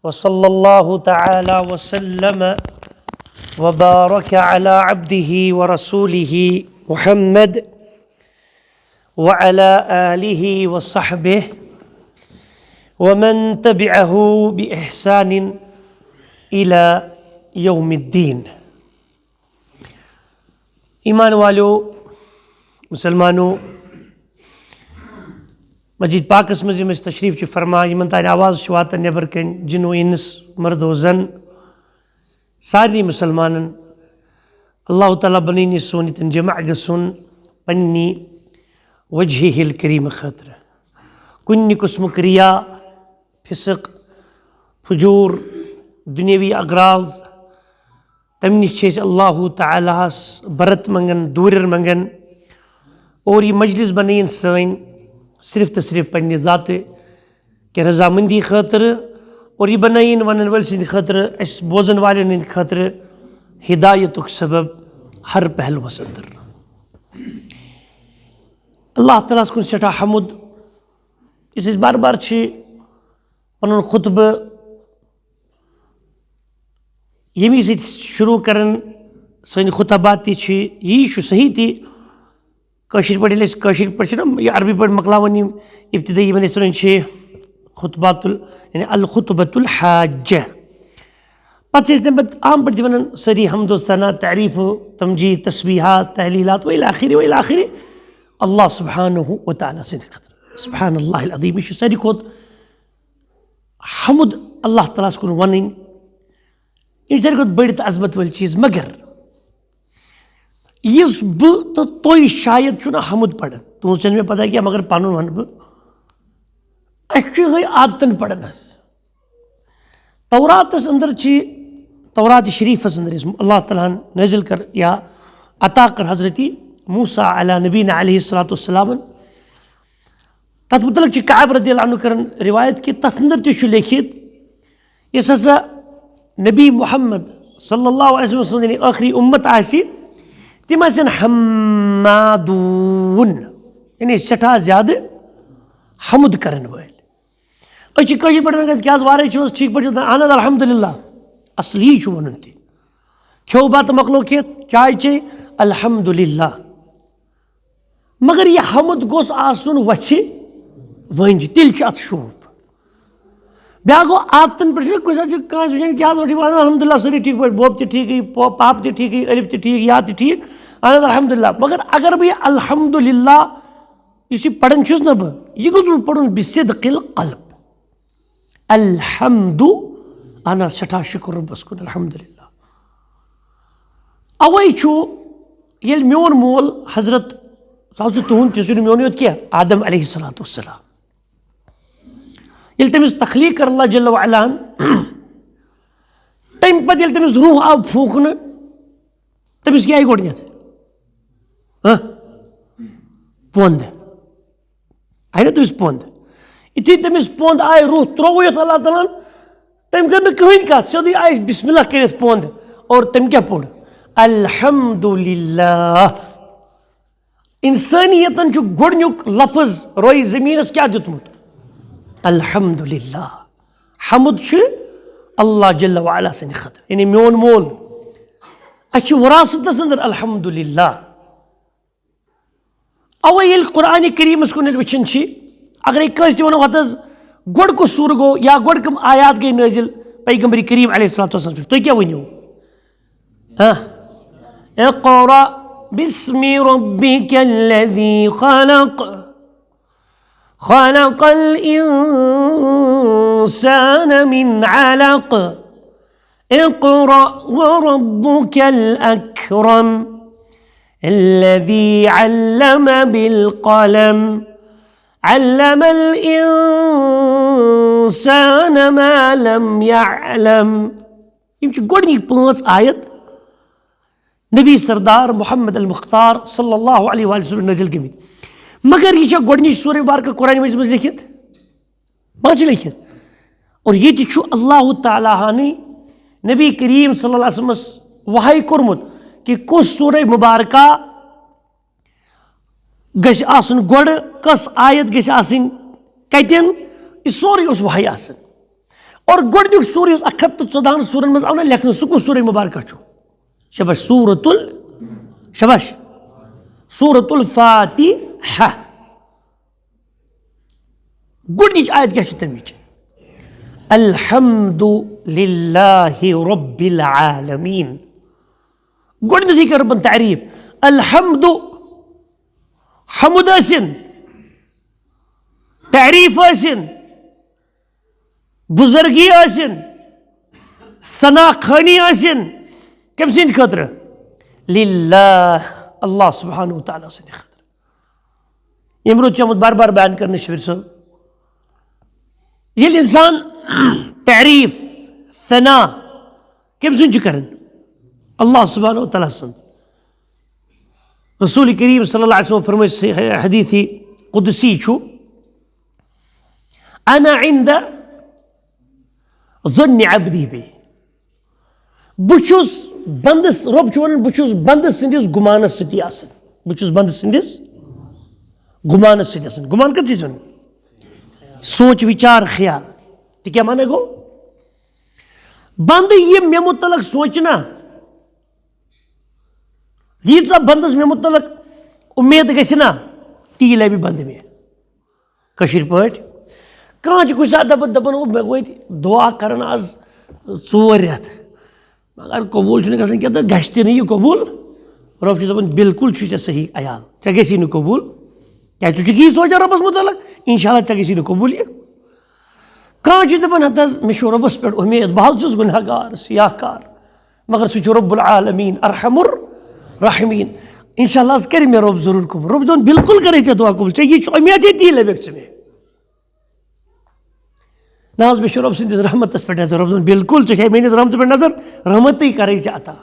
वसल्लल्लाहु तआला वसल्लम वबारक अला अब्दिही व रसूलिही मुहम्मद व अला आलिही व सहबिही व मन तबिअहु बि इहसानिन इला यौमिद्दीन। ईमान वालों, मुसलमानों, मजीद पाकस मज़ तशरीफ़ फरमा यमन तान आवाज़ वात नबर कन जिनो इंस मर्दो जन सारे मुसलमान अल्लाह ताला बनी सोन तन जमा गसन पन्नी वजहिल करीम खतर कुन कुस्म रिया फिसक फजूर दुनियावी अगराज तम नश अल्लाह तालास बरत मंगन दूर मंगन और ये मजलिस बन सन सिर्फ तो सिर्फ पन्ने ज़ात के रजामंदी खतर और ये बनाइन वन वल सद खतर अस बोजन वालन हंद खतर हिदायतुक सबब हर पहलुस अंदर अल्लाह ताला कुन सठा हमुद। इस बार बार पन खुतब यमी सत शुरू कर सन खुतबात यी सही ती कशिर पे कशिर पे यह अरबी पे मकलावन इब्तदाई वन खुतबातुल यानी अल खुतबतुल हाज पे तमें आम पे वन सारी हमदो सना तारीफ तमजीद तस्बीहात तहलीलात वल आखिर अल्लाह सुब्हानहु व तआला सद खतर सुब्हान अल्लाहिल अज़ीम। यह सारी खोत हमुद अल्लाह ताला कुन वन यह सारी खोत बड़ अजमत वल चीज़ मगर इस बह तो तुम शायद चुना हमुद पढ़न तुझ मे पता क्या मगर पन वन बह आदतन पढ़न तौरातस अंदर तौरात शरीफस अंदर अल्लाह ताला नाजिल कर या अता कर हजरती मूसा अला नबीना अलैहिस्सलातु वस्सलाम तथ मुतलक काब रदियल्लाहु अन्हु करन रिवायत कि तथ अंदर तो लिखित इस हसा नबी मोहम्मद सल्लल्लाहु अलैहि वसल्लम आखिरी उम्मत आसी तिम हम्मादून यानी सठा ज्यादा हमुद करन वल कशीर पे क्या वारे ठीक पे अहन अल्हम्दुलिल्लाह असली वन तह खो बत मकलो खेत चाय चे अल्हम्दुलिल्लाह मगर यह हमुद गोस आसन वछ वंज तिल अत शूब ब्या गो आदतन पे क्या अल्हम्दुलिल्लाह सारी ठीक पे बोब ठीक पाप ठीक अलिफ ठीक या ठीक अहन अल्हम्दुलिल्लाह मगर अगर बह अल्हम्दुलिल्लाह इस पढ़न ना बह गोस पढ़न बिसिदक़िल क़ल्ब अल्हम्दु अना सठा शुक्र रब्बस कुन अल्हम्दुलिल्लाह। अवै ये मोन मोल हजरत तुहद तुन मोन योत क्या आदम अलैहिस्सलातु वस्सलाम ये तमिस तखलीक कर अल्लाह जल्ल व अला तम पे ये तमिस रूह आव फूकन तमिस क्या गोडनेथ पोंद आई ना तमिस पोंद इतनी तमिस पोंद आय रूह त्रोव ये अल्लाह ताला तम कर कहीं कत सोदी आय बिस्मिल्लाह कर पोंद और तम क्या पोड़ अल्हम्दुलिल्लाह। इंसानियतन गोडनुक लफ्ज रोई जमीनस क्या दितमुत अल्हम्दुलिल्लाह। हमुद अल्लाह जल्ल व अला सद खतर यानी मोन मोल अ वरासतस अंदर अल्हम्दुलिल्लाह। अवे ये कुरान करीमस कुन वचन अगर कस वो हतज गोड को सूर गो या गोड कम आयात गई नाजिल पैगंबरी करीम अलैहिस्सलातु वस्सलाम तुम क्या वनो इक़रा बिस्मि रब्बिकल्लज़ी खलक़ खलक़ल इंसान मिन अलक़ इक़रा व रब्बुकल अकरम अल्लज़ी अल्लम बिल क़लम अल्लमल इंसान मा लम यअलम। यम गोडनिक पांच आयत नबी सरदार मोहम्मद अल मुख्तार सल्लल्लाहु अलैहि वसल्लम नाजिल गमित मगर यह गोडनिक सूरह मुबारक कुरान मजीद में लिखित मा लिखित और ये अल्लाह ताला ने नबी करीम सल्लल्लाहु अलैहि वसल्लम वहाई कोरमुत कि कुस सूरह मुबारक गश आसन गोड कस आयत गश आसन कतन सोरे वहाई आसन और गोडनिक सूर 114 सूरन मज आव लेखन सह कुस सूर मुबारक शबाश सूरतुल फातिहा गोडनिच आयत क्या तमिच अल्हम्दुलिल्लाहि रब्बिल आलमीन गोडनिथी कर रब्बन तारीफ अल्हम्दु हमुद आसिन तारीफ आसिन बुजुर्गी आसिन सना खानी आसिन कम सिंद खतर लिल्लाह अल्लाह सुब्हानहु व तआला सिंद खतर यम रोज चमुत बार बार बयान करने शिविर साहब ये इंसान तारीफ सना कम सिंद कर अल्लाह सुब्हानहु व तआला सिंद रसूल करीम सल्लल्लाहु अलैहि वसल्लम फरमाय हदीसी कुदसी छु अना इंद ظن عبدي बे बुछुस बंदस रब छु वन बुछुस बंदस सिंदिस गुमानस सती आसन बुछुस बंदस सिंदिस गुमानस सती आसन गुमान कत चीज वन सोच विचार ख्याल तो क्या माने गो बंद ये मे मुतलक सोचना यीचा बंदस मे मुतलक उम्मीद गना ती लबि बंद मे कशीर पट कह कुछ दपन दपन मे वो दुआ कर आज 4 रेत मगर कबूल क्या गि यह कबूल रब दपान बिल्कुल सही अयाल ऐ गि कबूल क्या यी सोचा रबस मुतलक इंशाल्लाह ऐ गि कबूल यह कह दपान हत मे रबस पे उम्मीद बह गुनहगार सियाहकार मगर सह रब्बुल आलमीन अरहमुर राहिमीन इंशाल्लाह कर मे रब जरूर कबूल रब दोन बिल्कुल करे दुआ कबूल यह उम्मीद ती लबेक मे नाज मे रब सदिस रहमतस पे नजर रब बिल्कुल मेनिस रहमत पे नजर रहमत कर अता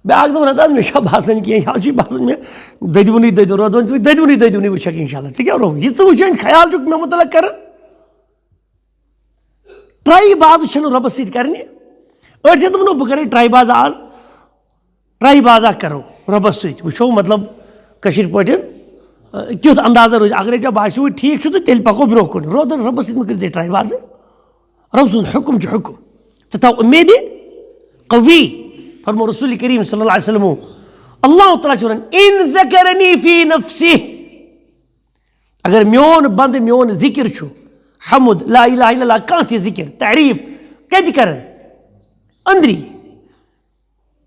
ब्याक दपान मे बासान कह बासान मे ददवुन ददुन रोद ददवुन वुक इंशाल्लाह क्या रोम यह वुचान ख्याल मे मुतलक कर ट्राई बाज रबस सत कर अड़े दपन बह कर ट्राई बाज आज ट्राई बाजा करो रबस सो मतलब कशीर पे क्युत अंदाजा रोज अगर ऐ बासो ठीक तो तेल पको ब्रो कुन रोद रबस सत कर ट्राई बाज रब सुन हुक्म हुक्म थो उम्मीद कवी फरमो रसूल करीम सल्लल्लाहु अलैहि वसल्लम अल्लाह तआला वन इन ज़करनी फी नफ्सी अगर मोन बंद मोन जिक्र छु हमुद ला इलाहा इल्लल्लाह कह जिक्र तारीफ कत कर अंदरी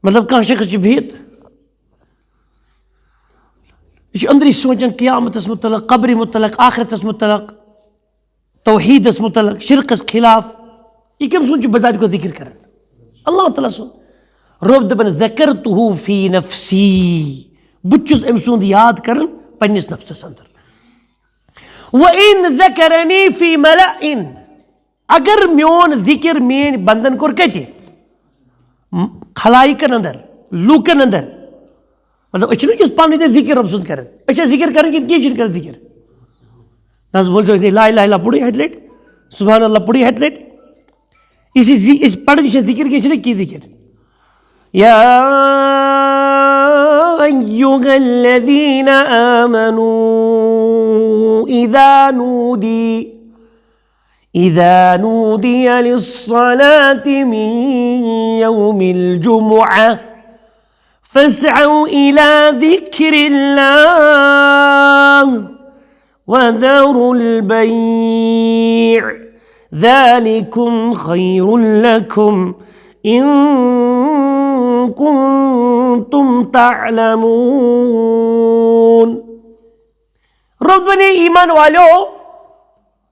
मतलब कह शख्स बिहत यह अंदरी सोचान क़यामतस मुतलक कब्र मुतलक आखिरतस मुतलक तौहीदस मुतलक शिरकस खिलाफ यह कम सुन बजाज को जिक्र कर अल्लाह तआला सुन रब दपन ज़करतुहु फी नफ्सी बुचुस अम सुंद याद कर पन्निस नफ्सस अंदर व इन ज़करनी फी मलइन अगर मोन जिक्र मेन बंदन कोर कत खलाइकन अंदर लूकन अंदर मतलब अच्छे पानी जिक्र रब सुंद कर जिक्र कर कर जिक्र ना बोल ला इलाहा इल्लल्लाह पढ़ी हत लट सुभान अल्लाह पढ़ी हत लट इस पढ़ जिक्र की जिक्र या अय्युहल्लज़ीना आमनू इज़ा नूदिया लिस्सलाति मिन यौमिल जुमुअह फस्अऊ इला ज़िक्रिल्लाह वज़रुल बैअ ज़ालिकुम खैरुल लकुम इन कुंतुम तअलमून रब ने ईमान वालो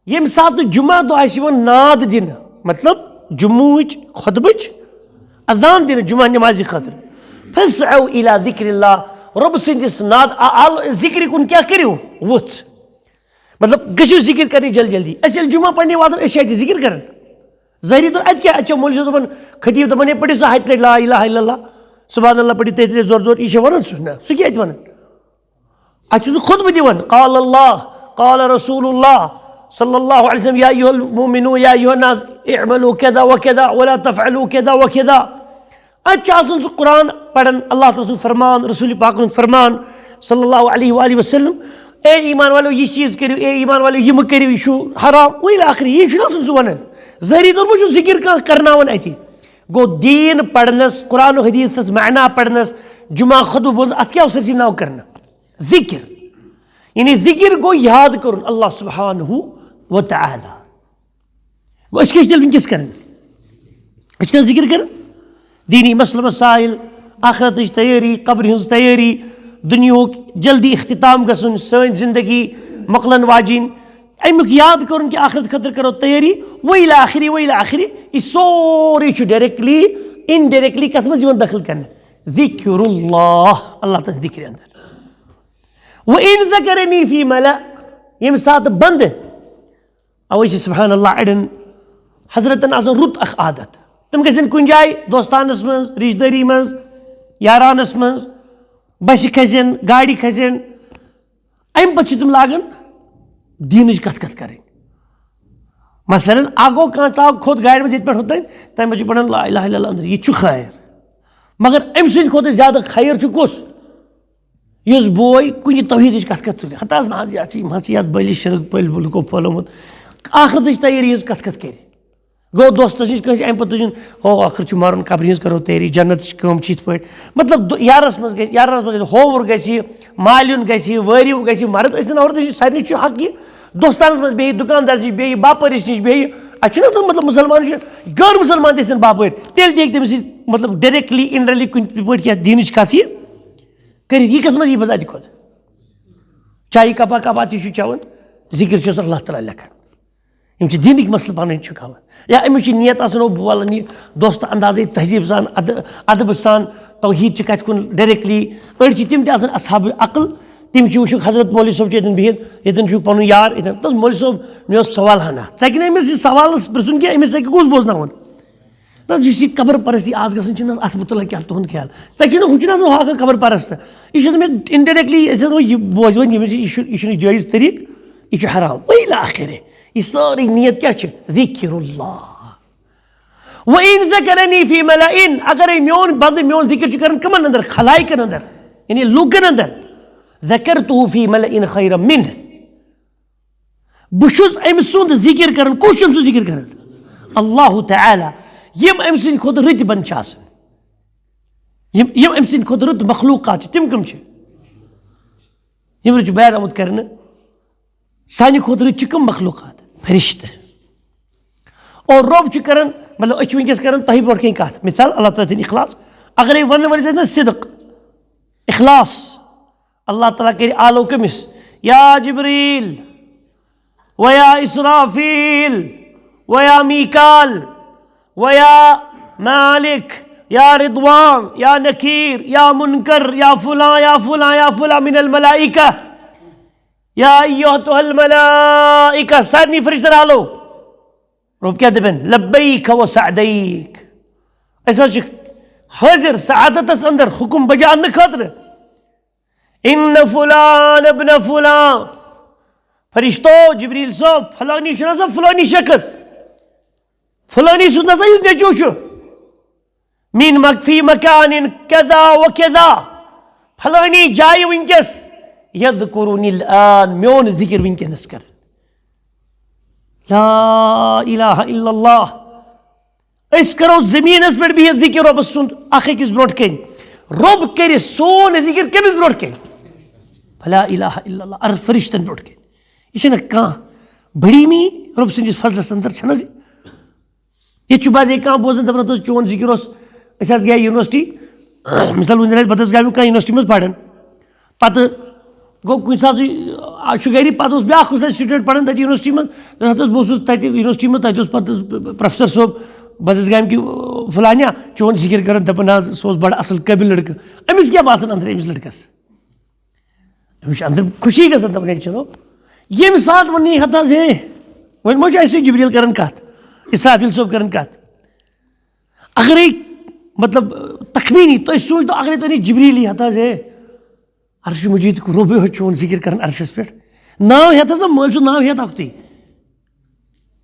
यम सात जुमा दो नाद दिन मतलब जुम्मुच खुतबच अजान दिन जुमा नमाज खतर फस्अऊ इला ज़िक्रिल्लाह रब सिंदिस नाद जिक्र कुन क्या करियो वुच मतलब गो जिक्र कर जल्दी जल्दी अल जुमा पढ़ने वात जिक्र कर जहरी तो अत क्या मोल दपान खतीब दपान पढ़ो सा हत लट ला इलाहा इल्लल्लाह सुभान अल्लाह पढ़ो 33 जोर जोर यह वन सह क्या वन अत खुतबह दिवान क़ाल अल्लाह क़ाल रसूलुल्लाह सल्लल्लाहु अलैहि वसल्लम या अय्युहल मुमिनून या अय्युहन नास इअमलू कज़ा व कज़ा वला तफ़अलू कज़ा व कज़ा अत कुरान पढ़न अल्लाह ताला फरमान रसूल पाक फरमान सल्लल्लाहु अलैहि वसल्लम ए ईमान वालो यह चीज़ करो ए ईमान वालो यह करो यह हराम वही आखिर यह सह वन ज़हरी तौर पर जिक्र कह करनावन अति गो दीन पढ़नस कुरान हदीस माना पढ़नस जुमा खुतबा बोल अत क्या सरसी नाव करना जिक्र यानी जिक्र गो याद कर अल्लाह सुब्हानहु व तआला गो अस दिल वनकस कर जिक्र कर दीनी मसल मसाइल आखरत तैयारी कब्र हज तैयारी दुनिया जल्दी इख्तिताम गसन सन जिंदगी मकलन वाजिन अमुक याद कर कि आखरत खतर करो तैयारी वही आखिरी यह सोरे डायरेक्टली इनडायरेक्टली कत मज दखल कर ज़िक्रुल्लाह अल्लाह तस जिक्र अंदर व इन ज़करनी फी मला यम सात बंद अवे सुबहान अल्लाह अड़न हजरतन आसन रुत अख आदत तम गन कुन जाय दोस्तानस मज रिश्तेदारी मज यारानस मज बस खसन गाड़ी खसन अम पे तुम लागन दीन कत करें मसलन आगो कह चाव खोत गाड़ में पे होता तम पे पढ़ान ला इलाहा इल्लल्लाह अंदर यह खैर मगर अम सद खोत ज्यादा खैर कुस इस बोय कुछ तौहीद कत हता ना बलि शिरक पल बुलको फलोमुत आखरत तैयारी कत कर गो दोस्तस नश कह अम पे हो आखिर मारन कब्र हज करो तैयारी जन्नत कम पे मतलब यारस मज होवर ग मालिन गरिव ग मर्द औरत सारे हक यह दोस्तान मज बे दुकानदार नश बे बापरिस नश बे अच्छा मतलब मुसलमान गैर मुसलमान तन बापर तेल दिख तमिस मतलब डायरेक्टली इनडायरेक्टली कुन पे दीन कथ यह कर यह कत मज बजा खुद चाय कपा कपा तवन जिक्र अल्लाह ताला लेखान यम दीनिक मसल पान छुकावन या अमिच नियत आसन बोलान यह दोस्त अंदाज तहजीब सान अदब सान तौहीद कत कुन डायरेक्टली अड़ तम तन असहाब अकल तम वो हजरत मौलवी सोब बिहित ये पुन यार ये तो मौलवी सोब मे सवाल हना चे अमिस यह सवाल पृन क्या अमिस कस बोजन ना यह कबर परस्ती आज गन अत मुतल क्या तुंद ख्याल चे हूँ हाक कबर परस्त यह मे इनडायरेक्टली यह बोज वन यह जायज़ तरीक यह हराम वही आखिर यह सारी नियत क्या ज़िक्रुल्लाह व इन ज़करनी फी मलाइन अगर मोन बंद मोन जिक्र कर कमन अंदर खलाइकन अंदर यानी लुकन अंदर ज़करतुहु फी मलाइन खैरम मिन्ह बुशुस अम सुंद जिक्र कर कुछ अम जिक्र कर अल्लाह तआला यम अम सिंद खुद रत बन यम अम सिंद खुद रत मखलूकात तम कम यम बयान आमुत करने सानि खुद रत कम मखलूकात फरिश्ते और रब कर मतलब अस वनकस कर तह ब्रो कह कत मिसाल अल्लाह ताला दिन इखलास अगर वन वल ना सिदक इखलास अल्लाह ताला कर आलो कमिस या जिब्रील वया इसराफील वया मीकाल वया मालिक या रिदवान या नकीर या मुनकर या फुला या फुला या फुला मिनल मलाइका या अय्युहल मलाइका सारनी फरिश्ते आलो रब क्या दपन लब्बैक व सअदैक ऐसा हाजिर सआदतस अंदर हुक्म बजान खतर इन फुलान इब्न फुलान फरिश्तो जिब्रील सोब फलानी सब फलानी शख्स फलानी सुन नेचू मीन मकफी मकान कदा व कदा फलानी जाय वनकस यज़कुरुनी अल मोन जिक्र वनकस कर ला इलाहा इल्लल्लाह अस करो जमीनस पे बिहित जिक्र रब सुन अखिस ब्रोट कन रब कर सोन जिक्र कमिस ब्रोट कन फला इलाहा इल्लल्लाह अर फरिश्तन ब्रोट कन यह कह बड़ीमी रब सदिस फजलस अंदर छना ये बाजे कह बोजन दपान चोन जिक्र गए यूनिवर्सिटी मिसाल वन बदस गए कह यूनिवर्सिटी मज पढ़ान पे गो कुछ गरी पे ब्या स्टूडेंट पढ़ान तक यूनिवर्सिटी में बस यूनिवर्सिटी में पे प्रोफेसर सोब बदस गाम कि फलानिया चोन जिक्र कर दपान सह बड़ असल काबिल लड़क अमिस क्या बासान अंदर अमिस लड़कस अमिस अंदर खुशी गसान दपान चलो ये सात वन हत हे वन मो जिब्रील कर कत इसराफील सोब कर कत अगर मतलब तखमीनी तो सोच तो अगर तुम जिब्रील हत हे अर्श मजीद को रोबे हो चोन जिक्र कर अर्शस पे नाव हेत मल नाव हेत अख्त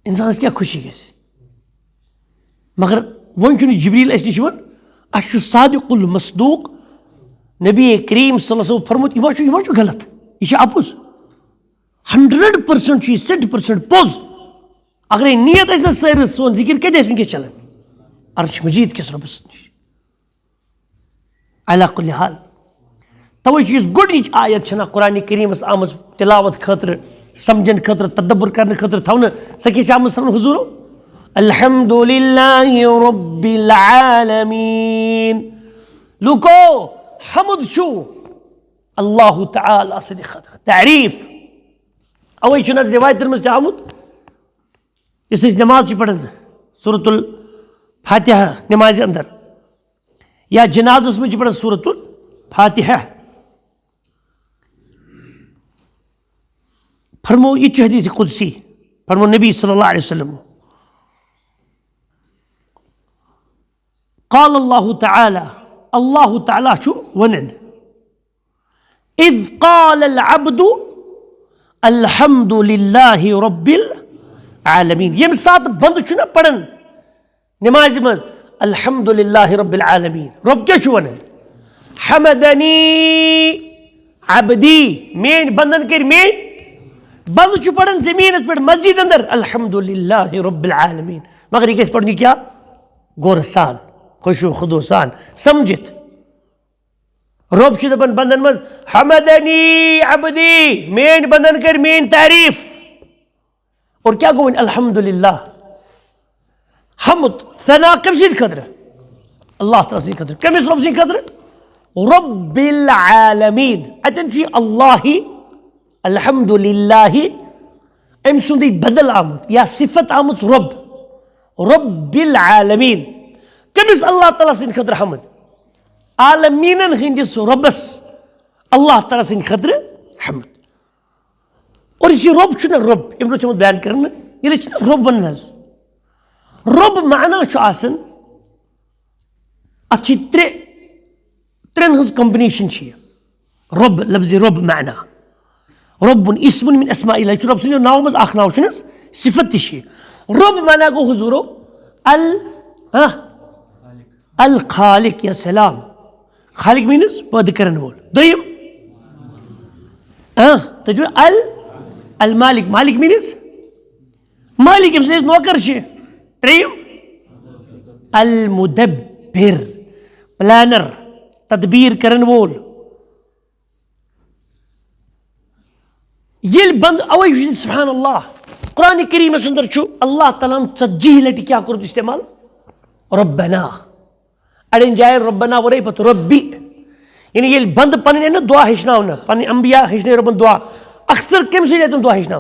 इंसानस क्या खुशी ग मगर वन जिब्रील अस नश अस सादिकुल मसदूक नबी करीम सल्लल्लाहु अलैहि वसल्लम फरमोत यह गलत यह अपुज 100% 100% पोज अगर नीयत ना सर सोन जिक्र कत वनस चलान अर्श मजीद किस रबस नश अला कुल्ल हाल तवे गोडनिच आयत कुरान करीमस आम तिलावत खतर समझन खतर तदब्बुर करने खतर थवन सह आम हुजूर अल्हम्दुलिल्लाहि रब्बिल आलमीन लुको हमद छु अल्लाह तआला सद खतर तारीफ अवे रिवायत मज आमुत इस नमाज पढ़न सूरतुल फातिहा नमाज अंदर या जनाजस में पढ़न सूरतुल फातिहा फरमो ये हदीस कुदसी फरमो नबी सल्लल्लाहु अलैहि वसल्लम قال الله تعالى شو ونن إذ قال العبد الحمد لله رب العالمين يم سات بند شنا پڑھن نماز مز الحمد لله رب العالمين رب کیا شو ونن حمدني عبدي مين بندن کر مين بند چھ پڑھن زمین اس پر مسجد اندر الحمد لله رب العالمين مگر یہ کس پڑھنی کیا گورسان खुशु खुदूसान समझित रब छ दपन बंदन मज हमदनी अबदी मेन बंदन कर मेन तारीफ और क्या गो अल्हम्दुलिल्लाह हमद सना कम सिद खतर अल्लाह ताला सिद खतर कम रब सिद खतर रब्बिल आलमीन अतन छी अल्लाह अल्हम्दुलिल्लाह एम सुंदी बदल आमद या सिफत आमद रब्बिल आलमीन कमिस अल्लाह ताला सिंद खतर हमद आलमीनन हिंदिस रबस अल्लाह ताला सिंद खतर हमद और इसी रब छुना रब इमरो चमत बयान करना ये छुना रब बनस रब माना छु आसन अच्छी त्रेन हज कॉम्बिनेशन छी रब लफ्ज़ रब माना रब्बुन इस्मुन मिन अस्माइल्लाह छु रब सुनो नाव मस आख नाव छुनस सिफत छी रब माना गो हुजूरो अल खालिक या सलाम खालिक मीन्स पैदा करने वाल दोयम तजु अल मालिक मालिक मीन्स मालिक इस नौकर छे त्रेयम अल मुदब्बिर प्लानर तदबीर करने वाल ये बंद अवै सुभान अल्लाह कुरान करीम अंदर छु अल्लाह ताला 40 लटि क्या कर इस्तेमाल रब्बना अड़न जाए रब्बना वरे पत रब्बी यानी ये बंद पन ना दुआ हेचना पन अंबिया हेचने रबन दुआ अक्सर कम से तुम दुआ हेचना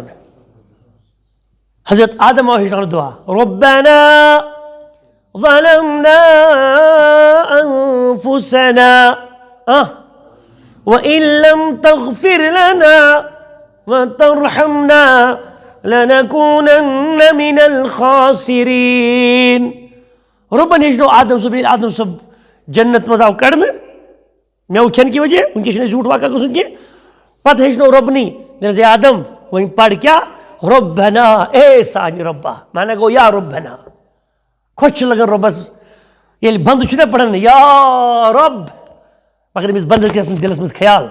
हजरत आदम हेचना दुआ रब्बना ظلمنا أنفسنا وإن لم تغفر لنا وترحمنا لنكونن من الخاسرين रबन हेचनो आदम सब जन्नत मज आव कड़न मेव खेन की वजह उनके झूठ वाका गसन के पत हेचनो रबनी दे आदम वहीं पढ़ क्या रब्बना ए सानी रब्बा माना गो या रब्बना खुश लगन रबस ये बंद छुना पढ़न या रब मगर मिस बंद के दिलस मज ख्याल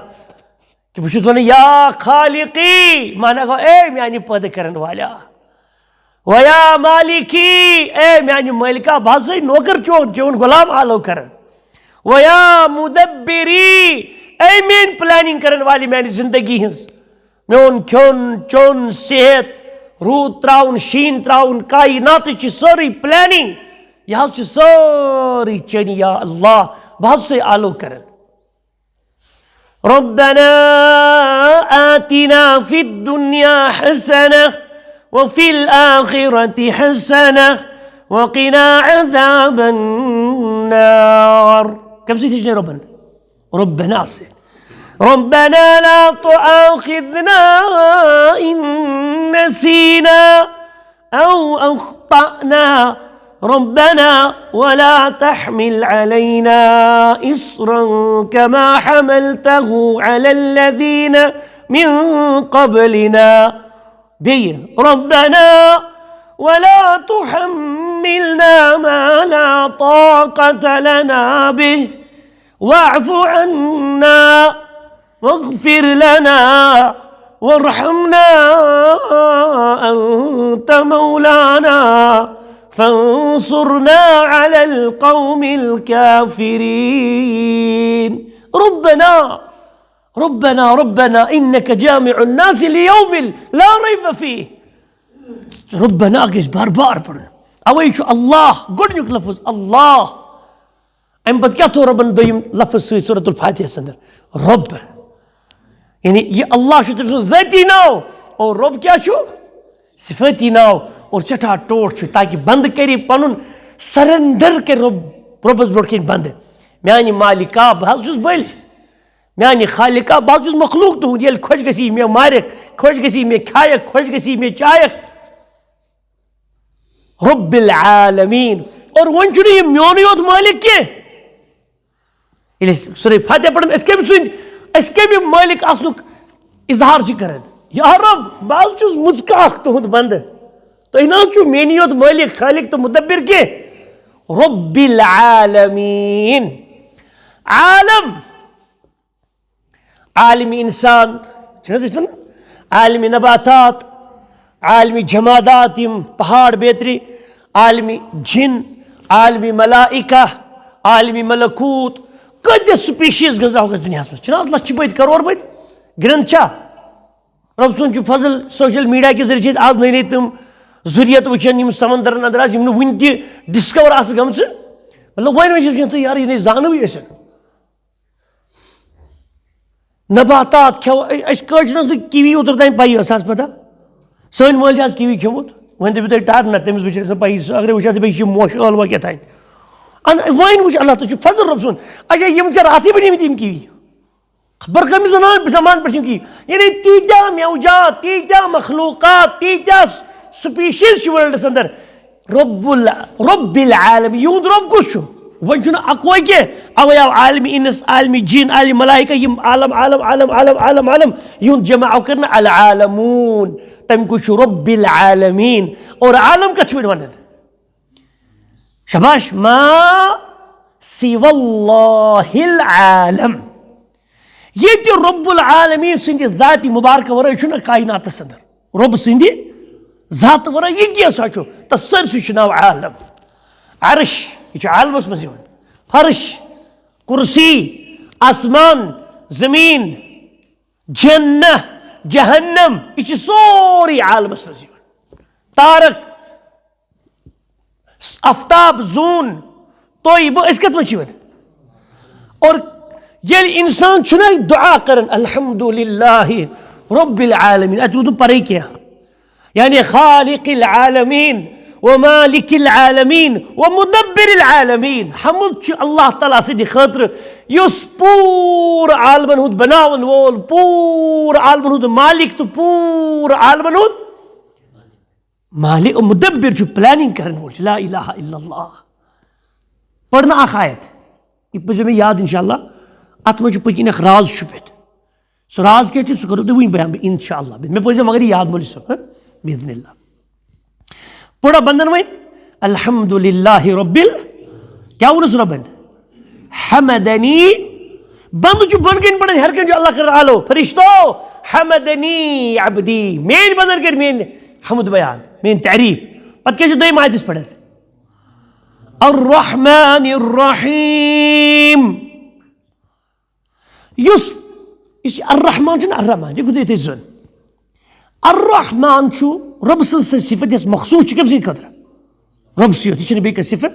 कि बुशुस वन या खालिकी माना गो ए यानी पैदा करन वाला वया मालिकी ए म्यानि मालिका भाषा नौकर चोन चोन गुलाम आलो करन वया मुदब्बिरी ए मेन प्लानिंग करन वाली मैंने जिंदगी हिंस मेन खोन चोन सेहत रूत त्राउन शीन त्राउन कायनात ची सारी प्लानिंग यह सारी चनी या अल्लाह भाषा आलो करन रब्बना आतिना फिद दुनिया हसना وفي الآخرة حسنة وقنا عذاب النار كم سيتجني ربنا ربنا لا تؤاخذنا إن نسينا أو أخطأنا ربنا ولا تحمل علينا إصرا كما حملته على الذين من قبلنا بي ربنا ولا تحملنا ما لا طاقة لنا به واعف عنا واغفر لنا वरहमना अंत मौलाना फंसुरना अलल कौमिल काफिरीन। रब्बना रब्बना रब्बना इन्नका जामिउन नास लियौमिन ला रैब फीह। रब्बना गज बार बार पढ़ना। अवै छु अल्लाह गोडनुक लफ्ज अल्लाह। अम पत क्या थो रब्बन दोयम लफ्ज सहित सूरतुल फातिहा अंदर रब, यानी ये अल्लाह छु तम ज़ाती नाव और रब क्या छु सिफाती नाव और चठा टोट छु ताकि बंद करी पनुन सरेंडर के रब्बस ब्रोट कन बंद। म्यानि मालिका बह छुस बल, म्यानि खालिका बह छुस मखलूक तुहद ये खुश गसी मे मारिक, खुश गसी मे खायक, खुश गसी मे चायक। रब्बिल आलमीन। और वन छु ये म्योन योत मालिक के सूरह फातिहा पढ़न इसके भी मालिक आसनुक इजहार कर। या रब बह छुस मुस्काख तुहद बंद, तुह ना छु मेनी योत मालिक खालिक तो मुदब्बिर के। रब्बिल आलमीन। आलम आलमी इंसान, आलमी नबातात, आलमी जमादात यम पहाड़ बेतरी, आलमी जिन, आलमी मलाइका, आलमी मलकूत, कत स्पीशीज गजरा दुनिया में लच बद करोड़ बद गिरन छा। रब सुन फजल सोशल मीडिया के जरिए आज नई नई तम जुरियत वचन समंदर अंदर वन डिस्कवर आस गम मतलब वन तो यार ये जान भी नबातात खेव किवी उतर तान पी पता सन मल आज किवी खेमुत वन दपू तुम टार ना तमिस बिचर पी अगर वुचा दे मोश ٲلوا क्या थान वन वुच अल्लाह तुझ फजल रब सुन। अच्छा यम रात बनिमत किवी खबर कम जमान पे की यानी तीजा मौजात, तीजा मखलूकात, तीजा स्पीशीज वर्ल्डस अंदर रब्बिल आलमीन यूद रब कुछ वन अकवे के अवे आव आलमी इनस, आलमी जिन, आलमी मलाइका यम आलम आलम आलम आलम आलम आलम यूद जमा करना अल आलमून तम कुछ रब्बिल आलमीन। और आलम का छुड़ वन शबाश मा सिवल्लाहिल आलम। ये तो रब्बुल आलमीन सिंध ज़ाती मुबारक वराई छु ना कायनात अंदर रब सिंध ज़ात वराई ये क्या सो तसर सु नाव आलम। अर्श ये आलमस मज फर्श, कुर्सी, आसमान, जमीन, जन्नह, जहन्नम ये सोरी आलमस मज। तारक, आफ्ताब, जून, तोयब कत मे और ये इंसान छुना दुआ करन अल्हम्दुलिल्लाहि रब्बिल आलमीन अतुदु परे क्या यानी खालिकिल आलमीन व मालिकिल आलमीन व मुदब्बिरिल आलमीन। हमुद छु अल्लाह ताला से खातिर युस पूर आलमन हुद बनावन वोल, पूर आलमन हुद मालिक तो पूर आलमन हुद मालिक और मुदब्बिर छु प्लानिंग करन वोल। ला इलाहा इल्लल्लाह पढ़ना आख आयत ये पे मे याद इंशाअल्लाह अत मे पकिन राज छुपित सो राज क्या सह करो तुम बयान इंशाअल्लाह मे पे मगर याद मोली सब बिइज़्निल्लाह। पढ़ा बंदन वन अल्हम्दुलिल्लाहि रब्बिल क्या वुनस रबन हमदनी बंद छु बन गन पढ़न हर कन जो अल्लाह कर आलो फरिश्तो हमदनी अब्दी मेन बंदन कर मेन हमद बयान मेन तारीफ पत के दो आयत पढ़न अर्रहमानिर रहीम। युस अर्रहमान छु अर्रहमान ये गुदे जोन अर्रहमान छु रब सं सिफत यस मखसूस कम से खतर रब से ये बे का सिफत।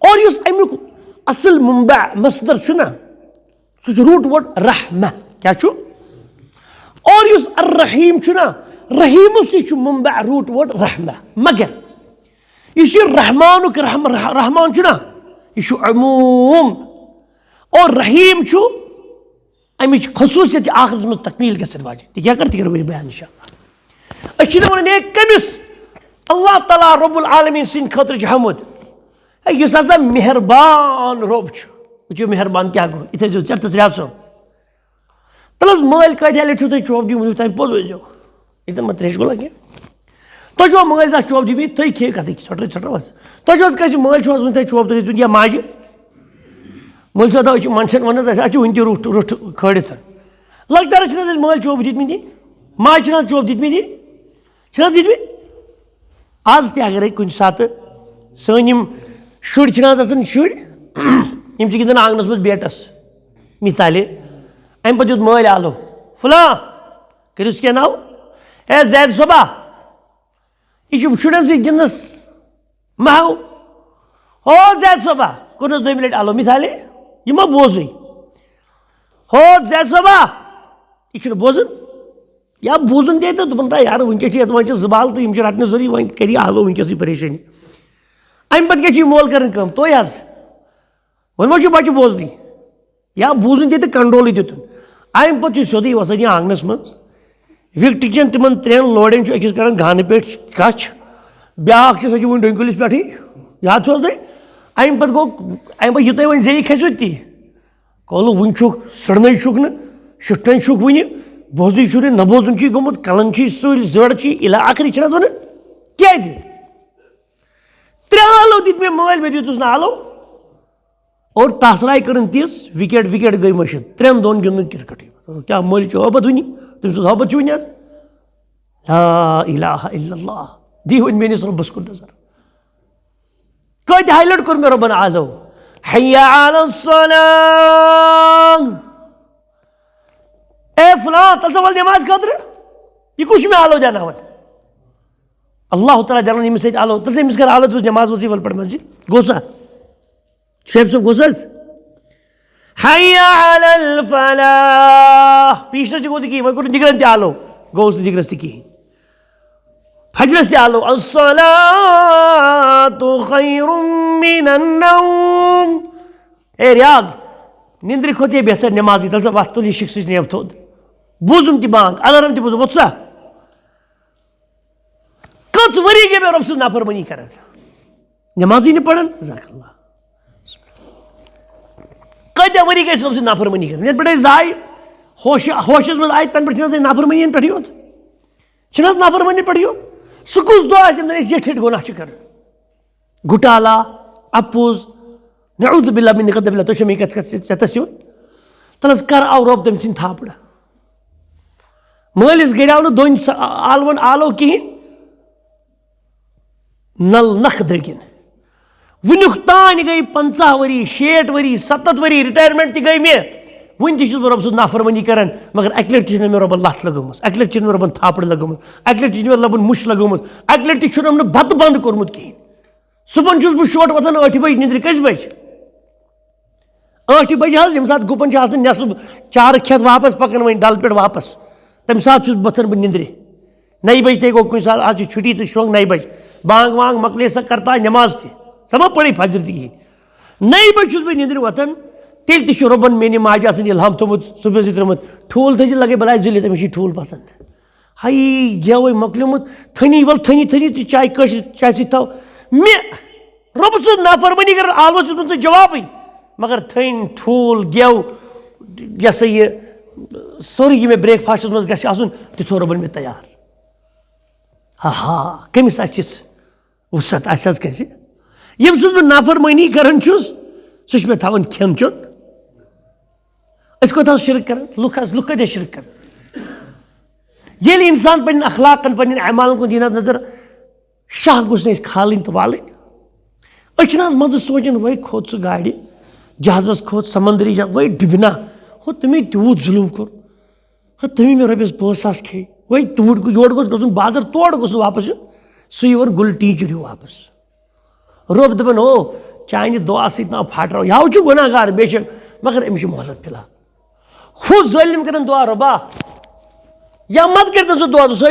और युस अमुक असल मुंबा मसदर छु ना सु रूट वर्ड रहमा क्या छु। और युस अर्रहीम छु ना रहीम उसने छु मुंबा रूट वर्ड रहमा मगर ये रहमान रहमान छु ना ये अमूम और रहीम छु अमिच खसूसियत आखिरत में तकमील गसन वाजिब तो क्या करती करो बयान इंशाअल्लाह। अच्छी वन कमिस अल्लाह ताला रब्बुल आलमीन सिंध खतर हमद युस हसा मेहरबान रब छु मेहरबान क्या गो इथे जो चर्तस रियासो तलस मल कदे छु तुम चोप दी तुम पोज जो इधर मत रेश गोला के तो जो मल जा चोप दी तुम खे कत छोटे छोटे बस तो जो कस मल छु वन चोप दी या माज मल सो मनसन वन वन रूट रूट खड़ित लगता मल चोप दी माज छना चोप दितमिति छना दितमिति आज ते अगर कुछ साथ सन यम शुर छना आसान शुर यम गिंदन आंगनस मज बेटस मिसाले अम पे दुत मल आलो फला करिस क्या नाव ए जैद सोबा यह शुरन सत गिंदनस महव हो जैद सोबा कोनस 2 मिनट आलो मिसाले यह मा बोज हो जैद सोबा यह बोजन या बोजन दे तो दुपन यार वनकस वो जबाल तो रटने जरूरी वन कर आलो वनकस परेशानी अम पे क्या मोल कर तुह वन मा बच्चे बोजन या बोजन दे तो कंट्रोल दितुन अम पे सोदी वसान यह आंगनस मज विकटचन तिमन 3 लोड़न अकिस कर गान पे कच ब्या सो वन डोंकुलिस पे याद तुम अम पे गो अम पे युत वन जे खसो ती कल वन सड़न शुक न शुटन शुक वन बोजन शुर न बोजन गोमुत कलन सुल जड़ इला आखिरी छा वन क्या 3 आलो दित मे मल मे दितुस ना आलो और टसराय कर तीस विकेट विकेट गई मशिद 3 दोन गिंदन क्रिकेट क्या मल हबत वन तम हबत वन ला इलाहा इल्लल्लाह दी वन मेनिस रब्बस कुन नजर कत हाईलाइट कर मे रब्बन आलो हय्या अलस सलाह ए फला तल सवाल नमाज खतर यह कुछ में आलो जाना अल्लाह ताला जलान यमिस सत आलो तल अमिस कर आलो नमाज वजीफ पढ़ मस्जिद गोसा शेब सब गोसस हय्या अलल फलाह पीछ गो की वो दिग्रन आलो गोस दिग्रस की फजरस आलो अस्सलातु खैरुम मिनन नौम ए रियाद निंद्र खोते बेहतर नमाज तल वत तुल शिक्स नेब थोद बूजुम ति बांग अलार्म ति बूजुम वत्सा कच वरी गे मे रब सु नाफरमानी करन नमाजी ने पढ़न जज़ाकल्लाह कत वरी गे रब सु नाफरमानी करन बड़े जाय होशस मज आय तन पे नाफरमानी पे योत नाफरमानी पे यो सह कुछ दुआ ये गुनाह कर घुटाला अपोज नऊज़ बिल्लाह मिन ग़ज़बिल्लाह तो शमी कस तलस कर आव रब तम सिंद थापड़ मलिस गराव न दोन आलवन आलो कहें नल नख दगिन वुनुक तान गई 50 वरी 60 वरी 70 वरी रिटायरमेंट ती गई मे वन तक रब सु नाफरमानी कर मगर अक लट मे रबन लत लगम अक लट मे रबन थापड़ लगम अक लट मे रबन मुश लगम अक लट तम बत बंद कोर्मुत कहें सुबह बह शोट वथान 8 बज निंद्र कस बज 8 बज यम सात गुपन नसब चार खेत वापस पकन वन डल पे वापस तम सात वथान बह निंद्र 9 बज ते गो कुछ साल आज छुट्टी तो शोंग 9 बज बांग वांग मकले सा करता नमाज तमा पढ़ी फजर ती 9 बज बह निंद्र वथान तेल ति रबन मेनि माज इल्हाम थोमुत सुबह से त्रुमुत ठूल थी लगे बलाय जिले तमिस ठूल पसंद हाई गेव मकलमुत थनी वल थनी थनी तो चाय कश चाय सत थो मे रब सु नाफरमानी कर आलो तो जवाब मगर थन ठूल गेव यह सा यह सोरी यह मे ब्रेकफास्ट मज गन थो रबन मे तैयार हा हा कमिस वसत कस यम सह नाफरमानी करान सह मे थवन खेन चुन कत शिरक कर लुख कत शिरक कर ये इंसान पे अखलाकन पे अमालन कुन दिन नजर शाह गुस खालन तो वालन मज सोचान वही खोत सह गाड़ जहाजस खोत समंदरी वही डुबना हो तमें तूत जुलूम कोर हो तमें मे रपिस 5,000 खे वही तूट योर गोस गन बाजार तोड़ गोस वापस सह योर गुल टीचर वापस रब दपन हो चाने दुआ सत फाटराव यह गुनाहगार बेशक मगर अमिस मोहलत फिलहाल हु जालिम कर दुआ रबा या मत कर सह दुआ सह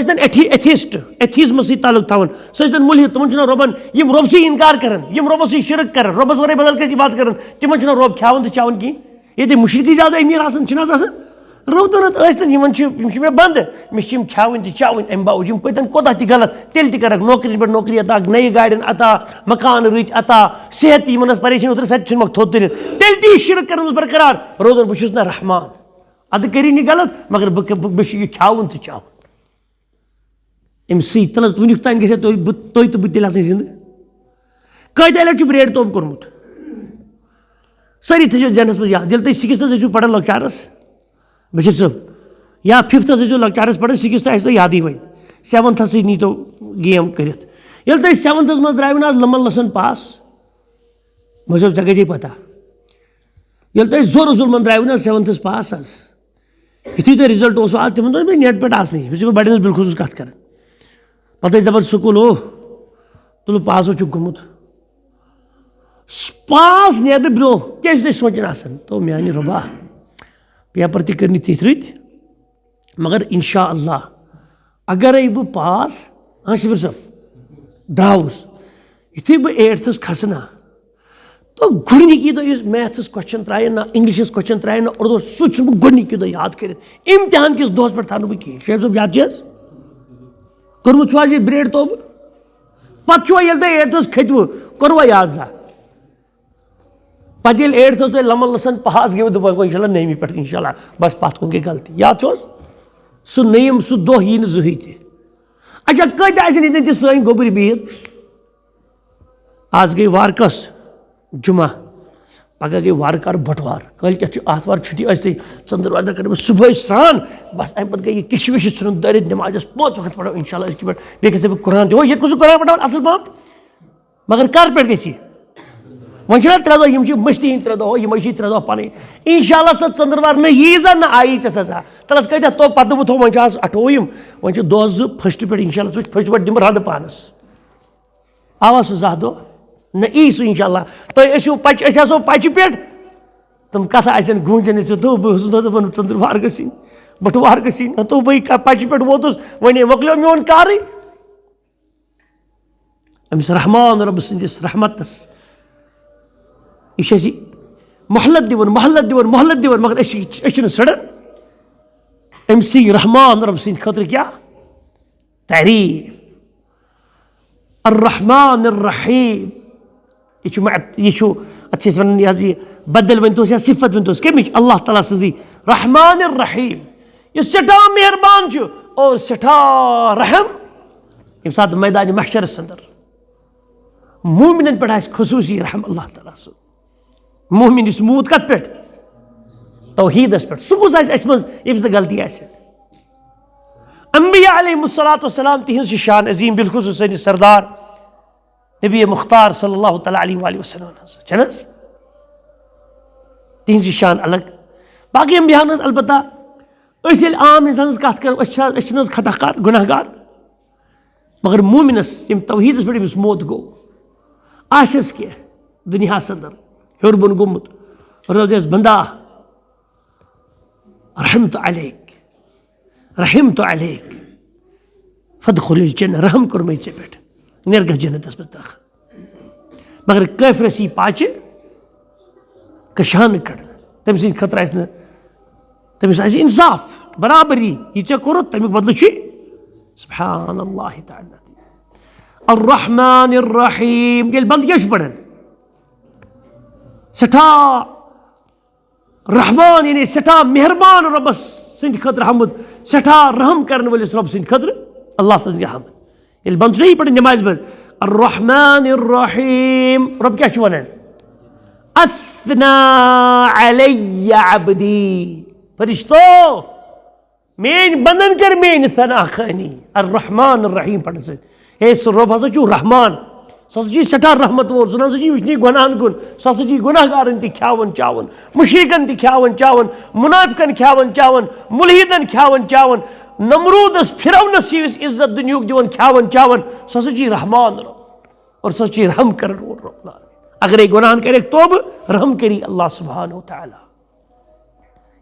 एथिस्ट एथिज्म सत ताल्लुक थवन सह मुल्हिद तमन रबन यम रब से इनकार कर यम रब से शिरक कर रबस वर बदल कस बात कर तिमन रब खावन तो चावन कहें ये मुशरकी ज्यादा अमीर आसान रब तन मे बंद मे खावन तो चावन अम बावजूद पतन कोता गलत तेल कर नौकरी पे नौकरी अता नई गाड़न अता मकान रुत अता सेहत यमन परेशानी उतर सत थोद तुल तेल ती शिरक कर बरकरार रोदन बहुत ना रहमान अद करी नी गलत मगर बह खावन तो चावन अम तल वनुक तान गि तुम तो बह जिंद कत लट ब्रेड तोब कोर्मुत सारी थो जहनस मज याद तुम 6th पढ़ान लॉकचारस बशीर साहब या फिफ्थस ٲسِو लۄकچارَس पढ़ان, सिक्स तो आसہِ तो यादٕے वۄنۍ, सेवन्تھسٕے نیٖتو गेम کٔرِتھ. ییٚلہِ تُہۍ سیوَنتھس منٛز درٛایوٕ نہ حظ لمن لسن پاس, مےٚ چھو ژےٚ گٔیے پتہ, ییٚلہِ تۄہہِ زورٕ ظُلمن درٛایوٕ نہ حظ سیوَنتھس پاس حظ, یُتھُے تۄہہِ رِزلٹ اوسوٕ آز تِمن دۄہن مےٚ نیٹ پٮ۪ٹھ آسنٕے, یُس بہٕ بڑٮ۪ن ہٕنٛز بالخصوٗص کتھ کران, پتہٕ ٲسۍ دپان سکوٗل تُلو پاس چھُکھ گوٚمُت. پاس نیرنہٕ برٛونٛہہ کیٛاہ چھُ تۄہہِ سونٛچان آسان؟ تو میانہِ رۄبا پیپر تہِ کٔرۍ نہٕ تِتھۍ رٕتۍ, مگر انشاء اللہ اگرے بہٕ پاس شبیر صٲب درٛاوُس, یُتھُے بہٕ ایٹتھس کھسہٕ نا تو گۄڈنِکی دۄہ یُس میتھس کوسچن ترٛایَن نہ, انگلشس کوسچن ترٛایَن نہ, اردوٗ سُہ چھُس بہٕ گۄڈنِکی دۄہ یاد کٔرِتھ, امتحان کِس دۄہس پٮ۪ٹھ تھاو نہٕ بہٕ کِہینۍ. شعیب صٲب یاد چھِ حظ کوٚرمُت چھُ حظ یہِ برٛیڈ توبہٕ؟ پتہٕ چھُوا ییٚلہِ تُہۍ ایٹتھس کھٔتوٕ کوٚروا یاد زانٛہہ؟ پتہٕ ییٚلہِ ایٹتھس تُہۍ لمن لسن پاس گٔیوٕ دُپہر گوٚو انشاء اللہ نٔیمہِ پٮ۪ٹھ انشاء اللہ, بس پتھ کُن گٔے غلطی, یاد چھُ حظ؟ سُہ نٔیِم سُہ دۄہ یی نہٕ زٕہٕنۍ تہِ. اچھا کۭتیاہ آسن ییٚتٮ۪ن تہِ سٲنۍ گوٚبٕرۍ بِہِتھ, آز گٔے وارکس جُمعہ, پگہہ گٔے وارٕ کارٕ بٹوار, کٲلۍکٮ۪تھ چھُ آتھوار چھُٹی, ٲسۍ تُہۍ ژٔنٛدٕر وارِ دۄہ کٔرِو صُبحٲے سرٛان, بس امہِ پتہٕ گٔے یہِ کِشہِ وِشہِ ژھٕنُن دٲرِتھ, نٮ۪مازس 5 وقت پرو انشاء اللہ أزکہِ پٮ۪ٹھ, بیٚیہِ گژھِ بہٕ قرآن تہِ, ییٚتہِ کُس قرآن پرناوان اصل پہم, مگر کر پٮ۪ٹھ گژھِ یہِ؟ وۄنۍ چھِنہ 3 دۄہ, یِم چھِ مٔشتی ہِنٛدۍ 3 دۄہ, یِمے چھِ 3 دۄہ پنٕنۍ, انشاء اللہ سۄ ژٔنٛدٕر وار نہ یی زن نہ آیی ژےٚ سزا. تَلہٕ حظ کۭتیاہ تو پتہٕ دوٚپُتھ وۄنۍ چھِ آز 28, وۄنۍ چھِ دۄہ 2 فٔسٹہٕ پٮ۪ٹھ انشاء اللہ, فٔسٹہٕ پٮ۪ٹھ دِمہٕ رنٛدٕ پانس, آوا سُہ 2 دۄہ نہ یی سُہ انشاء اللہ. تُہۍ ٲسِو پچہِ, أسۍ آسو پچہِ پٮ۪ٹھ, تِم کتھٕ آسن گوٗنجان, ژٕ دوٚپ بہٕ اوسُس دپان ژٔنٛدٕر وار گٔژھِنۍ, بٹوار گٔژھِنۍ, تو بہٕ پچہِ پٮ۪ٹھ ووتُس, وۄنۍ مۄکلیو میون کارٕے. أمِس رحمان رۄبہٕ سٕنٛدِس رحمتس یہِ چھِ اَسہِ مۄہلت دِوان, مۄہلت دِوان, مۄہلت دِوان, مگر أسۍ چھِنہٕ سڑان. أمسٕے رحمان رۄبہٕ سٕنٛدِ خٲطرٕ کیٛاہ تعریٖف, الرحمن الرحیٖم. یہِ چھُ اتھ چھِ أسۍ ونان یہِ حظ یہِ بدل ؤنۍتوس یا صفت ؤنۍتوس کمِچ, اللہ تعالیٰ سٕنٛزٕے, رحمان الرحیٖم, یُس سٮ۪ٹھاہ مہربان چھُ اور سٮ۪ٹھاہ رحم. ییٚمہِ ساتہٕ میدانہِ محشرس انٛدر موٗمِنن پٮ۪ٹھ آسہِ خصوٗصی رحم اللہ تعالیٰ سُنٛد, موٗمِن یُس موٗد کتھ پٮ۪ٹھ, توحیٖدس پٮ۪ٹھ, سُہ کُس آسہِ اسہِ منٛز ییٚمِس نہٕ غلطی آسہِ. انبیا علیہم الصلاۃ والسلام تِہنٛز چھِ شان عظیٖم, بالخصوٗص سٲنِس سردار نبی مختار صلی اللہ تعالیٰ علیہ وآلہ وسلم ہٕنٛز چھَنہٕ حظ, تِہنٛز چھِ شان الگ. باقٕے انبیاہن ہٕنٛز البتہ أسۍ ییٚلہِ عام انسانس کتھ کرو, أسۍ چھِنہٕ حظ خطا کار, گُناہ گار, مگر موٗمِنس ییٚمہِ توحیٖدس پٮ۪ٹھ ییٚمِس موت گوٚو, آسٮ۪س کینٛہہ دُنیاہس انٛدر ہیوٚر بۄن گوٚمُت, روزٮ۪س بندا رحمت علیک, رحمت علیک, فدخل الجنہ, رحم کوٚرمَے ژےٚ پٮ۪ٹھ, نیر گژھ جنتس منٛز داخل. مگر کٲفرس یی پاچہِ کشانہٕ کڑنہٕ, تٔمۍ سٕنٛدِ خٲطرٕ آسہِ نہٕ, تٔمِس آسہِ اِنصاف, برابری, یہِ ژےٚ کوٚرُتھ تمیُک بدلہٕ چھُے سبحان اللہ تعالیٰ. الرحمن الرحیٖم, ییٚلہِ بنٛدٕ کیٛاہ چھُ پران, سٮ۪ٹھاہ رحمان یعنی سٮ۪ٹھاہ مہربان رۄبس سٕنٛدِ خٲطرٕ حمد, سٮ۪ٹھاہ رحم کرن وٲلِس رۄبہٕ سٕنٛدِ خٲطرٕ اللہ تعالیٰ سٕنٛدِ حمد. ییٚلہِ بنٛد چھُ نہ یہِ پران نٮ۪مازِ منٛز, الرحمن الرحیٖم, رۄب کیٛاہ چھُ ونان, اثنا علیہ عبدی, فرشتو میٲنۍ بنٛدن کر میٲنۍ ثنا خٲنی. الرحمن الرحیٖم پرنہٕ سۭتۍ, ہے سُہ رۄب ہسا چھُ رحمان, سُہ ہسا چھُ سٮ۪ٹھاہ رحمت وول, سُہ نہ ہسا چھُ وٕچھنٕے گۄنہن کُن, سُہ ہسا چھُ گۄناہ گارن تہِ کھٮ۪وان چاوان, مُشرِکن تہِ کھٮ۪وان چاوان, مُنافِقن کھٮ۪وان چاوان, مُلحِدن کھٮ۪وان چاوان, نمروٗدس فرعونس یُس عزت دُنیہُک دِوان کھٮ۪وان چاوان, سُہ ہسا چھُ رحمان رۄب, اور سُہ ہسا چھُ رحم کرن وول رۄب. اگرے گۄنہن کرٮ۪کھ توبہٕ, رحم کٔری اللہ سبحانہ وتعالیٰ.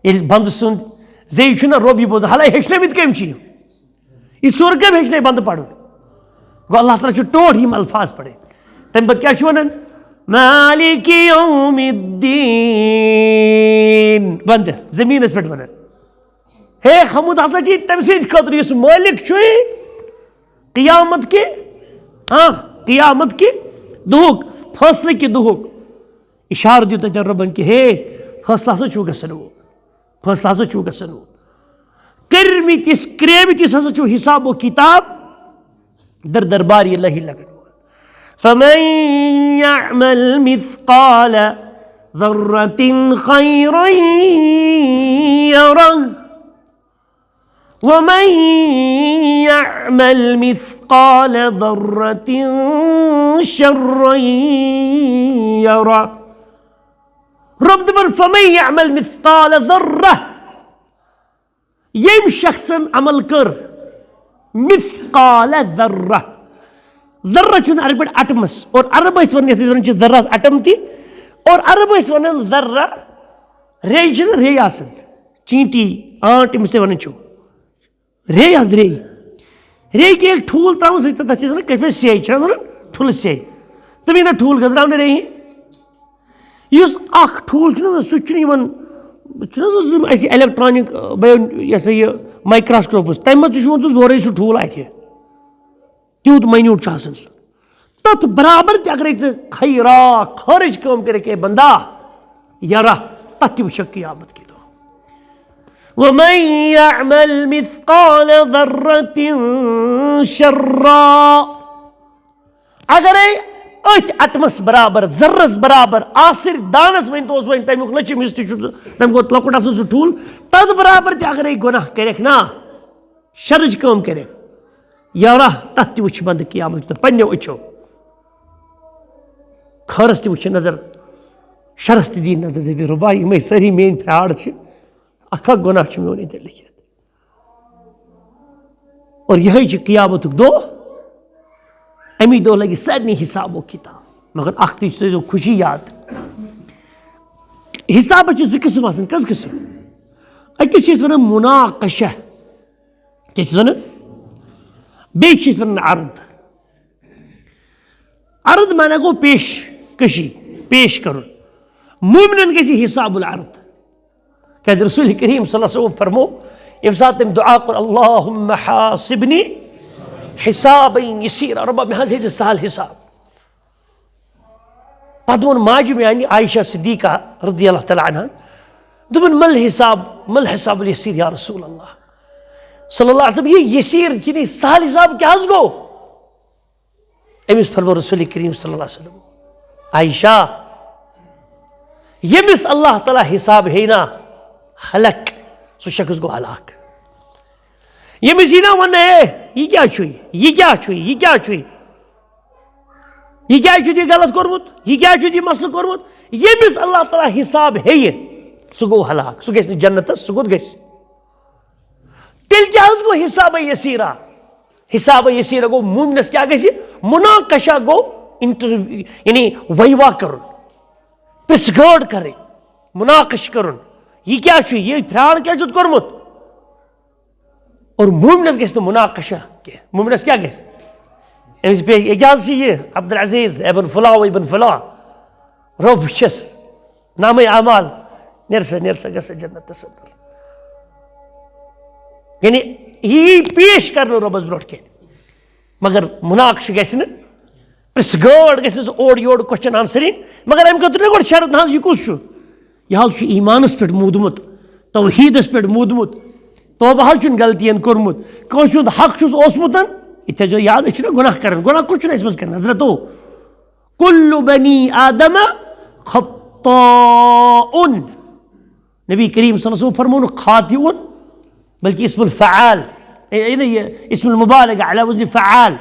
ییٚلہِ بنٛدٕ سُنٛد زیٚیہِ چھُنہ رۄب یہِ بوزان, حالے ہیٚچھنٲومٕتۍ کٔمۍ چھِ یہِ سُر کٔمۍ ہیٚچھنٲے بنٛدٕ پرُن, گوٚو اللہ تعالیٰ چھُ ٹوٹھ یِم الفاظ پرٕنۍ. تمہِ پتہٕ کیٛاہ چھُ ونان, مالِکِ یومِ الدیٖن, بنٛدٕ زٔمیٖنس پٮ۪ٹھ ونان, ہے حمد ہسا چھِ تٔمۍ سٕنٛدِ خٲطرٕ یُس مٲلِک چھُے قیامت کہِ دۄہُک, فٲصلہٕ کہِ دۄہُک. اِشارٕ دیُت تتٮ۪ن رۄبن کہِ ہے فٲصلہٕ ہسا چھُو گژھن وول, فٲصلہٕ ہسا چھُو گژھن وول, کٔرمٕتِس کرٛیمٕتِس ہسا چھُو حِساب و کِتاب دربارِ الہی لگن وول. فمن يعمل مثقال ذرة خيرا يره وَمَن يَعْمَلْ مِثْقَالَ ذَرَّةٍ شَرًّا يَرَهُ. رب دَپان فَمَن يَعْمَلْ مِثْقَالَ ذَرَّةٍ. يَمہِ شخصن عمل کٔر مِثقال ذرہ. ذرہ چھُ عربی پٲٹھۍ اٹمس اور عرب ٲسۍ ونان یتھ أسۍ ونان چھِ ذرہس اٹم تہِ اور عرب ٲسۍ ونان ذرہ ریٚیہِ چھِنہ ریٚیہِ آسان چیٖنٹی آنٹ ییٚمِس تُہۍ ونان چھِو ریٚیہِ حظ ریٚیہِ ریٚیہِ کیٛاہ ٹھوٗل تراوان سُہ تتھ چھِ أسۍ ونان کٲشِر پٲٹھۍ سیٚے چھِنہ ونان ٹھوٗلہٕ سیٚے تِم یی نہ ٹھوٗل گٔنٛزراونہٕ ریٚیہِ یُس اکھ ٹھوٗل چھُنہ سُہ چھُنہٕ یِوان چھُنہ اَسہِ الیکٹرانِک یہِ ہسا یہِ مایکراسکوپس تمہِ منٛز تہِ چھُ یِوان سُہ زورے سُہ ٹھوٗل اَتھِ تیوٗت مینیوٗٹ چھُ آسان سُہ تتھ برابر تہِ اگرے ژٕ کھیہِ راکھ خٲرٕج کٲم کٔرِکھ اے بندا یرا تتھ تہِ وٕچھکھ قیامت کہِ دۄہ. وَمَن يَعْمَلْ مِثْقَالَ ذَرَّةٍ شَرًّا. اگرے أتھۍ اٹمس برابر ذرس برابر آسٕرۍ دانس ؤنۍ تو اوس وۄنۍ تمیُک لٔچھِم حِصہٕ تہِ چھُ تمہِ کھۄتہٕ لۄکُٹ آسان سُہ ٹھوٗل تتھ برابر تہِ اگرے گۄناہ کٔرِکھ نا شرٕچ کٲم کٔرِکھ یارا تتھ تہِ وٕچھِ بنٛدٕ قیامت کہِ دۄہ پننیو أچھو خٲرس تہِ وٕچھِ نظر شرس تہِ دِی نظر دپہِ رۄبا یِمے سٲری میٲنۍ فراڈ چھِ اکھ اکھ گۄناہ چھُ میون ییٚتہِ لیکھِتھ اور یِہے چھُ قیامتُک دۄہ امی دۄہ لگہِ سارنٕے حسابو کِتاب مگر اکھ تہِ تھٲیزیو خوشی یاد حسابس چھِ زٕ قٕسم آسان کٔژ قٕسم أکِس چھِ أسۍ ونان مُناقشہ کیٛاہ چھِس ونان بیٚیہِ چھِ أسۍ ونان عرد. عرد مانا گوٚو پیش کشی پیش کرُن مومنن گژھِ حساب العرد کیٛازِ رسول کریم صلی اللہ علیہ وسلم فرمو ییٚمہِ ساتہٕ تٔمۍ دُعا کوٚر اللہُمَّ حاسِبنی حسابًا یسیرا رۄبا مےٚ حظ ہیٚژِ سہل حساب پتہٕ ووٚن ماجہِ میانہِ عایشہ صدیقہ رضی اللہ تعالیٰ عنہن دوٚپُن مل حساب الیسیر یا رسول اللہ صلی اللہ علیہ وسلم یہِ یسیٖر یعنی سہل حساب کیٛاہ حظ گوٚو أمِس فرمو رسول کریم صلی اللہ علیہ وسلم عایشہ ییٚمِس اللہ تعالیٰ حساب ہیٚیہِ نا ہلک سُہ شخص گوٚو ہلاک ییٚمِس یی نا وننہٕ اے یہِ کیٛاہ چھُے یہِ کیٛاہ چھُے یہِ کیٛاہ چھُے یہِ کیٛازِ چھُتھ یہِ غلط کوٚرمُت یہِ کیٛازِ چھُتھ یہِ مسلہٕ کوٚرمُت ییٚمِس اللہ تعالیٰ حساب ہیٚیہِ سُہ گوٚو ہلاک سُہ گژھِ نہٕ جنتس سُہ کوٚت گژھِ تیٚلہِ کیٛاہ حظ گوٚو حسابہ یسیرا حسابہ یسیرا گوٚو مومنس کیٛاہ گژھِ مُناقشہ گوٚو انٹرویو یعنی ویوا کرُن پرژھ گٲر کرٕنۍ مُناقش کرُن یہِ کیٛاہ چھُ یہِ فراڈ کیٛازِ چھُتھ کوٚرمُت اور مومنس گژھِ نہٕ مُناقشہ کینٛہہ مومنس کیٛاہ گژھِ أمِس پیٚیہِ ییٚکیٛاہ حظ چھِ یہِ عبدالعزیٖز ابن فلاں ابن فلاں رۄب وٕچھس نامے اعمال نیرِ سا گژھ سا جنتس انٛدر یعنی یی پیش کرنہٕ رۄبس برونٛٹھ کَنہِ مگر مُناقشہٕ گژھِ نہٕ پرژھ گٲر گژھِ نہٕ سُہ اورٕ یورٕ کوسچن آنسرِنۍ مگر اَمہِ خٲطرٕ نہ گۄڈٕ شرط نہ حظ یہِ کُس چھُ یہِ حظ چھُ ایٖمانس پٮ۪ٹھ موٗدمُت توحیٖدس پٮ۪ٹھ موٗدمُت توبہٕ حظ چھُنہٕ غلطین کوٚرمُت کٲنٛسہِ ہُنٛد حق چھُس اوسمُت یہِ تھٲیزیو یاد أسۍ چھِنہ گۄناہ کران گۄناہ کُس چھُنہٕ اَسہِ منٛز کران حضرتو کُلُّ بنی آدم خطاءٌ نبی کریم صلی اللہ علیہ وسلم فرمو نہٕ خاطِعُن بلکہِ اسم الفعال یہِ اسم المُبالغہ علی وزنِ فعال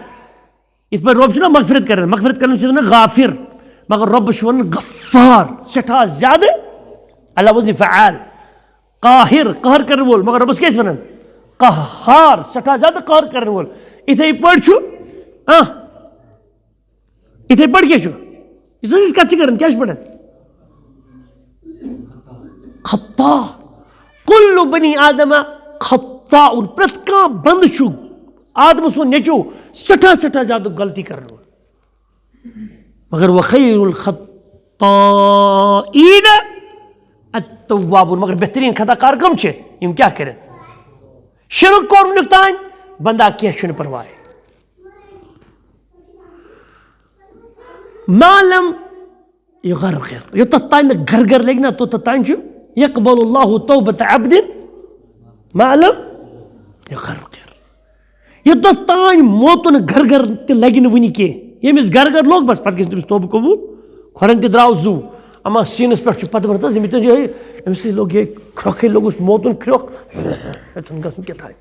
یِتھ پٲٹھۍ رۄب چھُنہ مغفرت کران چھِ ونان غافر مگر رۄبس چھُ ونان غفار سٮ۪ٹھاہ زیادٕ علی وزنِ فعال قاہر قہر کرن وول مگر رۄبس کیٛاہ ٲسۍ ونان قہار سٮ۪ٹھاہ زیادٕ قہر کرن وول یِتھٕے پٲٹھۍ چھُ یِتھٕے پٲٹھۍ کیٛاہ چھُ یُس أسۍ کتھ چھِ کران کیٛاہ چھِ پران خطا کُلُّ بنی آدم خطاءٌ پرٛٮ۪تھ کانٛہہ بنٛدٕ چھُ آدمہٕ سُنٛد نیٚچوٗ سٮ۪ٹھاہ زیادٕ غلطی کرن وول مگر وخیر الخطائین التوابون مگر بہتریٖن خطا کار کم چھِ یِم کیٛاہ کرن شرک کوٚرنُک تانۍ بندا کینٛہہ چھُنہٕ پرواے معلم یغرغر یوٚتتھ تانۍ نہٕ گرگر لگہِ نا توٚتتھ تانۍ چھُ یقبل اللہ توبۃ عبد معلم یغرغر یوٚتتھ تانۍ موتُن گرگر تہِ لگہِ نہٕ وُنہِ کینٛہہ ییٚمِس گرگر لوٚگ بس پتہٕ گژھِ تٔمِس توبہٕ قبوٗل کھۄرن تہِ درٛاو زُو اما سیٖنس پٮ۪ٹھ چھُ پتہٕ ونان أمِس لوٚگ یہِ کھرٛۄکھٕے لوٚگُس موتُن کھرٛۄکھ ہیوٚتُن گژھُن کیٛاہ تانۍ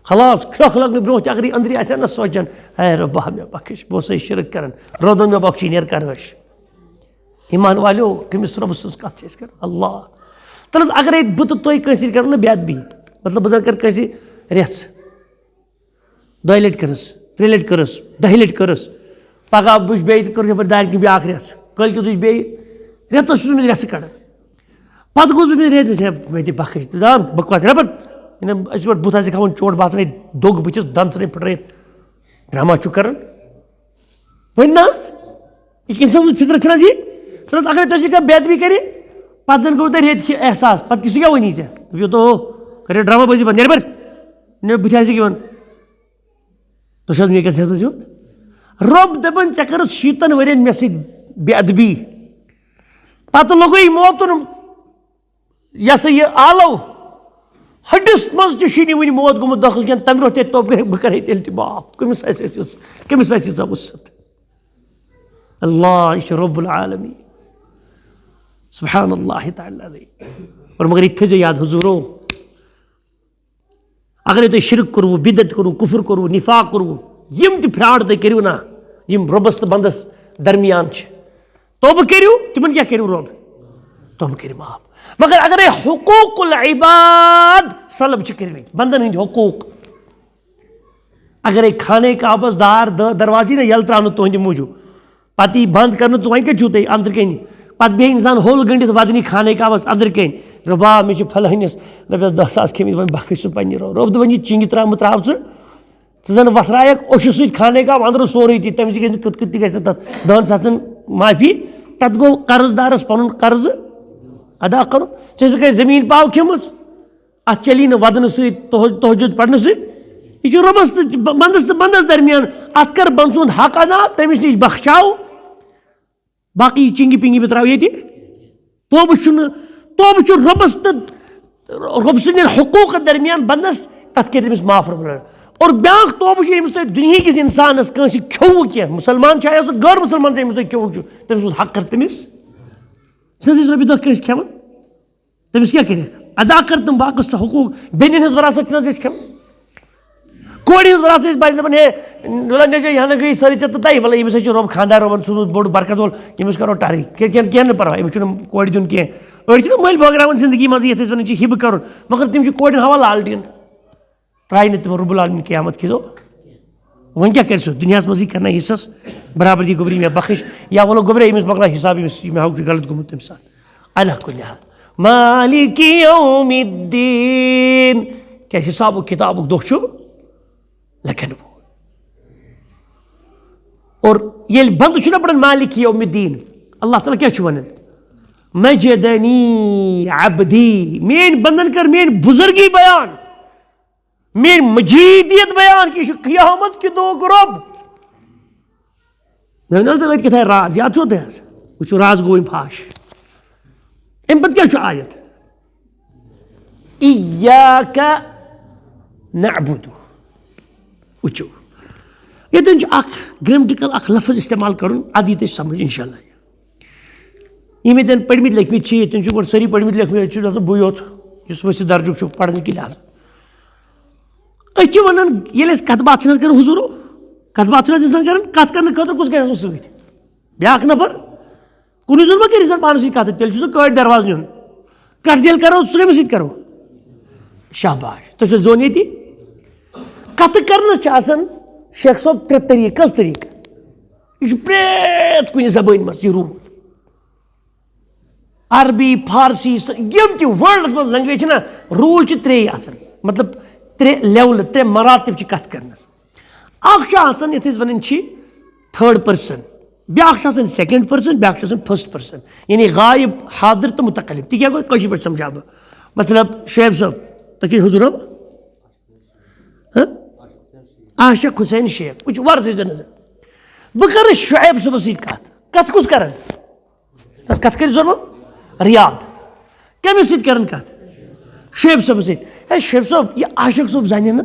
खलास ख्रख लगने ब्रो अगर अंदर आ ना सोचान है रब्बा मे बख्श बह शिरक कर रोदन मे बख्शी नेर कर ईमान वालो कमिस रब सज कत कर अल्लाह तल अगर बुत तुम कंस करो ना बेदबी मतलब बह कर कंस रेस 2 लट करस 3 लट करस 10 लट करस पगह बुझ बे कर दार कि ब्या रेस कल तुझ बे रेतस रेस कड़ पत गोस रेत मे बख्श बकवास रबत पे बुत खान चोट बासन दोग बचिस दंद सन फुट ड्रामा कर वन ना इंसान फितरत छा जी तो अगर तुम क्या बेदबी कर पे गो तुम रेत एहसास पे क्या वनी ऐ तो कर ड्रामा बजी बंद ने बुत तुम मे क्या रब दपन ऐ कर 7 वन मे बेदबी पे लोग मोतुन यह आलो हड्डिस मज ती वन मौत गोमुत दाखिल क्या तम ब्रो तोप बह कर माफ कमिस वसत अल्लाह यह रब्बुल आलमीन सुब्हान अल्लाह तआला और मगर यह याद हुजूरो अगर तुम शिरक करू बिदत करू कुफर करू निफाक करू यम त फ्रॉड तुम करू ना यम रबस तो बंदस दरमियान तोब करू तिमन क्या करू रब तोब कर माफ मगर अगर हुकूकुल इबाद सलब कर बंदन हंद हुकूक अगर खाने काबस दार दरवाजे ना यल त्रावन तुंद मूजूब पे बंद कर तो वह कत तुम अंदर कन पे बे इंसान होल गंडित वदनी खाने काबस अंदर कन रबा मे फलहनिस रपस 10 सास खमित वो बख्श पे रब दपन यह चिंग त्राम त्राव जन वथरायक ओश सत खाने काब अंदर सोरे तम कत गि 10 सासन माफी तत गो कर्जदारस पन कर्ज अदा कर जमीन पाव खम अत चली न वदन सहजद पढ़ने यह रबस तो बंदस दरमियान अत कर बंद सुंद हक अदा तमिस नश बख्शाव बाकी चिंगी पिंगी बे त्राव ये तोब रबस तो रब सद हुकूक दरमियान बंदस तथ कर तमिस माफ रब और ब्या तोब यमिस तुम दुनिया किस इंसानस कंस खेव क्या मुसलमान सह गैर मुसलमान यमिस तुम खेव तमिस हक कर तमिस रपी दह कंस खेवन तमिस क्या कर अदा कर तुम बाकस हुकूक बेन हज वरासत खेवन कोड़ हज वरासत बस दपान हे ने यहाँ गई सारी ऐ तय वल यमिस रब खानदार रबन सुन बोड़ बरकत वोल यमिस करो टारी क्या परवाह यमिस कोड़ दिन कह अड़ मल बगरान जिंदगी मज ये वन हिब कर मगर तम कोड़ हवा लालटीन त्राय न तम रब्बुल आलमीन क़यामत खो वन क्या कर दुनिया मज करना हिस्सस बराबरी गोबरी मे बख्श या वो गोबरे यमिस मकला हिसाब मे हाउ गलत गोमुत तम साथ अला कुल्ल हाल मालिक यौमिद्दीन क्या हिसाब किताब दोह लखन और ये बंद पड़न मालिक यौमिद्दीन अल्लाह ताला क्या वन मजदनी अब्दी मेन बंदन कर मेन बुजुर्गी बयान मेन मजीदियत बयान कि क़यामत कि दो रब मे कथा राज याद छो वो राज गो फाश अम पे क्या आयत इय्याका नअबुदु वो ये ग्रामेटिकल लफ्ज इस्तेमाल कर अद ये समझ इंशाल्लाह ये पढ़मित लिखमित ये गो सारी पढ़मित लिखमित बु योत वसी दर्जुक पढ़ने के लिहाज वन ये कत बात कर हुजूरो कत बात इंसान कर कत कर खुद कुछ गए सत ब्या नफर कुन जुन कर पान सत कत तेल कड़ दरवाज नुन कत तेल करो सह कमिस करो शाबाश तुम जोन ये कत कर शेख सोब 3 तरीक कस तरीक यह प्रेत कुछ जबान मज यह रूद अरबी फारसी यम ति वर्ल्डस मज लैंग्वेज ना रूल 3 मतलब 3 लेवल 3 मरातब कत करनस ये वन 3rd पर्सन ब्या 2nd पर्सन ब्या 1st पर्सन यानी गायब हादिर तो मुतकलिम ती क्या गई पे समझा बह मतलब शुएब साहब तक हुजूर आशिक हुसैन शेख कुछ वर्द नजर बह कर शुएब साहब सत कत कुछ कर कत कर रियाद कमिस कर कत शुएब साहब सत शुएब साहब यह आशिक साहब जान ना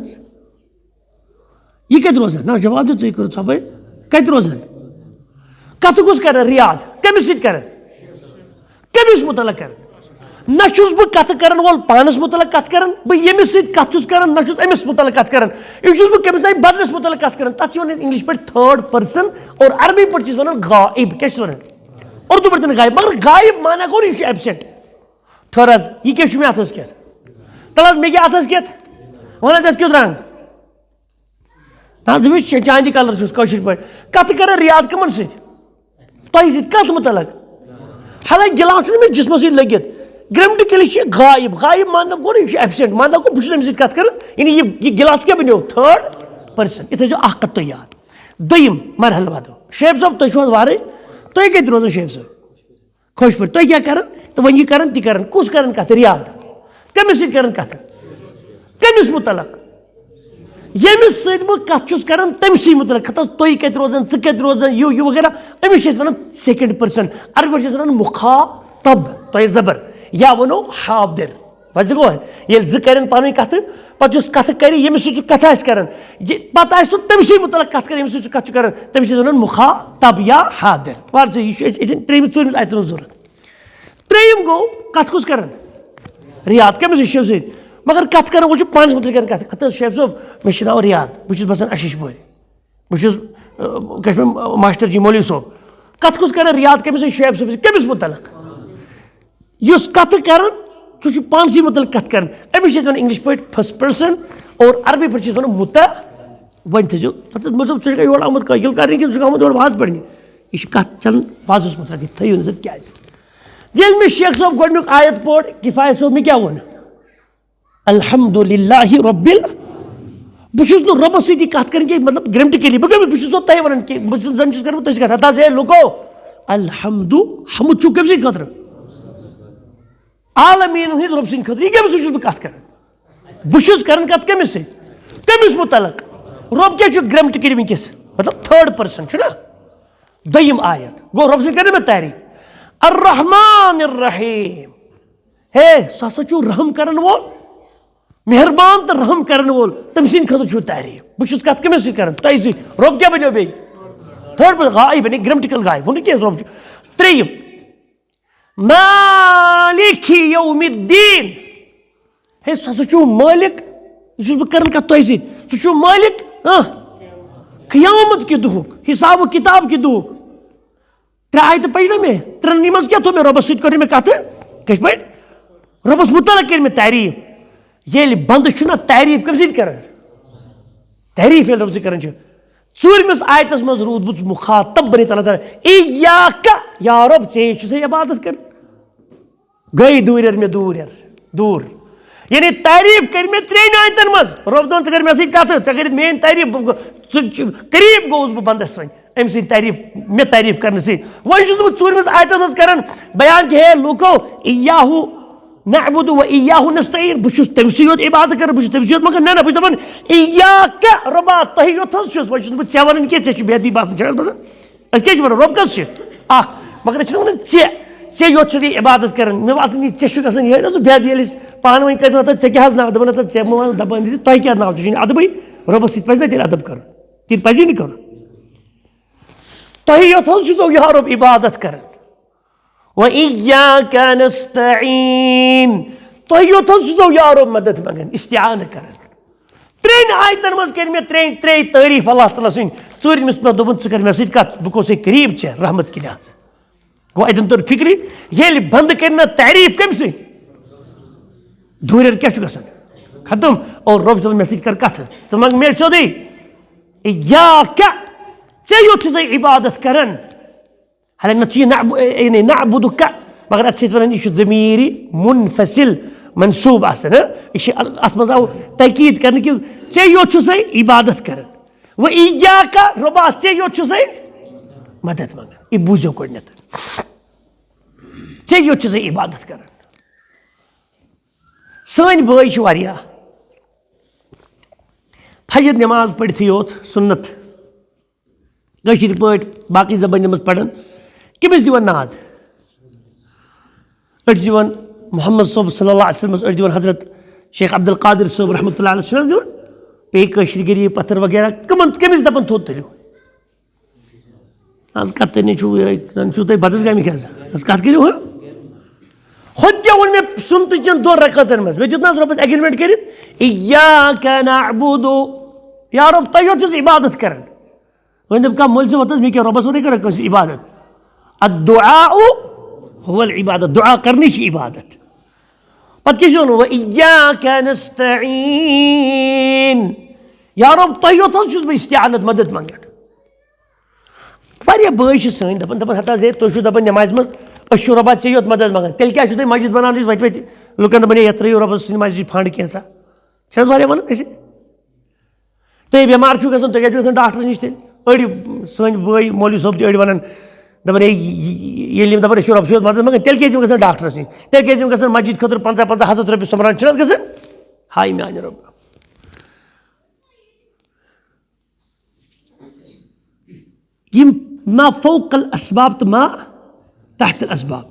यह कत रोजान ना जवाब दो तुम करो सब कत रोजान कत कुछ कर रियाद कमिस कर कमिस मुतल कर ना छुस बह कथ करन वोल पानस मुतलक कथ करन बह यमिस सत कथ छुस करन ना छुस अमिस मुतलक कथ करन यह छुस बह कमिस ताई बदलस मुतलक कथ करन तथ वन इंग्लिश पे थर्ड पर्सन और अरबी पे वन गायब क्या वन उर्दू पे गायब मगर गायब माना गो यह एब्सेंट थर यह क्या मे अथस क्या तल मे क्या अथस क्या वन अथ क्युत रंग ना चांदी कलर कशर पे कथ कर रियाद कमन सत कथ मुतलक हालांकि गिलास मे जिसम सत लगित ग्रामेटिकली गायब गायब मानना गो यह एब्सेंट मानना गो बहुत अमिस कथ कर यानी यह गिलास क्या बनो थर्ड पर्सन यह थो कथ तुम याद दोम मरहल वातो शेब साहब तुम वारे तुम कत रोजो शेब साहब खुश पे तुम क्या कर तो वन यह कर ती कर कुस कर कथ रियाद कमिस कर कथ कमिस मुतलक यमिस सत बह कथ कर तमसी मुतलक कथ तुम कत रोजान कत रोजान यू यू वगैरह अमिस वन सेकंड पर्सन अरबी पे वन मुखातब तुम जबर या वनो हादिर वजह गो ये कर पानी कथ पे कथ कर यमिस कथ कर पे तमसी मुतलक कथ कर यमिस कथ कर तमिस वन मुखातब या हादिर वार यह त्रेम चूरमिस आयतन जरूरत त्रेम गो कथ कुस कर रियाद कमिस शेब सत मगर कथ कर वो पानस मुतल कर कथ हत शेब साहब मे नाव रियाद बहुत बसान आशीष पोर बहुत मास्टर जी मौलवी साहब कथ कुस कर रियाद कमिस शेब साहब कमिस मुतलक इस कथ कर सह पानस मुतल कथ कर अमिस वन इंग्लिश पे फर्स्ट पर्सन और अरबी पे वन मुत वन थो मतलब चे योर आमुत कगिल कर आमुत योर वाज पढ़ने यह कथ चलन वाजस मुतल थो नजर क्या मे शेख साहब गोडनुक आयत पोर किफायत साहब मे क्या वो अल्हम्दुलिल्लाहि रब्बिल बहुत रबस सत कथ कर मतलब ग्रामेटिकली बहुत तह वन जन कर कथ हता है लुको अल्हम्दु हमद कम सद खतर आलमीन हंद रब सद खतर यह कमिस बह कथ कर बहुत कर कथ कमिस कमिस मुतलक रब क्या ग्रामेटिकली वनकस मतलब थर्ड पर्सन ना दोम आयत गो रब सद कर मे तारीफ अर्रहमान अर्रहीम हे सह रहम कर वोल मेहरबान तो रहम कर वोल तम सद खतर तारीफ बहुत कथ कमिस कर रब क्या बनो बे थर्ड पर्सन गायब बने ग्रामेटिकल गायब वो क्या रब त्रेम मालिक यौमिद्दीन हे सह मालिक यह बह कर कथ तुम सह मालिक क़यामत के दुहुक हिसाब किताब के दुहुक त्रे आयत पढ़ मे त्रेन मज क्या थो मे रबस सत मे कथ कश पे रबस मुतलक कर मे तारीफ ये बंद तारीफ कम सत कर तारीफ रब सत कर चूरमिस आयतस मज रूद बहुत मुखातब बनी तला इय्याका या रब चे इबादत कर गई दूर मे दूर दूर यानी तारीफ कर मे त्रेन आयतन मज रब दोन कर मे सत कथ चे कर मेन तारीफ करीब गोस बह बंदस वन अम तारीफ मे तारीफ कर वन बह चूरमिस आयतन मज कर बयान कि हे लूको इय्याहु नअबुदु व इय्याहु नस्तईन बहुत तमसी योत इबादत कर बहुत तमसी योत मगर ना बहुत दपान इय्याका रबा तही योत वन बह चे वन कि चे बेदबी बासन बसान अस क्या वन रब कस मगर वन चे योत इबादत कर मे बासान ये चे गसान ये बेदबी ये पान वन कस वत चे क्या नाव दपान चे दपान तुह क्या नाव तुम अदबी रबस सत पज तेल अदब कर तेल पजी ना कर तही योत यह रब इबादत कर व इय्याका नस्तईन तुह योत या रब मदद मंगन इस्तिआन कर त्रेन आयतन मज कर मे त्रे तारीफ अल्लाह ताला सद चूरमिस पे दोपन कर मे सत कथ बह कोस करीब चे रहमत के लिहाज गो अतन तोर फिक्र ये बंद कर तारीफ कम दूर क्या गसान खत्म और रब मे सत कर कथ च मंग मे सोदे इय्याका चे योत इबादत कर हालांकि नअबुदुका मगर अत वन यह ज़मीर मुनफसिल मनसूब अत मज आव तकीद कर कि चे योत इबादत कर व इय्याका रबा चे योत मदद मंगन यह बूझो गोडनेथ चे योत इबादत कर सन भाई फजर नमाज पढ़ी योत सुन्नत कशीर पे बाकी जबान मज पढ़न कमिस दिवन नाद अड़ दिवन मोहम्मद सोब सल्लल्लाहु अलैहि वसल्लम अड़ दिवन हजरत शेख अब्दुल कादिर सोब रहमतुल्लाह अलैह दिवन पे कशीर गरी पत्थर वगैरह कमिस दपन थोद तलियो आज कत तुम बदस गामी क्या कत करो खुद क्या वो मे सुनत चन 2 रकातन मज मे दितना रब्बस एग्रीमेंट कर इय्याका नअबुदु या रब तय होत इबादत करन वन जब का मोल से वतस मे के रब्बस वन कर कस इबादत अद्दुआ हुवल इबादत दुआ करनी छ इबादत पत किस वन व इय्याका नस्तईन या रब तय होत छुस मे इस्तिआनत मदद मंगन वारिया बय छ सन दपन दपन हता जे तो छु दपन नमाज मज अशु रब्बा चे योत मदद मंगन तेल क्या छु तय मस्जिद बनान वत वत लुकन दपन यत्र रब्बस सिन मस्जिद फंड केसा छस वारिया वन ऐसे तय बीमार छु गसन तय गसन डॉक्टर निश तेल अड़ी सन बय मौलवी साहब अड़ी वनन दपन ये दपन अशु रब्बा मदद मंगन तेल क्या गसन डॉक्टर निश तेल क्या गसन मस्जिद खतर 50-50 रुपये समरान छस गसन हाय मान रब्बा यम मा फौकल असबाब तो मा तहत असबाब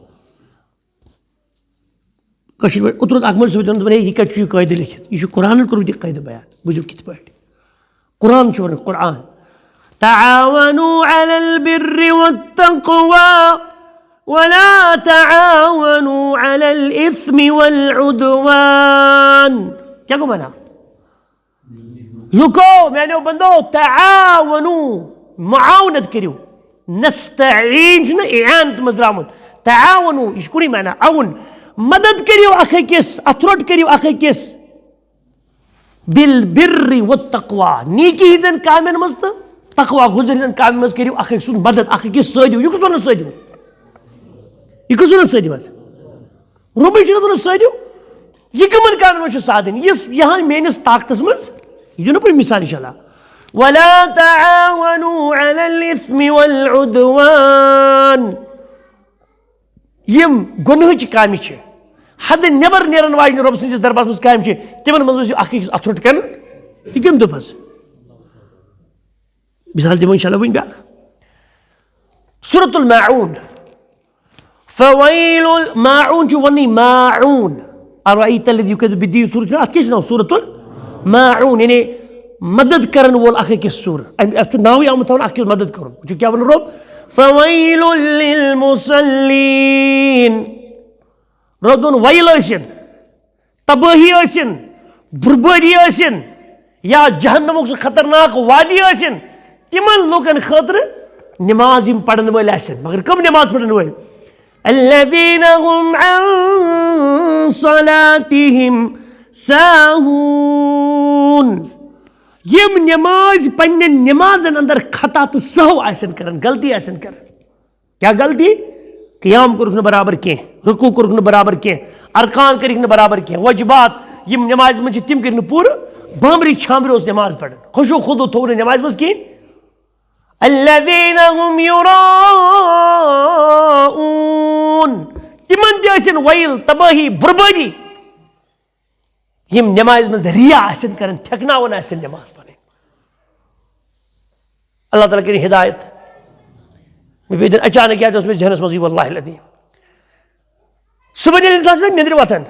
कशीर पे उतरत अकमल से दोन ये कछु कायदे लिखित ये कुरान को भी कायदे बयान बुझो कित पाट कुरान छोड़ कुरान ताआवनु अलल बिर्रि वत्तक़वा वला ताआवनु अलल इस्मि वल उद्वान क्या को माना लुको मैंने बंदो ताआवनु मुआवनत करियो नस्तईन न इआनत मजरामत ताआवनु इसकुनी माना अवन मदद करियो अखकिस अथरोट करियो अखकिस बिल बिर्रि वत्तक़वा नीकी हिजन कामन मस्त तक़वा गुजरन काम मस करियो अखक सुन मदद अखकिस सदियो युकुस वन सदियो युकुस वन सदियो बस रुबी छ वन सदियो यकमन काम मस साधन यस यहां मेनिस ताकतस मस ये न पर मिसाल इंशाल्लाह वला ताआवनु अलल इस्मि वल उद्वान यम गुनहच कामि छ हद नेबर नेरन वाजन रब सन्दिस दरबार मस काम छ तिमन मस अखकिस अथरोट करन ये कम दफस मिसाल दिमो इंशाल्लाह वन ब्याक सूरतुल माऊन फवैलुल माऊन जो वनी माऊन अराईत الذي يكذب بالدين सूरत अत किस नाउ सूरतुल माऊन यानी मदद करन वोल अख किस सूर अब नाउ या मत अख मदद करो जो क्या वन रब फवैलुल लिल मुसल्लीन रब दोन वैल असिन तबाही असिन बर्बादी असिन या जहन्नम से खतरनाक वादी असिन तिमन लोकन खतर नमाज यम पढ़न वल असिन मगर कम नमाज पढ़न वल الذين هم عن صلاتهم साहून यम नमाज पन्न नमाजन अंदर खता तो सहव आसन करन गलती आसन करन क्या गलती क़याम करुन बराबर के रुकू करुन बराबर के अरकान करिन बराबर के वजबात यम नमाज में तिम करिन पूर बामरी छामरी उस नमाज पढ़न खुशो खुद थो नमाज में की الذين هم يراؤون तिमन आसन वैल तबाही बर्बादी यम नमाज में रिया आसन करन थकनावन आसन नमाज पढ़े अल्लाह ताला करी हिदायत मे दिन अचानक क्या उसमें जहनस मजी वल्लाहि लदी सुबह निद्र वथन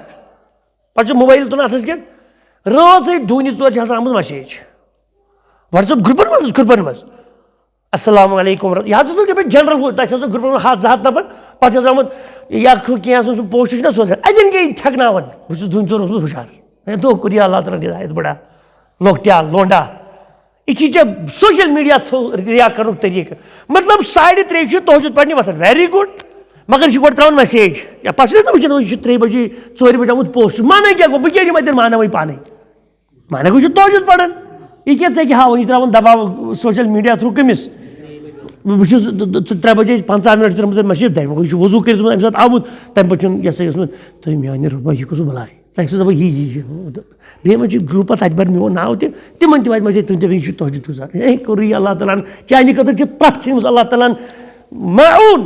पे मोबाइल तुन अथस के रात दूनि 4 आम मैसेज व्हाट्सएप ग्रुपन मज अस्सलाम वालेकुम यह जनरल ग्रुपन में 7 नफर पे आमुत या क्या पोस्ट ना सोचान अदन गई थकनावन बहुत दून 4 हुशार दो कुरिया अल्लाह ताला हिदायत बड़ा लोकट्याल लोंडा यह सोशल मीडिया थ्रू रिया कर तरीक मतलब 3:30 तोहजद पढ़ने वथन वेरी गुड मगर यह गो त्रावन मैसेज या पे 3 बजे 4 बजे आमुत पोस्ट माना क्या गो बह अतन माना वही पाने माना गो तोहजद पढ़ान यह क्या हाँ वह त्रावन दबाव सोशल मीडिया थ्रू कमिस बह 3 बजे 50 मिनट त्रमत मशीद तम वजू कर आमुत तम पे यह तुम मान रुपा यह कस बलाय सह दप यी बे ग्रुप अत बर मोन नाव तिमन तह मे तुम तोहजद गुजार कोर अल्लाह ताला चाने खतर पट अल्लाह ताला माऊन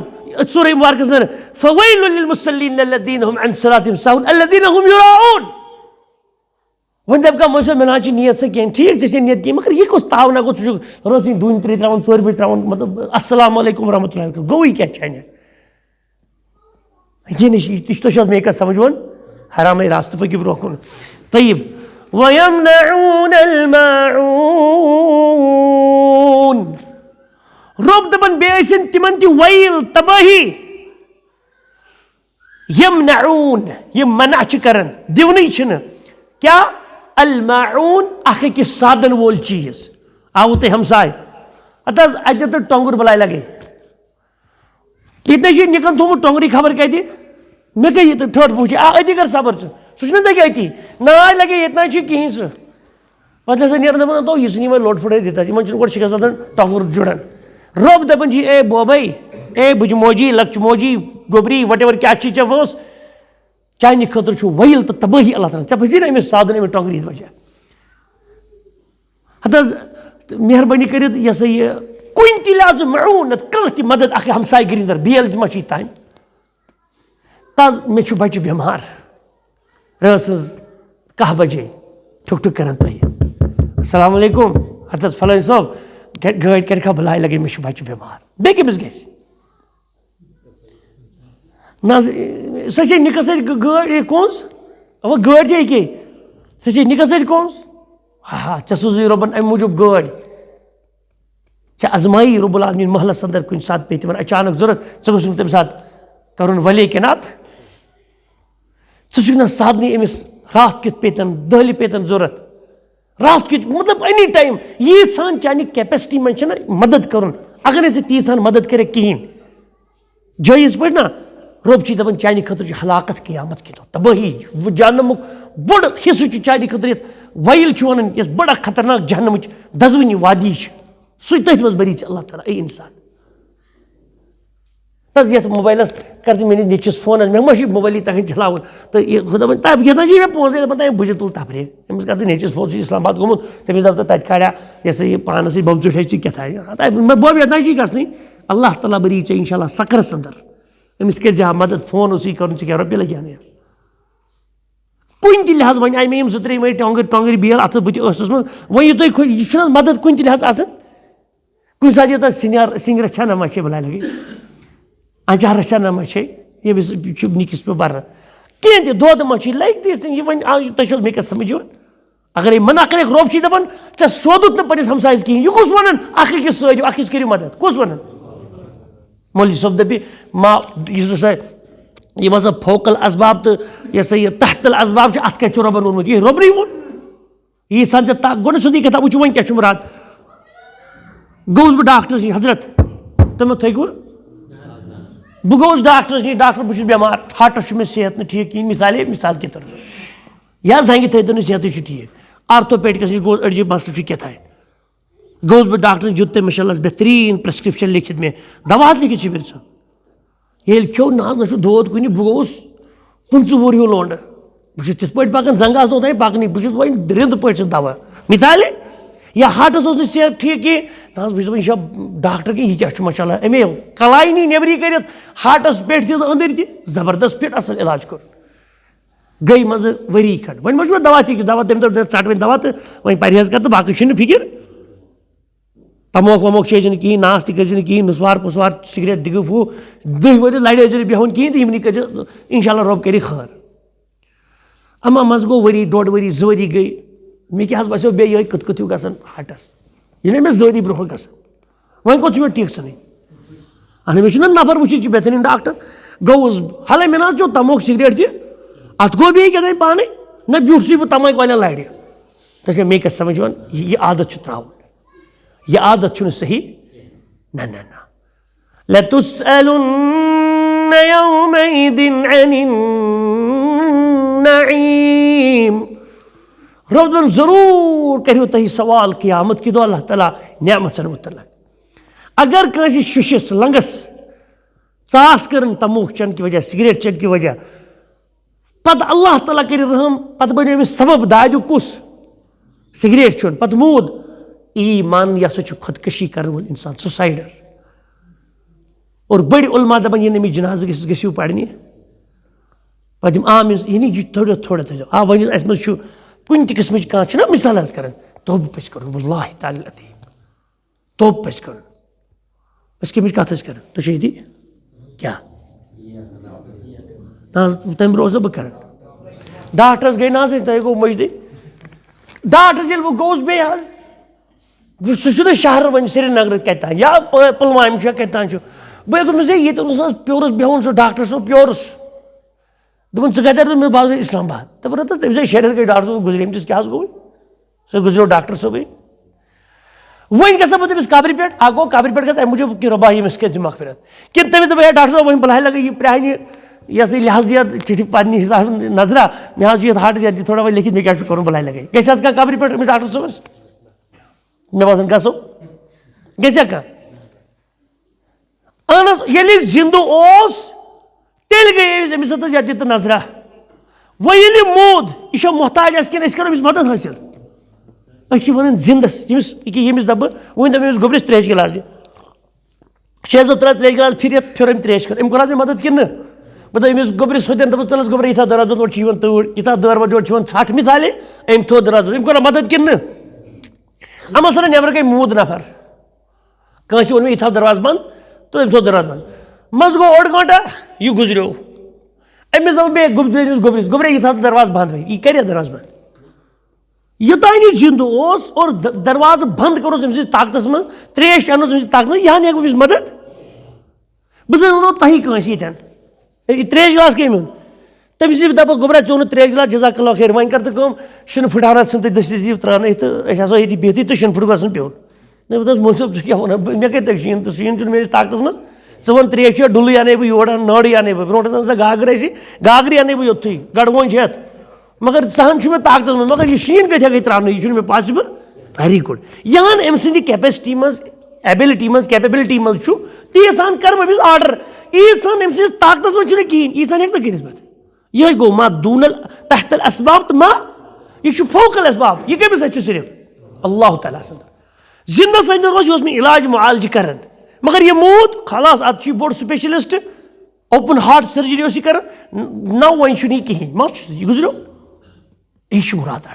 सूरह मुबारकस अंदर फवैलुल लिल मुसल्लीन अल्लज़ीना हुम अन सलातिहिम साहून अल्लज़ीना हुम युराऊन वन दब का मुझे मना नियत से कह ठीक जैसे नियत की मगर ये कुछ ताव ना कुछ रोज 2-3 त्रावन 4 बजे त्रावन मतलब अस्सलाम वालेकुम रहमतुल्लाह गो ही क्या चाहे ये नहीं तो शायद मैं का समझ वन हराम रास्ते पे क्यों रोकून तय्यब वयमनऊन अलमाऊन रब दबन बेसन तिमन ति वैल तबाही यमनऊन ये मना करन दिवनी छन क्या अलमाऊन अख साधन वोल चीज आव ते हमसाय अत तो टोंगर बलाय लगे इतने निकन थोम टोंगरी खबर कह मे कही तो ठोट पूछे अति कर सबर सह अति नाय लगे इतना कहें सह पे हसा नेर दपान तो यह वो लोट फुट दिता इन शिकस्त टोंगर जुड़ान रोब दपान जी ए बोबई ए बुझ मोजी लक्ष मोजी गोबरी वट एवर क्या चे वस चाने खतर वयल तो तबाही अल्लाह ताला पजी ना अमिस साधन अमिस टोंगरी वजह हत मेहरबानी कर यह सा यह कुन ति लिहाज मऊनत कह मदद अख हमसायगिरी अंदर बेल मा तान तज मे बच्चे बेमार रस 10 बजे ठुक ठुक कर अस्सलाम वालेकुम हत फलान साहब गाड़ी कर बलाय लगे मे बच्चे बेमार बे कमिस ग ना सह निकस गाड़ी कौस अव गाड़ी थे सह निकस कौस हाँ ऐ सोज रोबन अम मूजूब गाड़ी ऐ आजमाई रब्बुल आलमीन महलस अंदर कुछ सात पे तमन अचानक जरूरत ऐ तम सात कर वले केनात सह साधन अमिस रात कित पेतन दहलि पेतन जरूरत रात कित मतलब एनी टाइम ये सान चाने कैपेसिटी मन मदद कर अगर नी तीसान मदद करे कहें जायज पे ना रब दपान चाने खतर हलाकत क़यामत के दो तबाही जहन्नमुक बड़ हिस्स चाने खतर वयल वन इस बड़ा खतरनाक जहन्नम दजवनी वादी सह तथ मज बरी अल्लाह ताला ए इंसान तज ये मोबाइलस कर मे नचिस फोन मे मा मोबाइल तक चलावन तो दपान ये जी मे पोसे दपान बुझ तुल तफरी अमिस कर नचिस फोन इस्लामाबाद गोमुत तमिस दप तत काड़ा यह सा यह पानस बमचुट क्या मे बोब ये जी गसनी अल्लाह ताला बरी चे इंशाल्लाह सकरस अंदर अमिस कर जा मदद फोन उस कर क्या रुपये लगे कुन ति लिहाज वन आई मे 2-3 मे टोंगर बेल अत बुत मज वन तुम यह मदद कुन ति लिहाज कुन सात सिंग रचा नमा बलाय लगे अचार रचा नमा ये निकिस पे बर कहें दोद मा लाइक दिस वन तुम मे समझ अगर मना कर रोब दपान ऐ सोदुत ना पस हमसायस कहें यह कुस वन अकिस सो अकिस करो मदद कुस वन मौलवी सोब दपि मा यह हसा फोकल असबाब तो यह सा यह तहतल असबाब अत क्या रबन वोनमुत यह रबन वो यह सान गो सोदी कथा वो वन क्या मुराद गोस बह डॉक्टर हजरत तुम थो बह गोस डॉक्टर नश डॉक्टर बहुत बेमार हार्टस मे सेहत न ठीक कहें मिसाल के तौर या जंग थो सेहत ठीक आर्थोपेडिकस नश गोस अड़जी मसल क्या गोस बह डॉक्टर जुत तम माशाल्लाह बेहतरीन प्रिस्क्रिप्शन लिखित मे दवा लिखित फिर ये खो ना दोद कुन बह गोस 15 वुर हिव लोंड बह तिथ पे पकान जंग नोत पकन बह वन रिंद पे दवा मिसाल या हार्टस सेहत ठीक कहें ना बह यह डॉक्टर कि यह क्या माशाल्लाह अमे कलाई नी नेबरी कर हार्टस पे अंदर जबरदस्त फिट असल इलाज कर गई मज वरी खंड वन मे दवा थी दवा तम चट वन दवा तो वह परहेज कर तो बाकी फिक्र तमोक वमोक चेज कहें नाश तक कहें नुसवार पुसवार सिगरेट दिगु वो 10 वर लड़े जर बेहन कहें तो यमन कर इंशाल्लाह रब कर खैर अमा मज गो वरी 1.5 वरी 2 वरी गई मे क्या बसो बे ये कत कत गसन हार्टस ये मे 2 वरी ब्रोह गसन वन कोच मे ठीक सनी अने मे नफर वो बेहतरीन डॉक्टर गोस हाल मे ना तमोक सिगरेट तह अत गो बे क्या पाने ना ब्यूसी बह तमाक वाले लड़े तो मे क्या समझ वन यह आदत त्रावन यह आदत सही ना ना ना लतुस्अलुन्न यौमइदिन अनिन नईम रब जरूर करो तुम सवाल क़यामत कि दो अल्लाह ताला नेमतन मुतल्लक अगर कंस शुशिस लंगस चास कर तमोक चन की वजह सिगरेट चन की वजह पत अल्लाह ताला कर रहम पत बनो अमिस सबब दादु कुस सिगरेट चुन पत मूद ईमान यह सह खुदकशी कर वोल इंसान सुसाइडर और बड़ी उलमा दपान ये नमी जनाज गो पढ़ने पे आम यह थोड़ा थोड़ा थो आ वन मज कुन त किस्म कह मिसाल कर तोब पज कर वल्लाहि ताला तोब पज कर कम कत कर तो ये क्या तम रोज बह कर डॉक्टरस गई ना तुम गो मजद डॉक्टरस ये बह गोस बे सह शहर वन श्रीनगर कतान या पुलवाम कतान बह ये प्योरस बेहन सह डॉक्टर सो प्योरस दोपन च कतर मैं बाज इस्लामाबाद दपान रतस तमिस शहर गई डॉक्टर साहब गुजरे क्या गो सह गुजरो डॉक्टर साहब वन गसा बह तमिस काबरि पे गो काबरि पे गस अमि मूजूब कि रबा यमिस कर मगफिरत कि तमिस दप डॉक्टर साहब वन बुलाए लगे यह प्रान यह सा लिहाज दिया चिट्ठी पन्नी हिसाब नजरा मे ये हार्ट दिया थोड़ा वह लिखित मे क्या कर बुलाए लगे गस काबरि पे डॉक्टर साहबस मे बासान गसो गसा कह अहन ये जिंद तेल गई अमिस दित नजरा वह ये मूद यह मोहताज कि करो मदद हासिल वन जिंदस यमिस दप वन दप गोबरस त्रेश गिलास दि शेर साहब त्रा त्रेश गिलास फिर अम त्रेश कर अम मे मदद कि बह दस गोबरस होन दस तलस गोबर यथा दराज बंद और तूर यथा दर वोट छठ मिसाले अम थो दराज अम कोर मदद कि अमल सर नबर गई मूद नफर कंस वो यथा दरवाज बंद तो अम थो दरवाज बंद मज गो ओड घंटा यह गुजरो अमिस दे गोबरस गोबर यथा दरवाज बंद यह कर दरवाज बंद योतान यह जिंद और दरवाज बंद करो अम ताकत मं त्रेश अनो ताकत मं यह हेको अमिस मदद बह वो तुम कंस ये त्रेश गिलास कम तमिस दप गोबरा चो त्रेश गिलास जजाकल्ला खैर वन कर तो शन फुटाना सन दस्ती त्रान तो ये बिहती तो शन फुट गसन पे ना मोल सब क्या वन मे कत शीन तो शीन मे ताकत मं च वन त्रेश डुल अने बह योर नड़ अने बह ब्रो सा गागर अने बह योत्थु गड़वोन हेत मगर सहन मे ताकत मं मगर यह शीन कत हे त्रान यह मे पॉसिबल वेरी गुड यहान अम सद कैपेसिटी मं एबिलिटी मं कैपेबिलिटी मं तीसान कर अमिस आर्डर ईसान अम सद ताकत मं कहें ईसान हे कर यह गो मा दूनल तहतल असबाब तो मा यह फोकल असबाब यह कमिस सिर्फ अल्लाह ताला सदर जिंदस अंदर मे इलाज मुआलज कर मगर यह मूद खलास अत बोड़ स्पेशलिस्ट ओपन हार्ट सर्जरी कर नौ वन कहें मा यह गुजरो यह मुराद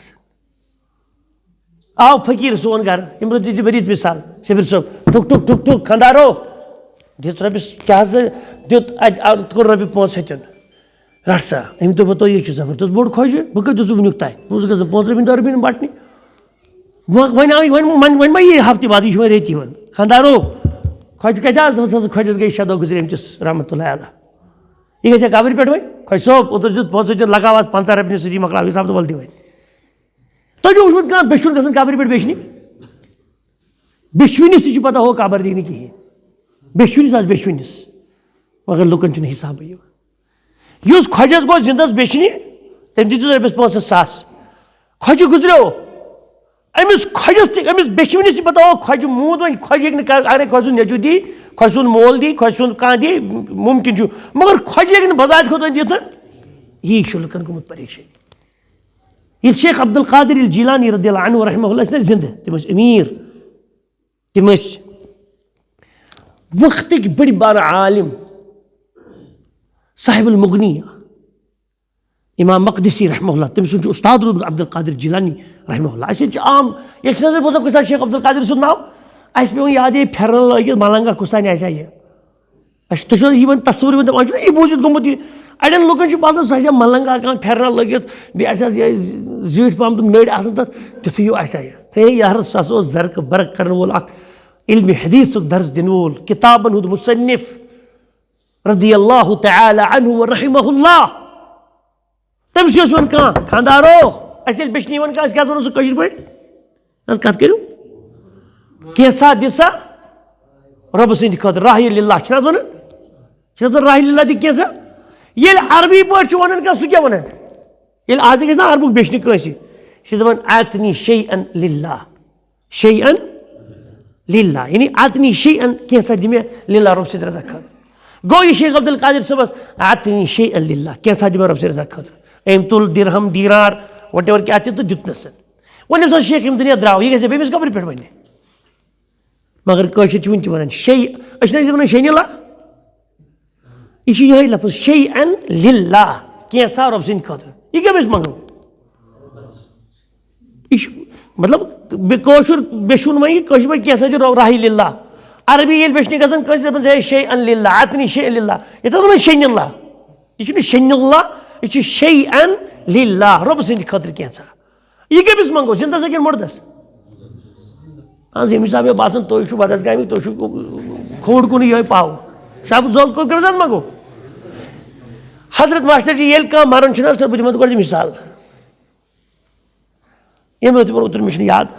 आव फकीर सोन घर यम दी बरीत मिसाल शबीर साहब ठुक ठुक ठुक ठुक खंडारो दिस रबिस क्या दित कोर रबि 500 रट सा अम दोप तो यह जबरदस्त बोड़ खोज बह कत वनुक तय बह गस 5 रबी 10 रबी बटनी वन मा ये हफ्ते बाद यह रेती वन खंडारो खोज कत खोजस गई 6 दह गुजरे अमस रहमतुल्लाह अलैह यह गया काबरि पे वन खोज सोप ओतर दित 500 लगाव 50 रबी सी मकलाव हिसाब तो वल दी वन तुझे वुचमुत कह बेशुन गसन काबरि पे बेशनी बेशवनिस तह पता हो काबर दी कहें बेशवनिस बेशवनिस मगर लुकन हिसाब युस खोजस गो जिंदस बेशनी तम दित रबिस 500,000 खोज गुजरो अमिस खोजस अमिस बेशवनिस पता हो खोज मूद वन खोज अगर खोज नेचु दी खोज सुन मोल दी खोज सुन कह दी मुमकिन मगर खोज बजात खुद दित यह लुकन गोमुत परेशानी ये शेख अब्दुल कादिर जिलानी रदियल्लाहु अन्हु रहमहुल्लाह जिंद तम अमीर तम वक्त बड़ी बार आलिम साहिबुल मुगनी इमाम मकदसी रहमहुल्लाह तम सुन उस्ताद अब्दुल कादिर जिलानी रहमहुल्लाह आम ये नजर बोल कुछ शेख अब्दुल कादिर सुन नाव अस पे याद ये फेरन लगित मलंगा कुसान आसा यह तुम तस्वूर यह बूझित गोमुत अड़न लुकन बसान सह मलंगा कह फेरन लगित जीठ पहम तुम नड़ आसान तथ तिथु आसा यह यार सह जरक बरक कर वोल इल्म हदीस दर्ज दिन वोल किताबन हुद मुसन्निफ रदियल्लाहु तआला अन्हु व रहमहुल्लाह तमिस वन कह खानदारो अस बेशनी वन क्या वन सह कशर पे कत करू कैसा दिसा रब सद खतर राह लिल्लाह वन राह लिल्लाह दी कैसा ये अरबी पे वन क्या सह क्या वन ये आज गई ना अरबुक बेशनी कंस दपान आतनी शैअन लिल्लाह शैअन लिल्लाह यानी आतनी शैअन कैसा दि मे लिल्लाह रब सद रजा खतर गो यह शेख अब्दुल कादिर सबस आतनी शैअन लिल्लाह कैसा दि मे रब सद रजा खतर अम तुल दिरहम दीनार वट एवर क्या तो दितनस वन सा शेख दुनिया द्राव यह गई बेमिस कबर पे वन मगर कशर वन वन शे वन शनिला यह लफ्ज शैअन लिल्लाह कैसा रब सद खतर यह क्या मंगो मतलब कशर बेशुन वन कशर पे कैसा राह लिल्लाह अरबी ये बेशनी गसन शैअन लिल्लाह आतनी शैअन लिल्लाह ये वन शनिला यह शनिला यह शैअन लिल्लाह रब सद खतर कैसा यह क्या मंगो जिंदस कि मुर्दस हाँ ये हिसाब बासान तुम बदस गामी तुम खोड़ कुन यह पाव शब जोल कम मंगो हजरत मास्टर जी ये कह मरन बह दिमो गो मिसाल ये तुम ओतर मे याद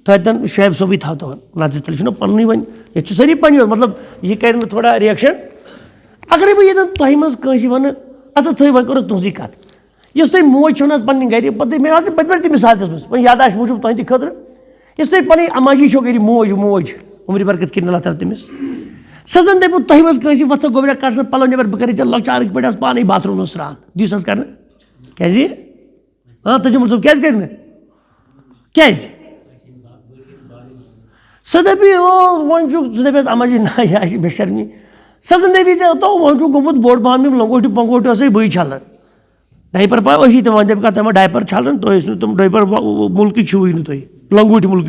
तन शुएब सोबी थो तो नजर तेल पन्न वन ये सारी पन्नी मतलब यह कर थोड़ा रिएक्शन अगर बह ये तुम मज वन अच्छा तुम वो करो तुझी कत इस तुम मोज छो पन्नी गर मे पत मिसाल दीज यादाश मूजूब तुंद खुद इस तुम पी अमाजी छो गर मोज मोज उम्र बरकत कर अल्लाह ताला तमिस सह जन दप तुम मज वह गोबरा कर सा पलो नबर बह कर लचार पे पानी बाथरूम स्रान दिस कर क्या हाँ तजुम सब क्या कर क्या सह दप वन सह दप अमाजी ना यह बेशर्मी सह जन दप तो वन गोमुत बोड़ पहन लंगोटी पंगोटी से बी छलन डायपर पा अशी तम वन दप डायपर छलन तुम डायपर मुल्क छुई नु तुम लंगोटी मुल्क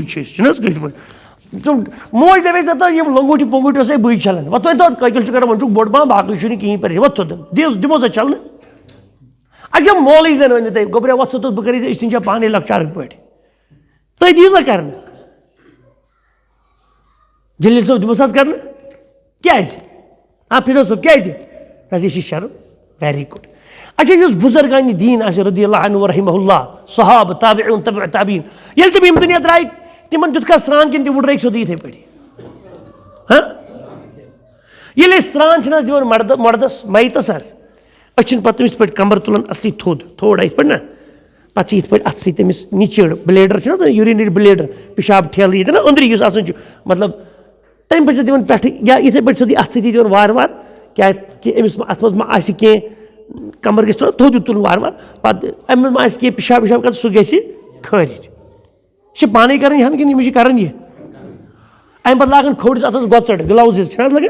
तुम मोज दप तो ये लंगोटी पंगोटी से बी छलन वो तुम ककिल कर वन बोड़ पहन बाकी कहीं पर वो दिमो सा छलन अच्छा मोल जन वन तुम गोबरा वो तो बह कर इस्तिंजा पाने लचार पे तुम दीजा कर जलील सोब दिमो कर क्या हाँ फिजा सोब क्या शर्म वेरी गुड अच्छा इस बुजुर्गान दीन रदी अल्लाह अन्हु रहमहुल्लाह सहाब ताबिऊन तबउ ताबीन ये तम दुनिया द्राय तिमन दुत स्रान किन तम उड़क सोद ये पे हाँ ये स्रान दिवान मर्दस मैतस अच्छन पे तमिस पे कमर तुलान असली थोद थोड़ा इत पे ना पे ये पे अत समिस निचड़ ब्लेडर यूरिनरी ब्लेडर पेशाब ठेल ये ना अंदर मतलब तम पे दिवान पे या इथे पे सोद अत दिवान वार वार क्या अमिस अत मज कह कमर गि थोड़ा थोद तुल वार वार पे अमिस कह पेशाब विशाब कर सह गि खारिज यह पाने कर कि कर अम पे लागन खोड़िस अत गोचड़ ग्लवज लगे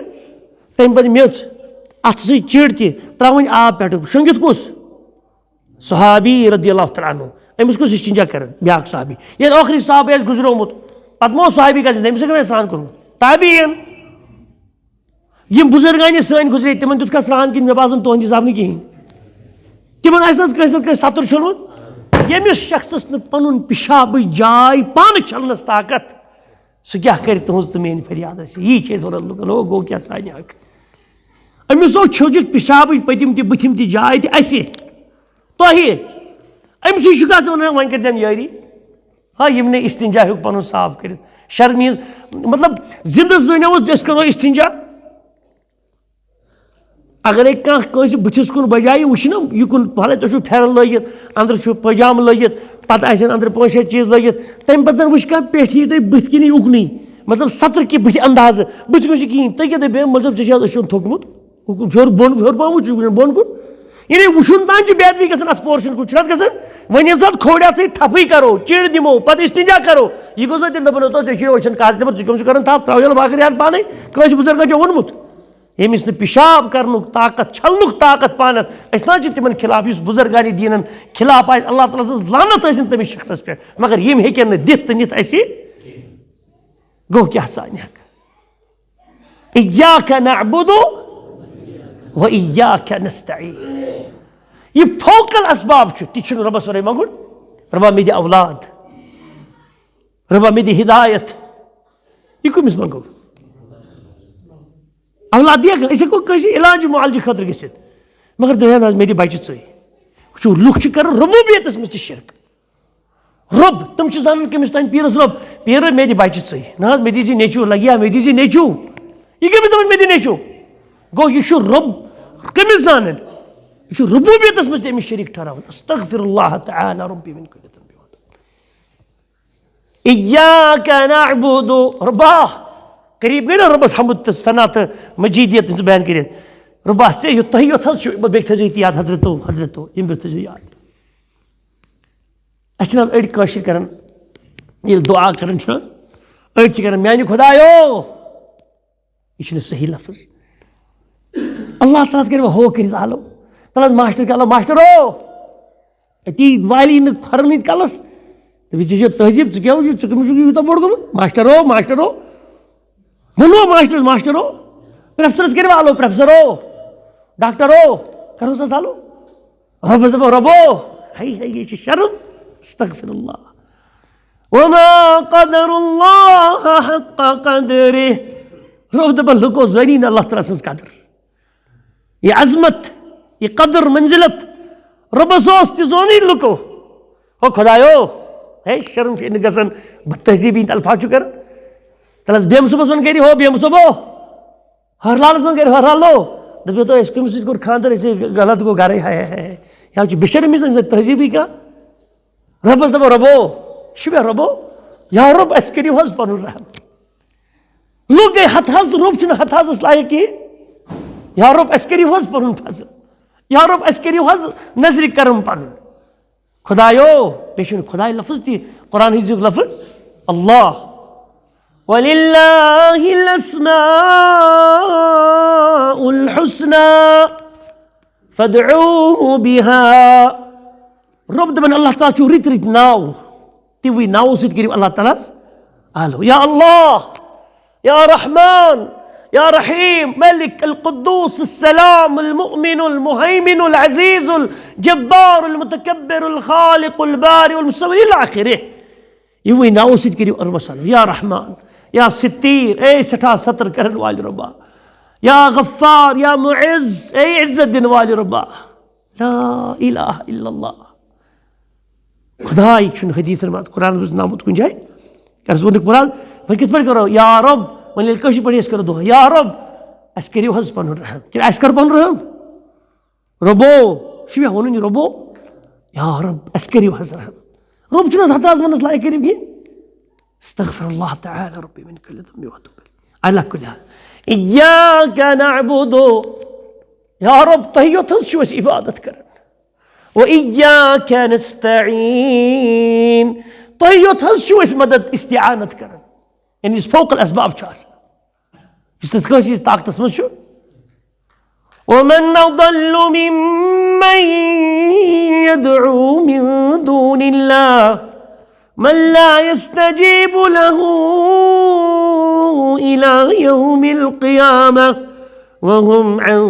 तम पे मेच अत चिड़ त्रावन आब पे शंगित कुस सहाबी रदी अल्लाह तआला अन्हु अमिस कुस इस्तिंजा कर ब्या सहाबी ये आखिरी सहाबी गुजरोमुत पे मो सहाबी का अमिस स्नान कोर्मुत ताबीन यम बुजुर्गान सन गुजरे तिमन दुत स्नान कि मे बासन तुंद हिसाब न कहें तिमन सतर छलमुत यमिस शख्स पुन पेशाब जाय पान छलनस ताकत सह क्या कर तुज तो मेन फरियाद यी वन लुकन ओ गो क्या सानि हक अमिस छोजुक पेशाब पतिम बुथिम जाय तुह अमिस वन वन कर यारी हाँ यम ने इस्तिंजा हेक पन साफ कर शर्मीज मतलब जिंदस दुनिया करो इस्तिंजा अगर कह बुथिस कुन बजाय वो यह कुन भले तुम फेरन लगित अंदर पजाम लगित पत अंदर 5-6 चीज लगित तम पे वो पेठ यी तुम बुथ किन उकन मतलब सतर कि बुथ अंदाज बुथ कुछ कहें तुम क्या दपे मतलब ऐसा थोकमुत हर बोन हर पा बोन कुन यानी वुन तान बेदबी ग अत पोर्शन कुछ ग वन ये सात खोड़ा सही थपी करो चिड़ दिमो पे इस्तिंजा करो यह गो दिल दपान वो काज दपान कर थप त्रो बाकर पाने कस बुजुर्गन वोनमुत यमिस पेशाब कर ताकत छलनुक ताकत पानस ना तिमन खिलाफ इस बुजुर्गान दीन खिलाफ आज अल्लाह ताला सज लानत तमिस शख्स पे मगर यम हेकन दित तो नित गो क्या सानि हक इय्याक नअबुदु व इय्याक नस्तईन ये फोकल असबाब ती रबस वर मंगुन रबा मे दि औलाद रबा मे दि हिदायत यह कमिस मंगो औलाद दिया अस इलाज मुआलज खतर ग मगर दयान मे दि बच्चे वो लुख कर रबूबियत मज शिरक रब तुम जान कमिस तान पीरस रब पीर मे दि बच्चे ना मे दीजी नेचू लगिया मे दीजी नेचू यह कमिस दपान मे दि नेचू गो यह रब कमिस जान यह रबूबियत मज तमिस शरीक ठहरावन अस्तगफिरुल्लाह तआला रब्बी मिन कुल्लि ज़ंबिन इय्याक नअबुदु रब्बा करीब गई ना रबस हमद सना तो मजीदियत बयान कर रब्बा ये तुह योत बे थो याद हजरतो हजरतो यम थो याद अड़ कर दुआ कर अड़ मानी खुदायो यह सही लफ्ज अल्लाह ताला कर हो कर आलो तल मास्टर के मास्टर हो अती वाली खरन कलस तहजीब क्या यूत बोड़ गोमुत मास्टर हो वनो मास्टर हो प्रोफेसर कर आलो प्रोफेसर हो डॉक्टर हो करो सा आलो रबस दपो रबो हाय हाय ये शर्म अस्तगफिरुल्लाह वमा क़दरुल्लाह हक़्क़ क़द्रिह रब दपन लुको ज़नीन अल्लाह ताला सन्ज़ कदर ये अज़मत ये कदर मंजिलत रबस तोनी लुको हो खुदायो है शर्म गसन बदतहजीबी अल्फाज कर तलस बेम सुबह वन कर हो बेम सुबह हरलाल वन कर हरलालो दपो तो कमिस कोर खानदार गलत गो गर है या बेशर्मी तहजीबी का रबस दपो रबो शुभ रबो या रब अस करियो हज पन रहम लोग गए हथ हज तो रब छ हथ हज लायक कि या रब अस करियो हज पन फजल या रब अस करियो हज नजर करम पन खुदायो बेशुन खुदाई लफ्ज ती कुरान हिज लफ्ज अल्लाह वलिल्लाहिल अस्माउल हुस्ना फदऊहु बिहा रब दबन अल्लाह ताला छु रित रित नाव तिवी नाव सित करियो अल्लाह ताला आलो या अल्लाह या रहमान या रहीम मलिक अल कुद्दूस अस्सलाम अल मुमिन अल मुहैमिन अल अजीज अल जब्बार अल मुतकब्बिर अल खालिक अल बारी अल मुसव्विर इला आखिरे ये नाव सित करियो और मसल या रहमान या सित्तीर ए सठा सतर करन वाले रब्बा या गफ्फार या मुइज़्ज़ ए इज्जत दिन वाले रब्बा ला इलाहा इल्लल्लाह खुदाई छुन हदीस में कुरान नामुत कुन जाए कर कुरान वह कित पर करो या रब मन कशी पढ़ी करो दो या रब अस करियो हज पन रहम कि अस कर पन रहम रबो शुभ वन रबो या रब अस करियो हज रहम रब छुन हताज मनस लायक करियो ये अस्तगफिरुल्लाह तआला रब्बी मिन कुल्लि ज़ंबि व अतूबु इलैह अला कुल्लि हाल इय्याका नअबुदु या रब तहियो थस छु अस इबादत करन व इय्याका नस्तईन तहियो थस छु अस मदद इस्तिआनत करन यानी फोकल असबाब छ आसान इस तकसी ताकतस मज छु वमन अदल्लु मिम्मन यदउ मिन दूनिल्लाह मन ला यस्तजीबु लहू इला यौमिल क़ियामह वहुम अन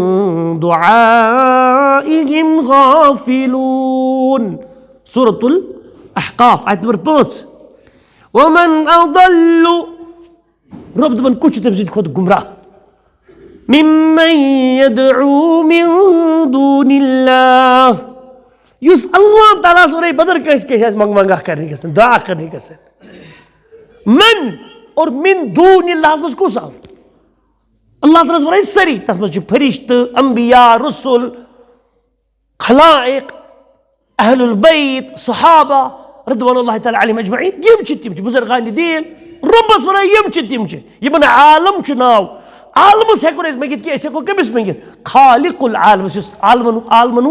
दुआइहिम गाफिलून सूरतुल अहक़ाफ आयत नंबर 5 वमन अदल्लु रब दबन कुछ तम खुद गुमराह मिम्मन यदउ मिन दूनिल्लाह युस अल्लाह ताला सुरे बदर कैसे मंग मंगा करने के सन दुआ करने के सन मन और मिन दूनिल्लाह मस कुस आव अल्लाह ताला सुरे सरी तस फरिश्त अंबिया रसूल खलाइक अहलुल बैत सहाबा रद्वानुल्लाह ताला अलैहिम अजमईन यम छ तिम छ बुजुर्गान दीन रब्बस वरा यम छ तिम छ यमन आलम छ नाव आलमस हेको रेस मगित कि ऐसे को कमिस मंगित खालिकुल आलम आलमन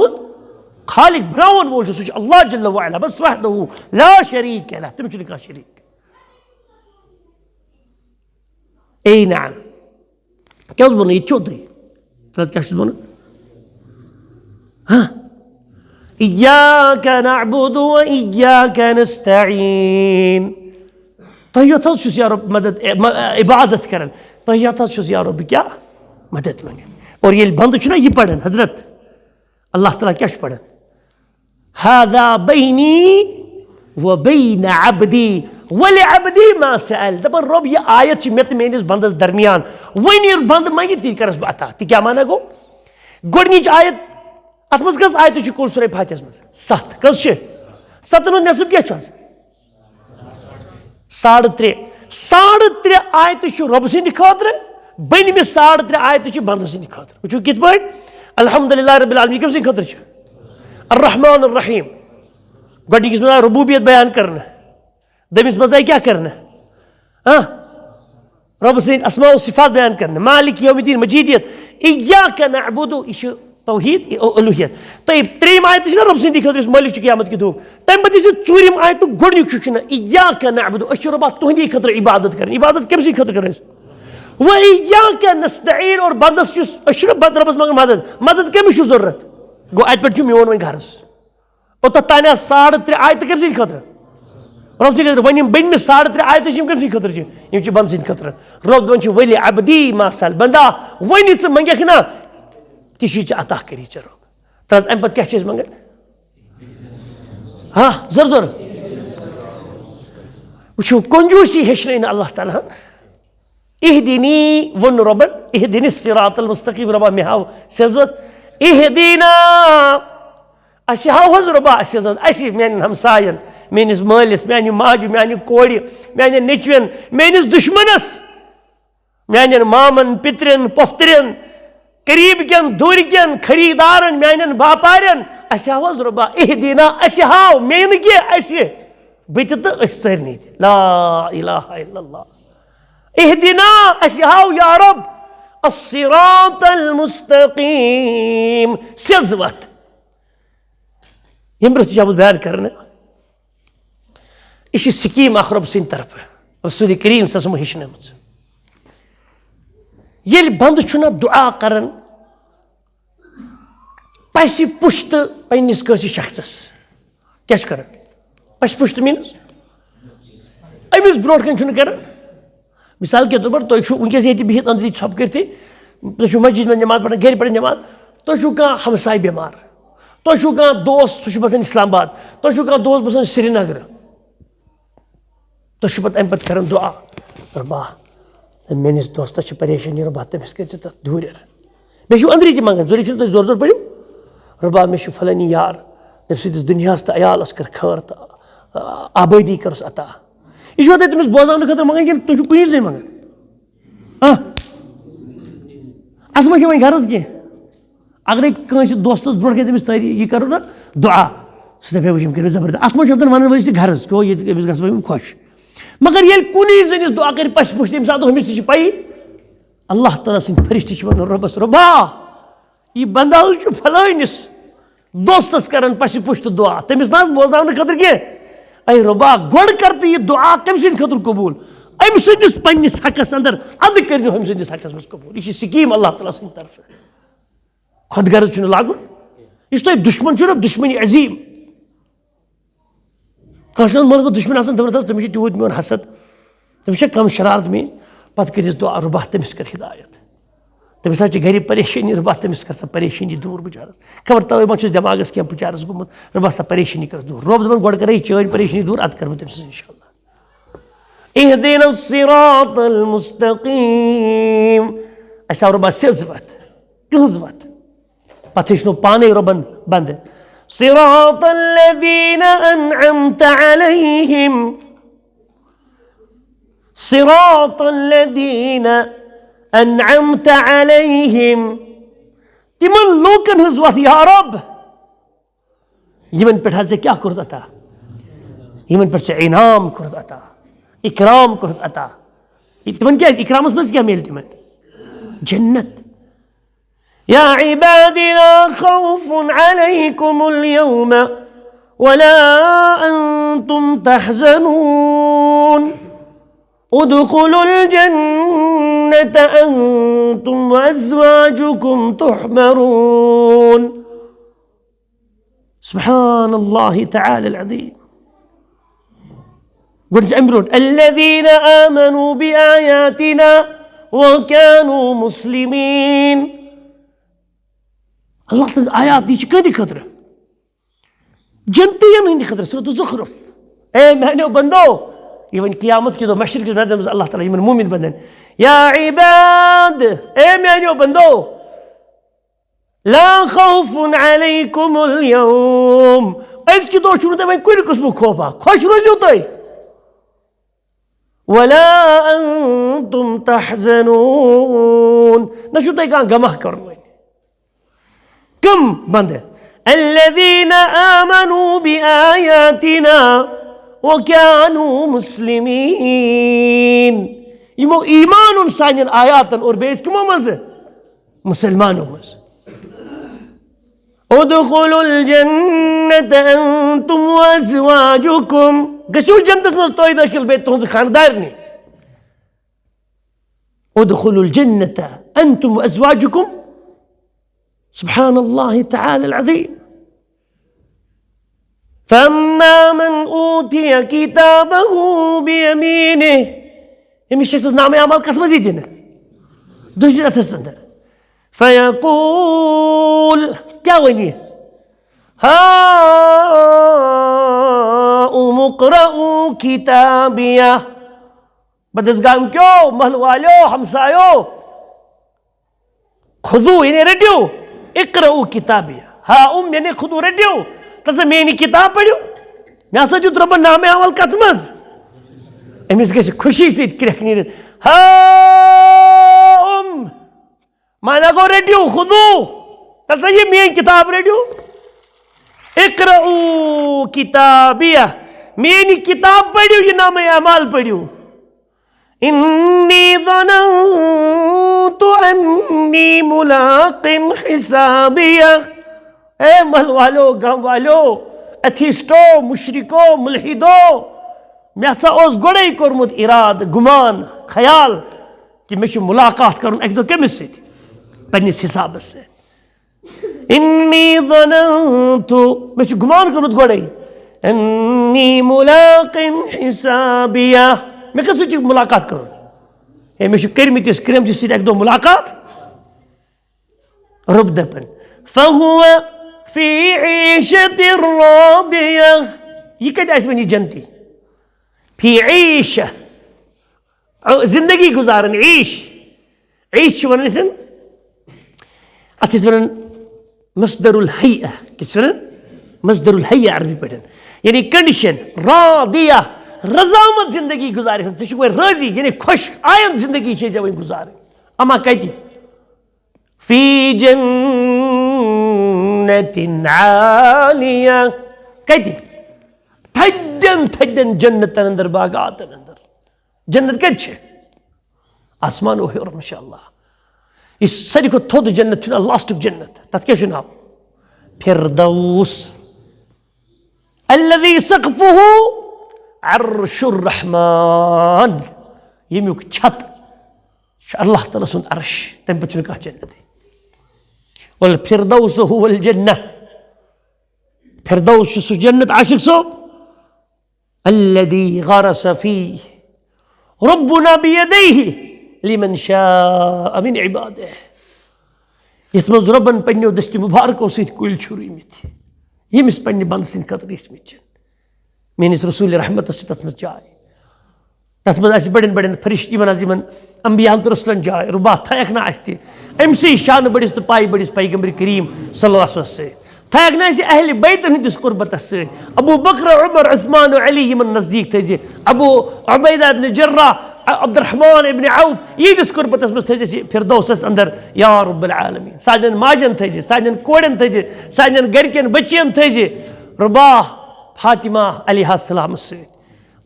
खालिक बनावन वोल सु अल्लाह जल्ल व अला बस वहदहु ला शरीक ला तम छ का शरीक ए नाम क्या बोलना ये चौदह तलाश क्या बोलना हाँ इय्याका नअबुदु व इय्याका नस्तईन तो ये था शुस या रब मदद इबादत करन तो ये था शुस या रब क्या मदद मांगे और ये बंद छ ना ये पढ़न हजरत अल्लाह ताला क्या पढ़न हादा बैनी व बैन अब्दी वली अब्दी मा सअल दबर रब ये आयत में मेनिस बंदस दरमियान वनी बंद मांगी ती करस अता ती क्या माना गो गोडनिच आयत अतमस कस आयत छ कुल सूरह फातिहा में 7 कस छ 7 नो नसब क्या छ 3.5 आयत छ रब सिंद खातिर बन में 3.5 आयत छ बंद सिंद खातिर वचो कित पट अल्हम्दुलिल्लाह रब्बिल आलमीन कस खातिर छ अर्रहमान अर्रहीम गोडनिस में रुबूबियत बयान करना दमिस मज़ा क्या करना हाँ रब से अस्मा व सिफात बयान करना मालिक यौमिद्दीन मजीदियत इय्याका नअबुदु इश तौहीद उलूहियत तयब त्रीम आयत छ रब से दिखो मालिक क़यामत की धूप तम बद चूरिम आयत गोडनिक छ इय्याका नअबुदु अश रब तुहंदी खतर इबादत कर इबादत कमसी खतर कर व इय्याका नस्तईन और बंदस अश रब मगर मदद कमिस जरूरत गो अत पे मोन वन घरस और ताना 3.5 आयत कमसी खतर रब से वन बन में 3.5 आयत कमसी खतर बंद सिंद खतर रब दवन वली अब्दी मासल बंदा वन मंगक ना ती अता करी चे रब तज अम पे क्या मंगन हाँ जोर जोर वो कंजूसी हेचन अल्लाह ताला इहदिनी वन रबन इहदिनी सिरातल मुस्तकीम रबा मे हाव सेजवत इहदीना अस हाव हज रब्बा अस मेन हमसायन मेनिस मालिस मेन माजु मेन कोड़ मेन नेचवन मेनिस दुश्मनस मेन मामन पितरन पोफ्तरन करीब कन दूर कन खरीदारन मेन बापारन अस हाव हज रब्बा इहदीना अस हाव मेन के अस बत तो सारे ला इलाहा इल्लल्लाह इहदीना अस हाव या रब अस्सिरातल मुस्तकीम सेज वत यम ब्रोह बयान करने यह स्कीम अख रब सद तरफ रसूल करीम सम हेचन ये बंद छुना दुआ कर पस पुश्त पन्निस कस शख्सस क्या कर पस पुश्त मीनस अमिस ब्रोह कन कर मिसाल के तौर पर तुम वनकस ये बिहित अंदर छप कर तुम मस्जिद में नमाज पढ़ घर पढ़ नमाज तुम कह हमसाय बेमार तुम कह दोस्त सह बसान इस्लामाबाद तुम कह दोस्त बसान श्रीनगर तुम पे अम कर दुआ रब्बा मेनिस दोस्तस परेशानी रब्बा तमिस कर दूर मे अंदर तक मंगान जरूरी तुम जोर जोर पढ़ो रब्बा मे फलानी यार तम सदिस दुनियास तो अयालस कर खैर तो आबादी करस अता यह तमिस बोजान खतर मंगान तुम कुछ जन मंगान अत मे गर्ज कह अगर कंस दोस्तस ब्रोह तमिस यह करो ना दुआ सह दपे वह कर जबरदस्त अत मे वन वस गर्ज गो ये गम खुश मगर ये कुनी जनिस दुआ कर पस पुश तम सात हमिस तह पी अल्लाह ताला सद फरिश्ते वन रबस रब्बा यह बंदा फलानिस दोस्तस कर पस पुश तो दुआ तमिस ना बोजान खतर कह अय रब्बा गोड़ कर तो यह दुआ कम सद खतर कबूल अम सदिस पन्निस हकस अंदर अद कर हम सदिस हकस मज कबूल यह स्कीम अल्लाह ताला सद तरफ खुद गर्ज लागुन इस तुम दुश्मन ना दुश्मनी अजीम कस मन दुश्मन तमिस तूत मोन हसद तमिस कम शरारत मीन पत कर दुआ रब्बा तमिस कर हिदायत तमिस गर परेशानी रब्बा तमिस कर परेशानी दूर बिचारस खबर तवे मा दिमागस क्या बिचारस गुमुत रब्बा सा परेशानी कर दूर रब दपन गोड़ कर चैन परेशानी दूर अद कर तमिस इंशाअल्लाह इहदिना सिरातल मुस्तकीम अस रब्बा सेज वत कहज वत पत हेचनो पाने रबन बंद सिरातल लज़ीना अनअमत अलैहिम सिरातल लज़ीना अनअमत अलैहिम तिमन लोकन हज वत या रब यमन पे क्या कोर अता यमन पे इनाम कोर अता इकराम कोर अता तिमन क्या इकरामस मज क्या मिल तिमन जन्नत या इबादी ला खौफुन अलैकुमुल यौम वला अंतुम तहज़नून उदखुलुल जन्नत अंतुम वअज़वाजुकुम तुहबरून सुब्हानल्लाहि तआला अल-अज़ीम गुड अमरुद अल्लज़ीना आमनू बिआयातिना व कानू मुस्लिमीन अल्लाह ताला आयात दी कदी खतर जनतियन हंद खतर सूरत ज़ुखरुफ ए मेहनो बंदो ये वन क़यामत के दो मशरिक के मैदान में अल्लाह ताला यमन मोमिन बंदन या इबाद ए मेहनो बंदो ला खौफुन अलैकुमुल यौम आज की दो शुरू तक कोई किस्म खौफा खुश रोजो तो वला अंतुम तहज़नून नशु तय का गमह करनो कम बंद अल्लज़ीना आमनू बिआयातिना व कानू मुस्लिमीन यमो ईमान उन सानिन आयातन और बेस कमो मज मुसलमानों मज उदखुलुल जन्नत अंतुम व अज़वाजुकुम गशु जन्नत मज तोय दाखिल बे तुहंज खानदारनी उदखुलुल जन्नत अंतुम व अज़वाजुकुम सुब्हानल्लाहि तआला अल-अज़ीम फअम्मा मन ऊतिय किताबहु बियमीनिहि यमिस शख्स नाम अमल कथ मज दिन दुश्मन अथस अंदर फयकूल क्या वनी हा उमुक़रऊ किताबिया बदसगाम क्यों महल वालो हमसायो खुदू इन्हें रटियो इक़रऊ किताबिया हा मैंने खुद रटियो तस मेरी किताब पढ़ियो मे हसा दित रब्बन नामे अवल कत मज अमिस गि खुशी सत क्रख नीर हा माना गो रटियो खुदू तसा ये मेरी किताब रटियो इक़रऊ किताबिया मेरी किताब पढ़ियो ये नामे अमाल पढ़ियो इन्नी ज़नन्तु अन्नी मुलाक़िन हिसाबिया ए महल वालो गांव वालो एथिस्टो मुशरिको मुल्हिदो मे हसा ओस गोड़े कोरमुत इराद गुमान ख्याल कि मे मुलाकात करुन एक दो कमिस सत पन्निस हिसाबस से इन्नी ज़नन्तु मे गुमान कोरमुत गोड़े अन्नी मुलाक़िन हिसाबिया मे कस मुलाकात करुन ए मे कर्मिस क्रमचि सत एक दो मुलाकात रब दपन फहुव फी ईशति रादिया ये कत आस वन जनती फी ईश जिंदगी गुजारन ईश ईश वन अत वन मसदरुल हैया किस वन मसदरुल हैया अरबी पे यानी कंडीशन रादिया रजामत जिंदगी गुजार राजी यानी खुश आयन जिंदगी वे गुजार अमा कति फी जन्नतिन आलिया कति थदन थदन जन्नतन अंदर बागातन अंदर जन्नत कत आसमान हेर माशाअल्लाह इस सारी को थोद जन्नत लास्ट जन्नत तथ क्या नाव फिरदौस अल्लज़ी सक़्फ़ुहु अर्शुर रहमान यमुक छत अल्लाह ताला सुन अर्श तम पे कह जन्नत वल फिरदौस हुवल जन्नह फिरदौस सु जन्नत आशिक सो अल्लज़ी गरस फी रब्बुना बियदैहि लिमन शाअ मिन इबादिहि यथ मज रब्बन पन्नो दस्ति मुबारको सत कुल रुमित यमिस पन्ने बंद सिंद खतर इसमित मेनिस रसूल रहमत तथ मज जाय तथ मज बड़न बड़न फरिश्त इन अम्बियान तो रसलन जाय रुबा थक ना अमसी शान बड़िस तो पाई बड़िस पैगंबर करीम सल्लल्लाहु अलैहि वसल्लम थक ना अहल बैतन हंदिस कुर्बत अबू बकर उमर उस्मान अली यमन नजदीक थे अबू उबैदा इब्न जर्रा अब्दुर्रहमान इब्न औफ यीदिस कुर्बतस मज थे फिरदौसस अंदर या रब्बुल आलमीन साजन माजन थे साजन कोड़न थे साजन गरकन बच्चन थे रुबा फातिमा अलैहा सलाम से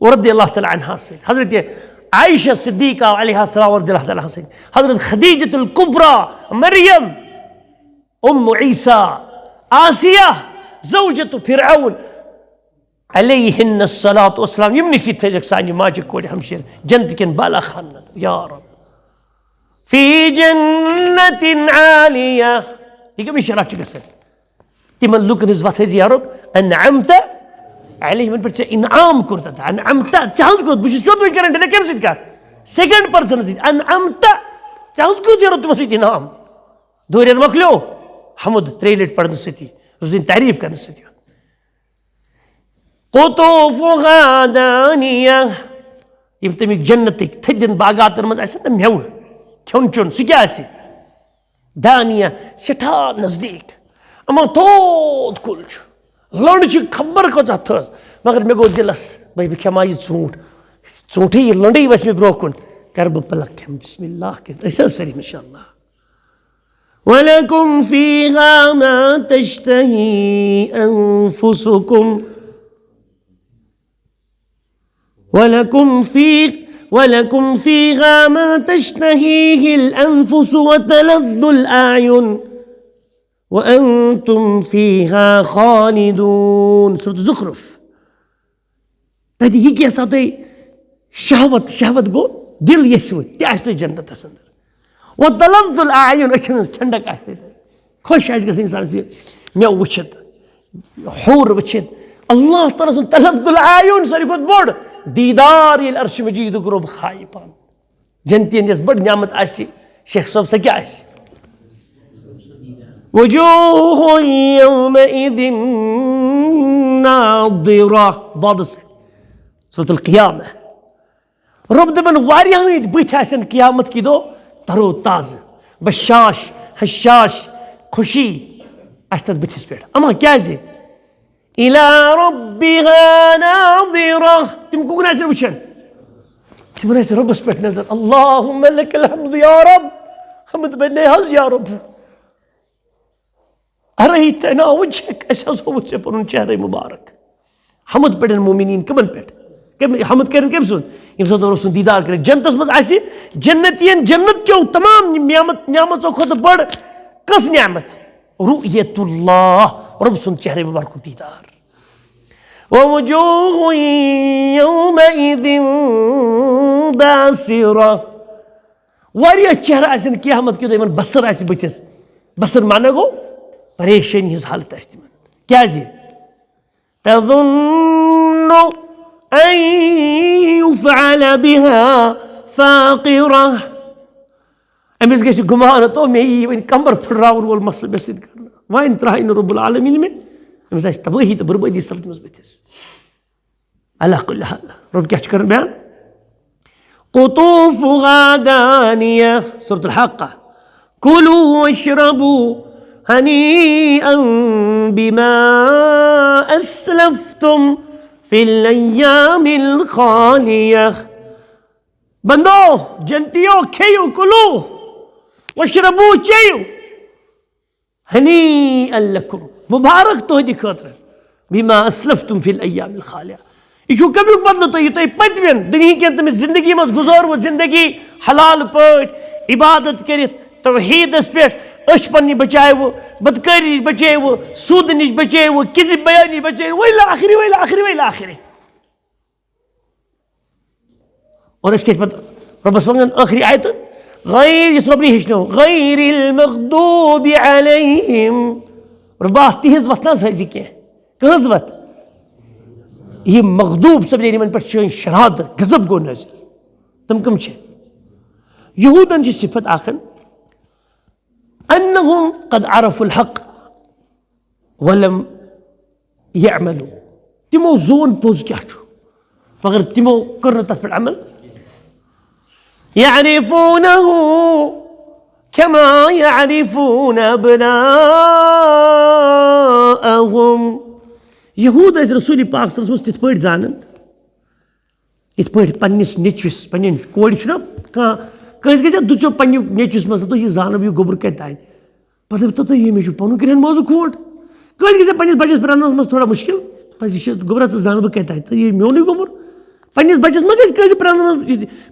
रज़ियल्लाहु तआला अन्हा से हजरत आयशा सिद्दीका अलैहा सलाम रज़ियल्लाहु तआला से हजरत खदीजतुल कुबरा मरियम उम्मु ईसा आसिया ज़ौजतु फिरऔन अलैहिन्न सलातु वस्सलाम यमनि सित थे सानि माज कोड़ हमशेर जन्नत केन बाला खान या रब फी जन्नतिन आलिया ये कम इशारा गसन तिमन लुकन वथ या रब अनअमत अलैहिम पे इनाम कुर्ता अनअमत चाहस को बुश सोत करन डे केम सित का सेकंड पर्सन सित अनअमत चाहस को या रब तुम सित इनाम दोरेर मखलो हमद त्रेलेट पढ़न सित उस दिन तारीफ करन सित क़ुतूफ़ुहा दानिया यम तमिक जन्नतिक थदन बागातन मज आसे न मेव खेन चोन सु क्या आसे दानिया सेठा नजदीक अमा थोद कुल लंड खबर कचा थस मगर मे गो दिलस भाई बह खेमा यह ूंठ यह लंड वस मे ब्रो कुन कर बह पलक खेम बिस्मिल्लाह के सरी इंशाअल्लाह वलकुम फीहा मा तश्तही अनफुसुकुम वलकुम फीहा मा तश्तहीहिल अनफुसु व तलज़्ज़ुल आयुन व अंतुम फीहा खालिदून सूरत ज़ुख़्रुफ़ तति यह क्या सा शहवत शहवत गो दिल यस्व तह जन्नत अंदर व तलज़्ज़ुल आयुन अचन ठंडक खुश गस इंसान मे वुचित हूर वुचित अल्लाह ताला सुन तलज़्ज़ुल आयुन सारी खुद बोड़ दीदार ये अर्श मजीद रोब खाई पान जन्नती यस बड़ नियामत आसी शेख साहब से क्या आसी वजूह यौमइज़िन नाज़िरा बाद से सूरतुल क़ियामा रब दबन वारियां बथ आसन क़ियामत की दो तरो ताज़ बशाश हशाश खुशी आस तथ बथिस पे अमा क्या इला रब्बिहा नाज़िरा तिम कुन आस वुचन तिमन आस रब्बस पे नजर अल्लाहुम्मा लकल हम्द या रब हमद बने हज या रब अरैतना वजहक अस हज हो से पनुन चेहरे मुबारक हमद पे मोमिनीन कमन पे हमद कर कम सुन यम सो रब सुन दीदार कर जन्नतस मज आसि जन्नतियन जन्नत क्यों तमाम नियामतों खुद बड़ कस नियामत रुयतुल्लाह रब सुन चेहरे मुबारक दीदार ववुजूहु यौमइज़िन बासिरा वारिया चेहरा आसन क़यामत के दिन बसर आसि बथिस बसर माना गो परेशानी हज हालत आसि तिमन क्या तज़ुन्नु अन युफ़अल बिहा फ़ाक़िरा अमिस गझ गुमान तो मे यी वन कमर फुटरावन वोल मसल मे सत कर वन त्राह रब्बुल आलमीन में अमिस आसि तबाही तो बर्बादी सपदमस बथिस अला कुल्लि हाल रब क्या कर बयान क़ुतूफ़ुहा दानिया सूरत अल-हक़्क़ कुलू वश्रबू हनीअन बिमा अस्लफ्तुम फिल अय्यामिल ख़ालिया बंदो जनतियो खेयो कुलू वश्रबू चेयो हनीअन लकुम मुबारक तुहदि खतर बिमा अस्लफ्तुम फिल अय्यामिल ख़ालिया यह कमिक बदल तुह तुह पतवन दुनिया तमिस जिंदगी मज गुजारो जिंदगी हलाल पट इबादत कर तौहीदस पे अश पन्नी बचाव बदकारी बचाव सूद नश बचाव किज़िब बयानी बचाव वही आखिरी वही आखिरी वही आखिरी और इसके रब्बस वंगन आखिरी आयत गैर इस रब हेचनो गैरिल मग़दूबि अलैहिम रब्बा तिहज वत ना सजी के कहज वत ये मग़दूब सब यमन पे शराद गजब गो नजर तम कम यहूदन की सिफत आखन अन्नहुम क़द अरफुल हक़ वलम यअमलू तिमो जोन पोज क्या मगर तिमो कर तथ पे अमल यअरिफूनहु कमा यअरिफून अब्नाअहुम यहूद रसूल पाक सल्लल्लाहु अलैहि वसल्लम तिथ पे जानन इत पे पन्निस नेचुस पन्न कोड़ कह गई दुचो पन्ने नेचुस मज तो यह जान यह गोबर कत आन पे तो ये पन कर मोजू खोट कह गई पन्निस बचस पे मज थोड़ा मुश्किल यह गोबर जान बह कत तो यह मोन गोबर पन्निस बचस मा गई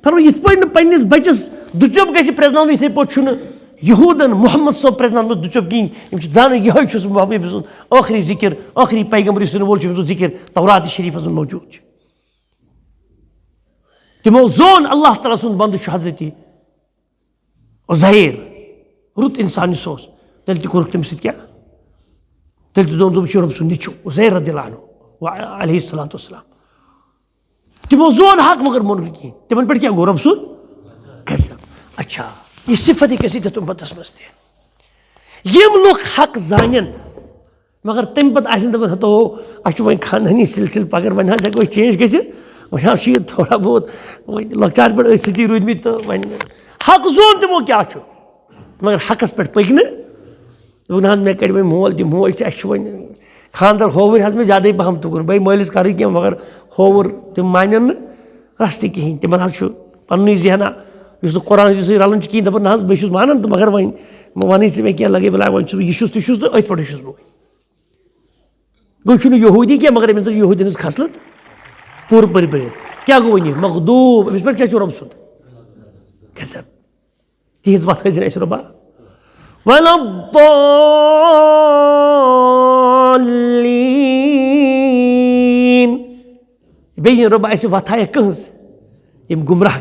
फरमा इत पे पन्निस बचस दुचोप गि प्रेजन इथे पे यहूदन मोहम्मद सब प्रेजन दुचोप कहें जान यह महबूब सुन आखिरी जिक्र आखिरी पैगम्बर सुन वोल जिक्र तौरात शरीफ मौजूद तमो जोन अल्लाह ताला सुन बंद हजरत उज़ैर रुत इंसान तेल तोर तम क्या तेल दोप रब सुन नीचो उज़ैर रदियल्लाहु अन्हु अलैहिस्सलातु वस्सलाम तमो जोन हक मगर मोन कहें तिमन पे क्या गो रब सुन गजब अच्छा यह सिफत कैसे तुम पतस मज यम लोग हक जान मगर तम पे दपान तो अच्छे वो खानदानी सिलसिल पगर वन हेको चेंज गि वन थोड़ा बहुत लकचार पे सती रूदम तो वन हक जोन तमो क्या मगर हकस पे पक ना मे कड़ वो मोल तह मोज वो खानदार होवर हज मे ज्यादा पहम तुकुन भाई मालिस कर क्या मगर होवर तम मानन रस्त कहें तिमन पन्न जहना इस कुरान रलन कहें दपान ना बस मानन तो मगर वन वन मे क्या लगे बला वन यह तो अथ पे बह गो यहूदी क्या मगर अमिस यहूदी हज खसलत पूर पर क्या गो वन मग़दूब अमिस पे क्या रब सुन गजब तिज वत हजन अस रब्बा वलद्दाल्लीन बेयन रब्बा अस वत हाय कहज यम गुमराह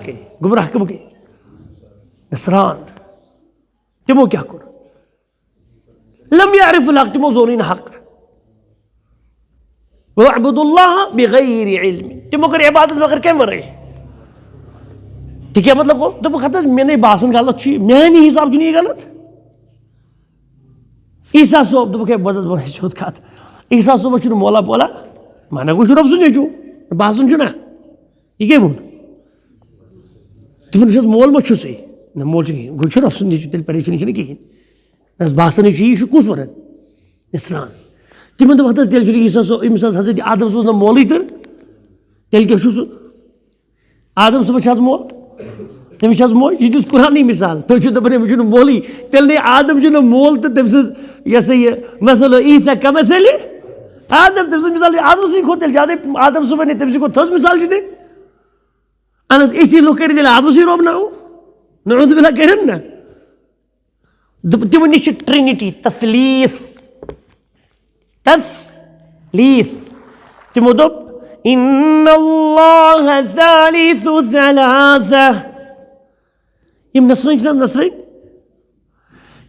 कम गई नसरान तमो क्या कोर लम यारिफुल हक़ तमो जोन हक़ वअब्दुल्लाह बिगैरि इल्म तमो कर इबादत मगर कम वर तो क्या मतलब गो दप खत मे बासन गलत मान हिसाब यह गलत ईसा सोब दप बस वन सोद कत ईसा सोबस मोला पोला माना गो रब सुन नेचू बासन ना यह क्या वोन तुम मोल मा सही ना मोल कहें गो रब सुन नेचू तेल परेशानी कहें باسان یہ کس ون اسران تمن دپ تیل أمس حضرت آدم صبس نا مولٕے تر تیل کیا سہ آدم صبس مول تمس موج یہ دس قرآنی مثال تھی دپان أمس مولٕے تیل نی آدم مول تو تم سٕنٛز یہ سا یہ مثل عیسیٰ کمثل آدم تم سٕنٛز مثال آدم سٕنٛدۍ کھۄتہٕ تیٚلہِ زیادے آدم صبن تم سٕنٛدۍ کھۄتہٕ تھٔز مثال چھِ تیٚلہِ اہن حظ یِتھی لُکھ کٔرِتھ ییٚلہِ آدمسٕے رۄبناوو نعوذ باللہ کٔرِنۍ نا تمو نش ٹرینٹی تثلیث تمو دوٚپ ان اللہ ثالث ثلاثہ یم نصرٲنۍ چھِ نصرٲنۍ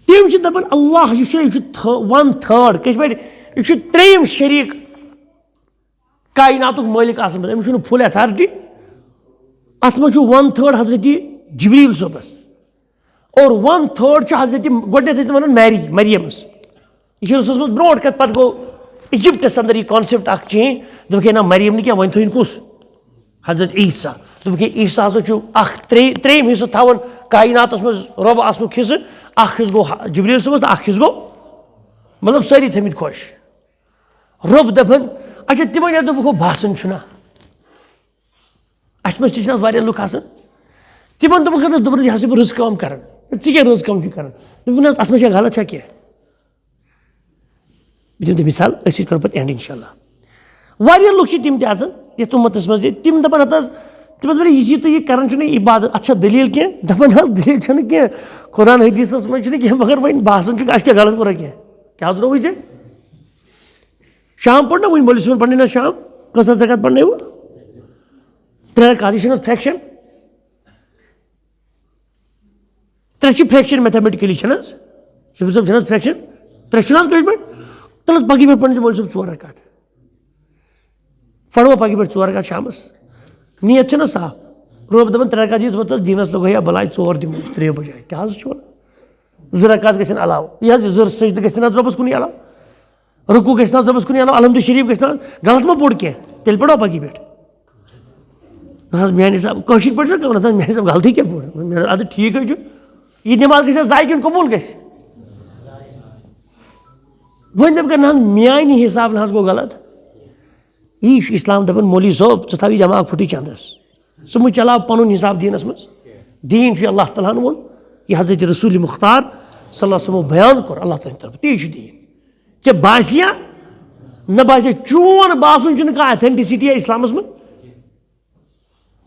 تم چھِ دپان اللہ یہِ چھُ 1/3 کٔشۍ پٲٹھۍ یہِ چھُ ترٛیٚیِم شریٖک کایناتُک مٲلِک آسان أمِس چھُنہٕ فُل ایتھارٹی اتھ منٛز چھُ 1/3 حضرت جبریٖل صٲبس اور 1/3 چھُ حضرت گۄڈنیٚتھ ٲسۍ ونان مریمس یہِ چھُ رسولس منٛز برونٛٹھ کتھ پتہٕ گوٚو اِجپٹس اندر یہِ کانسیپٹ اکھ چینج دوٚپُکھ ہے نہ مریم نہٕ کینٛہہ وۄنۍ تھٲیِن کُس حضرت عیٖسیٰ دوٚپُکھ ہے عیٖسیٰ ہسا چھُ اکھ ترٛیٚیِم حصہٕ تھاوان کایناتس منٛز رۄب آسنُک حصہٕ اکھ حصہٕ گوٚو جبریٖل صٲبس تہٕ اکھ حصہٕ گوٚو مطلب سٲری تھٲمٕتۍ خۄش رۄب دپان اچھا تِمن ییٚلہِ دوٚپُکھ ہُہ باسان چھُنہ اسہِ منٛز تہِ چھِنہ حظ واریاہ لُکھ آسان تِمن دوٚپُکھ دوٚپُن یہِ ہسا بہٕ رٕژ کٲم کران ژٕ کیٛاہ رٕژ کٲم چھُکھ کران دوٚپُن حظ اتھ منٛز چھا غلط چھا کینٛہہ بہٕ دِمہٕ تۄہہِ مثال أسۍ سۭتۍ کرو پتہٕ اینڈ انشاء اللہ واریاہ لُکھ چھِ تِم تہِ آسان یتھ اُمتس منٛز تِم دپان ہت حظ تِمن دپان یہِ تُہۍ یہِ کران چھُو نہ عبادت اتھ چھا دٔلیٖل کینٛہہ دپان حظ دٔلیٖل چھنہٕ کینٛہہ قرآن حدیٖثس منٛز چھُنہٕ کینٛہہ مگر وۄنۍ باسان چھُکھ اسہِ کیٛاہ غلط کوٚرا کینٛہہ کیٛاہ حظ رووُے ژےٚ شام پوٚر نا وُنہِ مولوی صٲبن پرنٲے نا شام کٔژ حظ رکعت پرنٲیوٕ 3 رکعت یہِ چھِنہٕ حظ فرٛیکشن 3 چھِ فرٛیکشن میتھامیٹِکلی چھنہٕ حظ شفیع صٲب چھنہٕ حظ فرٛیکشن 3 چھُنہٕ حظ کٲشِر پٲٹھۍ تَلہٕ حظ پگہٕے پٮ۪ٹھ پرنٲے زِ مولوی صٲب 4 رکعت پروا پگہٕے پٮ۪ٹھ 4 رکعت شامس نیت چھےٚ نا صاف رۄب دپان 3 رکعت دِیِو دوٚپمس دیٖنس لگٲیِو یا بلاے 4 دِمو 3 بجاے کیٛاہ حظ چھُ ونان 2 رکعت گژھن علاوٕ یہِ حظ یہِ 2 سجدٕ گژھن حظ رۄبس کُنُے علاوٕ رُکوٗ گژھِ نہ حظ رۄبس کُنُے علاوٕ الحمدُ شریٖف گژھِ نہ حظ غلط ما پوٚر کینٛہہ تیٚلہِ پروا پگہٕے پٮ۪ٹھ نہ حظ میانہِ حساب کٲشِر پٲٹھۍ چھُنہ کَرُن نہ میانہِ حساب غلطی کیٛاہ پوٚر اَدٕ ٹھیٖک حظ چھُ یہِ نٮ۪ماز گژھِ حظ ضایہِ کِنہٕ قبوٗل گژھِ وۄنۍ دَپکھ نہ حظ میانہِ حساب نہ حظ گوٚو غلط یی چھُ اِسلام دپان مولوی صٲب ژٕ تھاو یہِ دٮ۪ماغ پھٕٹٕے چندس ژٕ مہٕ چلاو پنُن حساب دیٖنس منٛز دیٖن چھُ اللہ تعالیٰ ہن ووٚن یہِ حضرت رسوٗلِ مُختار صلی اللہ وسلمو بیان کوٚر اللہ تعالیٰ ہنٛدِ طرفہٕ تی چھُ دیٖن ژےٚ باسیا نہ باسیا چون باسُن چھُنہٕ کانٛہہ ایتھینٹِسٹیا اِسلامس منٛز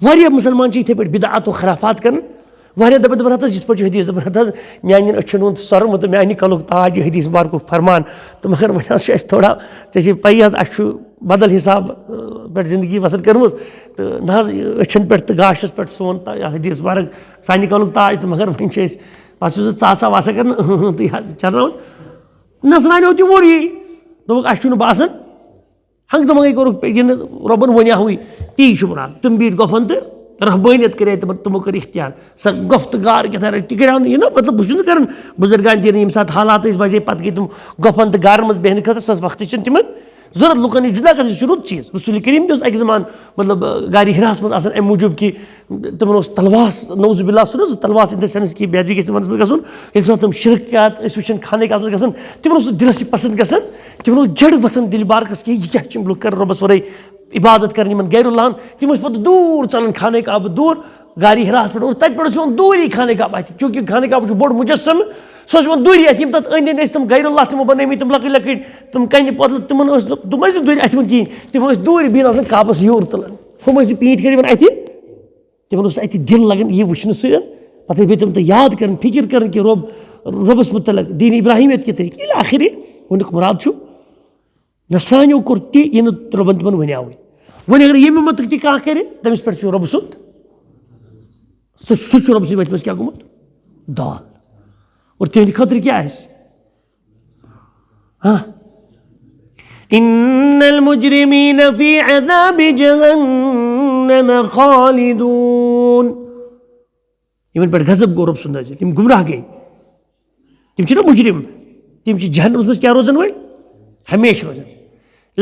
واریاہ مُسلمان چھِ یِتھٕے پٲٹھۍ بِدعت و خرافات کران واریاہ دپان ہت حظ یِتھ پٲٹھۍ چھُ حدیٖث دپان ہت حظ میانٮ۪ن أچھن ہُنٛد سۄرمہٕ تہٕ میانہِ کلُک تاج چھُ حدیٖث مبارکُک فرمان تہٕ مگر وۄنۍ حظ چھُ اَسہِ تھوڑا ژےٚ چھے پَیی حظ اَسہِ چھُ بدل حِساب پٮ۪ٹھ زندگی بسر کٔرمٕژ تہٕ نہ حظ أچھن پٮ۪ٹھ تہٕ گاشس پٮ۪ٹھ سون حدیٖث مبارک سانہِ کلُک تاج تہٕ مگر وۄنۍ چھِ أسۍ پتہٕ چھُ سُہ ژاسا واسا کران تہٕ یہِ حظ چرناوان نژنانیو تہِ ووٚن یی دوٚپُکھ اَسہِ چھُنہٕ باسان ہنٛگہٕ تہٕ منٛگَے کوٚرُکھ یہِ رۄبن ؤنیاہوٕے تی چھُ وَنان تِم بیٖٹھۍ گۄپھن تہٕ رحبٲنیت کَرے تِمن تِمو کٔر اختیار سۄ گۄفتگار کیٛاہ تہِ کریو نہٕ یہِ نا مطلب بہٕ چھُس نہٕ کران بُزرگان دیٖن ییٚمہِ ساتہٕ حالات ٲسۍ بجے پتہٕ گٔے تِم گۄپھن تہٕ گارن منٛز بیٚہنہٕ خٲطرٕ سۄ وقتہٕ چھِنہٕ تِمن ضوٚرتھ لُکن نِش جُدا گژھُن یہِ چھُ رُت چیٖز رسوٗل کریٖم تہِ اوس اَکہِ زمانہٕ مطلب گرِ ہِرہس منٛز آسان اَمہِ موٗجوٗب کہِ تِمن اوس تلواس نوزُ باللہ سُہ نہ سُہ تلواس اِن دَ سینٕس کہِ بے ادبی گژھِ تِمن منٛز گژھُن ییٚمہِ ساتہٕ تِم شِرکیات ٲسۍ وٕچھان خانہ کاہس منٛز گژھان تِمن اوس نہٕ دِلس یہِ پسنٛد گژھان تِمن اوس جڑ وۄتھان دِلہِ بارکس کہِ یہِ کیٛاہ چھِ یِم لُکھ کران رۄبس ورٲے عبادت کران یِمن غیر اللہن تِم ٲسۍ پتہٕ دوٗر ژلان خانہ کعبہٕ دوٗر گارِ ہِرہس پٮ۪ٹھ اور تتہِ پٮ۪ٹھ اوس یِوان دوٗری خانہ کعبہٕ اَتھِ چوٗنٛکہِ خانہ کعبہٕ چھُ بوٚڑ مُجسم سُہ اوس یِوان دوٗری اَتھِ یِم تتھ أنٛدۍ أنٛدۍ ٲسۍ تِم غیر اللہ تِمو بنٲومٕتۍ تِم لۄکٕٹۍ لۄکٕٹۍ تِم کنہِ پۄتلہٕ تِمن ٲسۍ نہٕ تِم ٲسۍ نہٕ دوٗرِ اَتھِ کِہیٖنۍ تِم ٲسۍ دوٗرِ بِہِتھ آسان کعبس یور تُلان ہُم ٲسۍ نہٕ پیٖنتۍ کھٔڑ یِوان اَتھِ تِمن اوس اَتہِ دِل لگان یہِ وٕچھنہٕ سۭتۍ پتہٕ ٲسۍ بیٚیہِ تِم تہِ یاد کران فِکر کران کہِ رۄبس مُتعلق دیٖن ابراہیٖمیت کہِ طریٖقہٕ ییٚلہِ آخر ووٚنُکھ مُراد چھُ نصرانیو کوٚر تہِ یہِ نہٕ رۄبن تِمن ؤنیاوٕے وۄنۍ اگر ییٚمہِ مُتعلِق تہِ کانٛہہ کرِ تٔمِس پٮ۪ٹھ چھُ رۄبہٕ سُنٛد سُہ چھُ رۄبہٕ سٕنٛدِ وَتہِ منٛز کیٛاہ گوٚمُت دال اور تِہنٛدِ خٲطرٕ کیٛاہ آسہِ اِنَّ الْمُجْرِمِينَ فِي عَذَابِ جَهَنَّمَ خَالِدُونَ یِمن پٮ۪ٹھ غضب گوٚو رۄب سُنٛد نٲزِل یِم گُمراہ گٔے تِم چھِ نا مُجرِم تِم چھِ جہنمس منٛز کیٛاہ روزان وۄنۍ ہمیشہِ روزان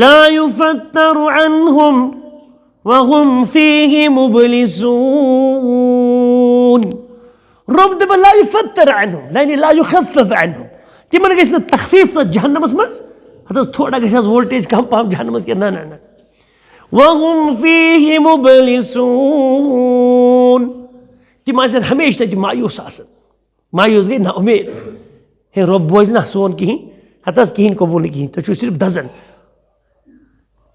لا يُفَتَّرُ عَنْهُمْ وَهُمْ فِيهِ مُبْلِسُونَ رۄب دَپان لا يُفَتَّرُ عَنْهُمْ یعنی لا يُخَفَّفُ عَنْهُمْ तिमन गई तखफीफ तो जहन्नमस मज हत थोड़ा गई वोल्टेज कम पहम जहन्नमस के ना वहुम फीहि मुबलिसून तिम आसन हमेशा तत मायूस आसन मायूस गई ना उम्मीद हे रब बोझ ना सोन कहीं हत कहीं कबूल कहीं तो सिर्फ दजन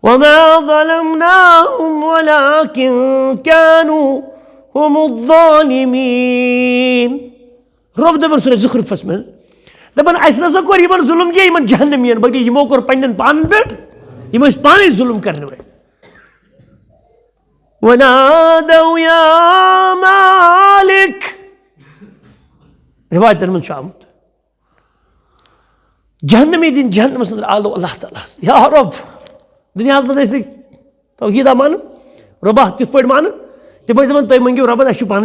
वमा ज़लमनाहुम वलाकिन कानू हुमुज़्ज़ालिमीन रब दबन सूरह ज़ुखरुफस में दबन अस नसा कोर यमन जुल्म किया यमन जहन्नमियन बल्कि यमो कोर पन्नन पानन पे यम पाने जुल्म करने वाले वनादौ या मालिक रिवायत में आमुत जहन्नमी दिन जहन्नमस अंदर आलो अल्लाह ताला या रब दुनिया मज तौहीद मान रबा तिथ पे मान तम तुम मंगो रबस अस पान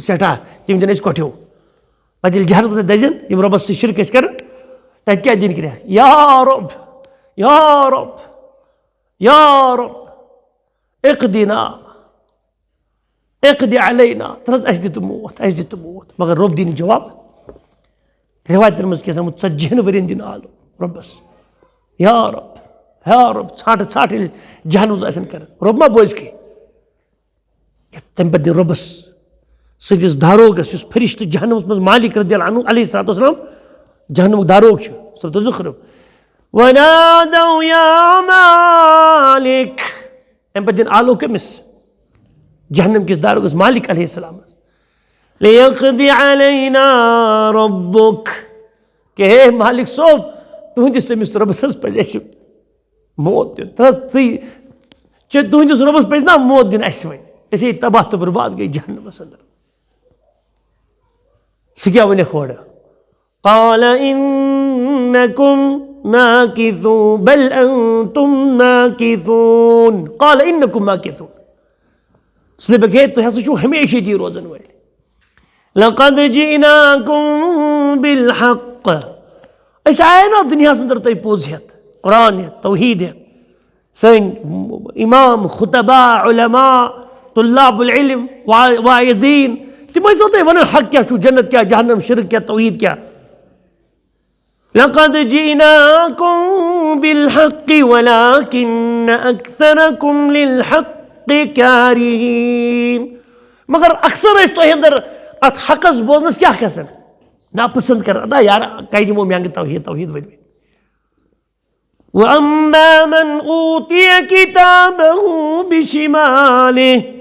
सठा तम दिन कोठो पे जहर मज दजन यम रबस शिरक कर तत क्या दिन कर या रब या रब या रब इक़दिना इक़दि अलैना तरस अस दित मोत मगर रब दिन जवाब रिवायत मज क्या सजहन वरियन दिन आलो रबस या रब छाट जहन कर रब मा बोझ के तम पे दिन रबस सदिस दारोगस फरिश्त जहनमस मज मालिक रदियल्लाहु अन्हु अलैहिस्सलाम जहन्नुक दारोग सूरत ज़ुखरुफ वनादौ या मालिक अम पे दिन आलो कमिस जहन्नम किस दारोगस मालिक अलैहिस्सलाम लियक़दि अलैना रब्बुक के हे मालिक सोब तुहंदिस अमिस रबस पज अस मौत दिन तुहंदिस रबस पज ना मौत दिन अस वन ऐसे तबाह तो बर्बाद गई जहन्नमस अंदर सह क्या वन खोड़ा क़ाल इन्नकुम माकिसून बल अंतुम माकिसून क़ाल इन्नकुम माकिसून सह बगे तुह हसा हमेशा दी रोजन वाले लक़द जिनाकुम बिल हक़ अस आए ना दुनिया अंदर तुम पोज हेत कुरान हेत तौहीद हेत सन इमाम खुतबा उलमा तुल्लाबुल इल्म वाइज़ीन तम तुम वन हक क्या जन्नत क्या जहन्नम शिरक क्या तौहीद क्या लक़द जिनाकुम बिल हक़ वलाकिन्न अक्सरकुम लिल हक़ कारिहीन मगर अक्सर तुह अंदर अत हकस बोजनस क्या गसन नापसंद कर अदा यार कई दिमो म्यांग तौहीद वन वअम्मा मन ऊतिय किताबहु बिशिमालिह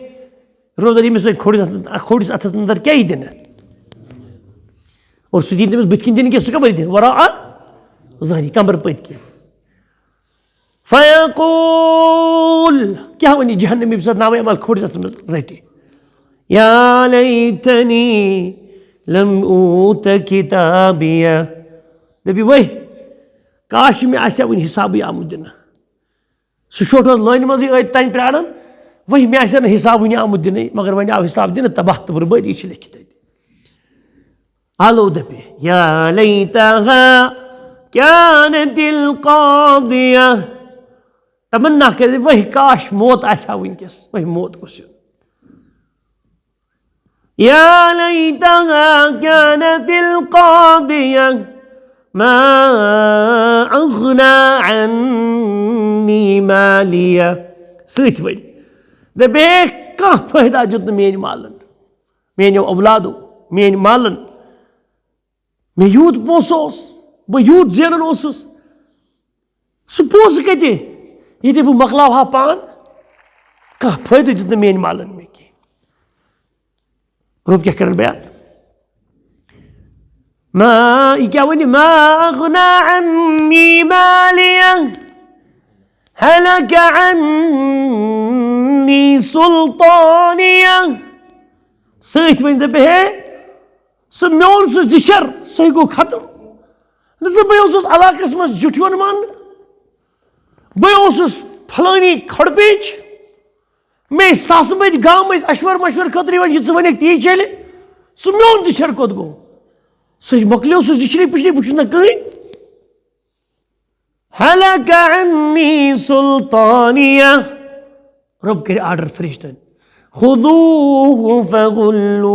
रोजरी में खोड़िस अथस अंदर क्या ही दिन और सह दिन तमिस बुथ दिन क्या सह कबर दिन वरा ज़हरी कमर पत कि फयक़ूल क्या वन जहन्नमी नाम अमल खोड़िस रटि या लैतनी लम ऊत किताबिया दपि वह काश मे आसा वन हिसाब आमुत दिन सह छोट लाइन मज तान प्राण वही मे आसा हिसाब वन आमुत दिन मगर वन आव हिसाब दिन तबाह तो बर्बादी लिखित आलो दपि या लैतहा कानतिल क़ादिया तमन्ना कर वही काश मौत आसा वनकस वही मौत गोस या लैतहा कानतिल क़ादिया मा अग़ना अन्नी मालिया सत वन दपे कह फायदा जुत मेन मालन मेनो औलादो मेन मालन मे यूत पोस बह यूत जेनन सह पोस कत ये बह मकलाव हा पान कह फायदा जुत मेन मालन मे कह रब क्या कर बयान मा क्या वन मा अग़ना अन्नी मालिया हलक अन्नी सुल्तानिया सत वन दपे सह मोन सह जिशर सह गो खत्म बस इलाकस मज जुठवन मान बस फलानी खड़पेच मे सास बद गाम अशवर मशवर खतर वन वन ती चल सह मोन जिशर कोत गो सह मकलो सह जिशरी पिछली बह ना कहीं हलक अन्नी सुल्तानिया रब कर आर्डर फरिश्तन खुदूहु फगुल्लूह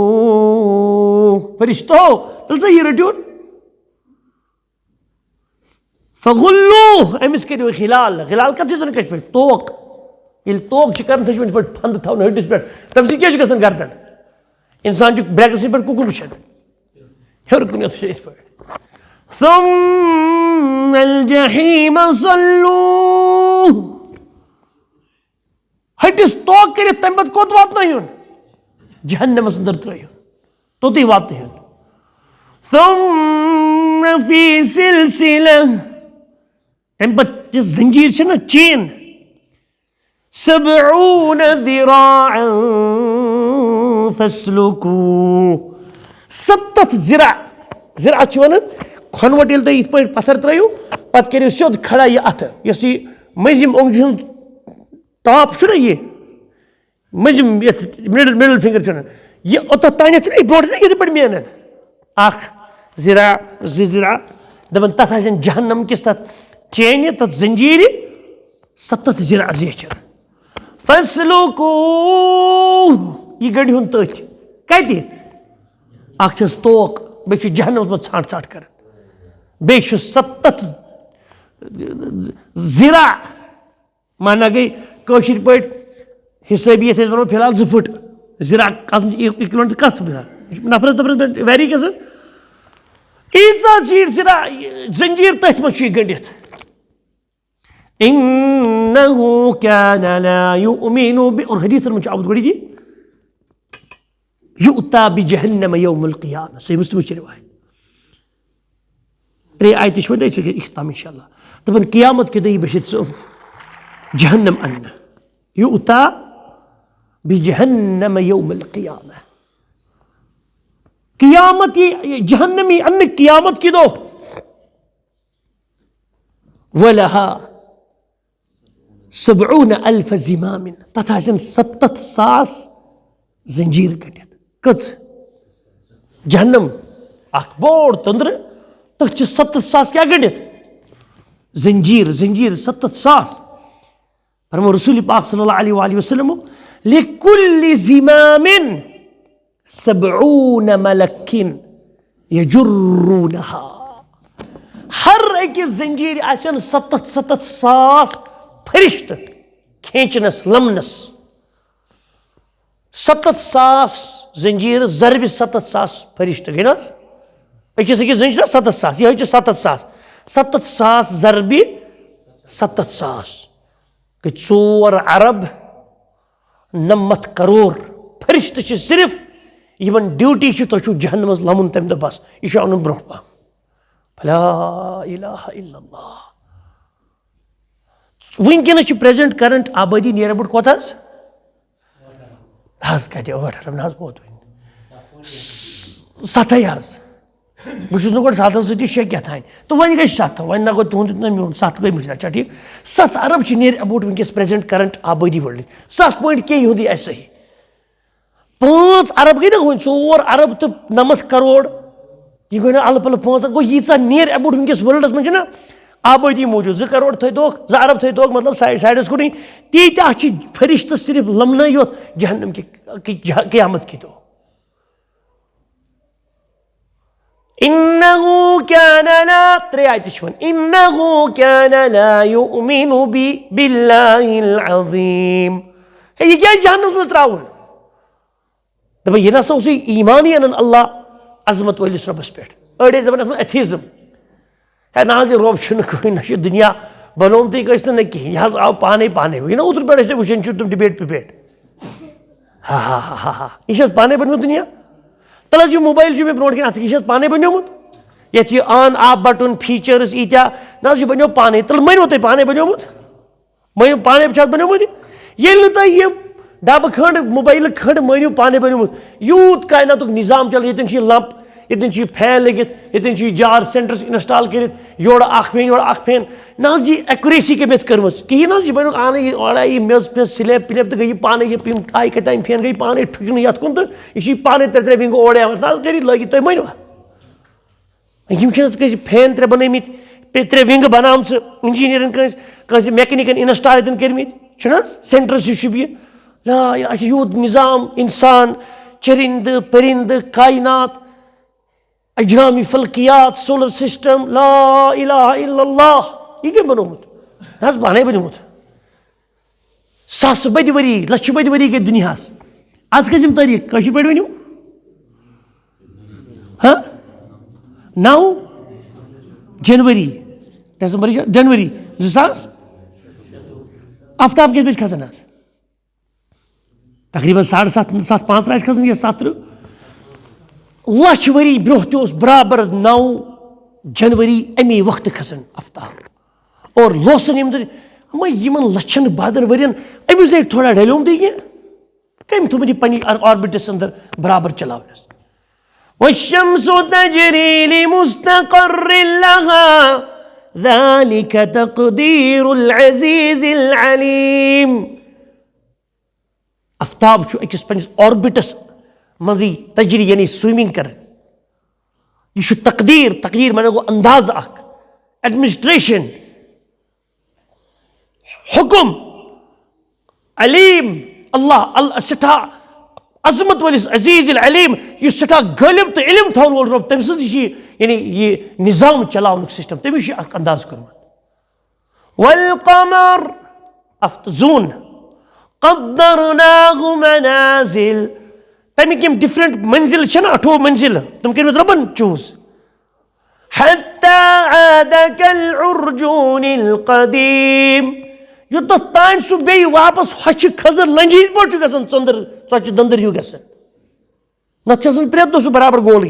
फरिश्तो तल से ये रट्योन फगुल्लू अमिस करियो खिलाल खिलाल कत कश पे तोक ये तोक कर फंद थवन हटिस पे तम क्या गसन गर्दन इंसान ब्रेकस पे कुकुन वुचान हेर कुन पे ثم الجحيم صلوا हटिस तोक कर तम पे कोत वात जहन्नमस अंदर त्रो तोत वात ثم في سلسلة तम पे जंजीर ना चेन 70 ذراعا فاسلكوا 70 ذراع ذراع वन खनवट ये तुम इत पे पत्थर त्रो पत् करो सोद खड़ा यह अथ यस मजिम ओंगज टॉप ये मजिम मिडल फिंगर यह ओत तान ब्रो ये पे मेन ज़िरा ज़िरा दपन तथ जहन्नम किस तथ चेन तथ जंजीर 70 ज़िरा जेचर फसलुकू यह गड़ हूं तथ कत तोक बे जहन्नम मज छाट छाट कर बे 70 ज़िरा माना गई कौशिर पे हिसाबियत वो फिलहाल 2 फुट ज़िरा इक्वलेंट कत नफरस नफरस वेरी गसन ईजा चीज ज़िरा जंजीर तथ मज गंडित इन्नहु कान ला युमिनु और हदीस में अब्दुल गड़ी जी युता बिजहन्नम यौमुल क़ियामह सही मुस्लिम की रिवायत 3 आयत शो दे इख्तिताम इंशाअल्लाह तबन क़ियामत के दई बशित सो जहन्नम अन्न युता बिजहन्नम यौमुल क़ियामह क़ियामत ये जहन्नमी अन्न क़ियामत की दो वलहा 70,000 ज़िमामिन तथा 70,000 जंजीर गंडित कच जहन्नम बोड़ तंद्र तक 70,000 क्या गंडित जंजीर जंजीर 70,000 फरमाया रसूल पाक सल्लल्लाहु अलैहि वसल्लम लिकुल्लि ज़िमामिन 70 मलकिन यजुर्रूनहा हर एक जंजीर आसन 70,000 फरिश्त खींचनस लमनस 70,000 जंजीर जरब 70,000 फरिश्त गई ना अकिस जंजीर 70,000 यह 70,000 70,000 जरब 70,000 गई 4 अरब 9 करोड़ फरिश्त सिर्फ यमन ड्यूटी तुम जहन्नम लमुन तम दह बस यह अन ब्रो पह ला इलाहा इल्लल्लाह वनकस प्रेजेंट करंट आबादी नियर अबाउट कोत कत 8 अरब ना वोत 7 बहुत गो 7 सती 6 क्या थान तो वन गई 7 वन ना गो तुंद ना मोन 7 गई मुझे अच्छा ठीक 7 अरब नियर अबाउट वनकस प्रेजेंट करंट आबादी वर्ल्ड 7 पॉइंट के हुंदी ऐसे ही 5 अरब गई ना 4 अरब तो 9 करोड़ यह गई ना अल पल 5 गो यीचा नियर अबाउट वनकस वर्ल्डस में ना आबादी मौजूद 2 करोड़ थो 2 अरब थो मतलब साइडस कुन तीत्या फरिश्त सिर्फ लमन योत जहन्नम की क़ियामत की दो इन्नहु कान ला 3 आयत छवन इन्नहु कान ला युमिनु बिल्लाहिल अज़ीम ये क्या जहन्नम में त्राउन दप यह नसा ईमान अन अल्लाह अजमत वलिस रबस पे अड़े जमानस में एथीज़म है ना रोब ना दुनिया बनोम तो न कहें यह आव पाने पाने यह ना उतर पे वुचान तुम डिबेट पिबेट हा हा हा हा यह पाने बनो दुनिया तल यह मोबाइल मे ब्रो अत यह पाने बनोमुत ये ऑन ऑफ बटन फीचर्स ईत्या ना यह बनो पाने तल मनो तुम पाने बनोमुत मनो पाने बनोमुत ये तुम डब खंड मोबाइल खंड मनो पाने बनोमुत यूत कायनात निज़ाम चल ये लंप ये फैन लगित ये जार सेंटर्स इंस्टॉल कर योड़ अख फैन ना एक्यूरेसी के कर्म कहीं ना बन आन ओड़ाई मेज पे स्लेप प्लेप तो गई पाने ये आई कतान फैन गई पाने ठुकन ये कुन तो यह पाने 3 विंग ओड़े ना कर लगित तुम मनो फैन 3 बनमित 3 विंग बनाम इंजीनियरन कंस मैकेनिकन इंस्टॉल कर सेंटर्स ला यूत निज़ाम इंसान चरिंद परिंद कायनात अजरामी फल्कियात सोलर सिस्टम ला इलाहा इल्लल्लाह यह क्या बनोमुत हस पाने बनोमुत सास बद वरी लक्ष बद वरी गई दुनियास आज कम तारीख कश पे वनो हाँ 9 जनवरी दिसंबर जनवरी 2000 आफ्ताब किस बज खसान आज तकरीबन 7:30 खसान या 7 लक्ष वरी ब्रोह तोस बराबर 9 जनवरी अमे वक्त खसान आफ्ताब और लोसन यमन लक्षन बदन वरियन अमिस थोड़ा डलोम दी कम थोड़ी पन्नी ऑर्बिटस अंदर बराबर चलावनस वश्शम्सु तजरी लिमुस्तक़र्रिन लहा ज़ालिका तक़दीरुल अज़ीज़िल अलीम आफ्ताब छु अकिस पन्निस ऑर्बिटस मजी तजरी यानी स्विमिंग कर यह तकदीर तकदीर माने गो अंदाज अख एडमिनिस्ट्रेशन हुकुम अलीम अल्लाह सठा अजमत वलिस अजीज अलीम यह सठा गालिब तो इल्म थवन वोल रब तम यानी ये निजाम चलावन सिस्टम तमिस अंदाज कर्मुत वल क़मर अफ्तजून क़द्दरनाहु मनाज़िल तमिक यम डिफरेंट मंजिल छना 8 मंजिल तुम कर्मित रबन चूज हत्ता आदा कल उर्जूनिल क़दीम युद्ध तान सह बे वापस हच खजर लंजी पे गसान चंदर चौच दंदर हूँ गसान नत प्रेत दह बराबर गोल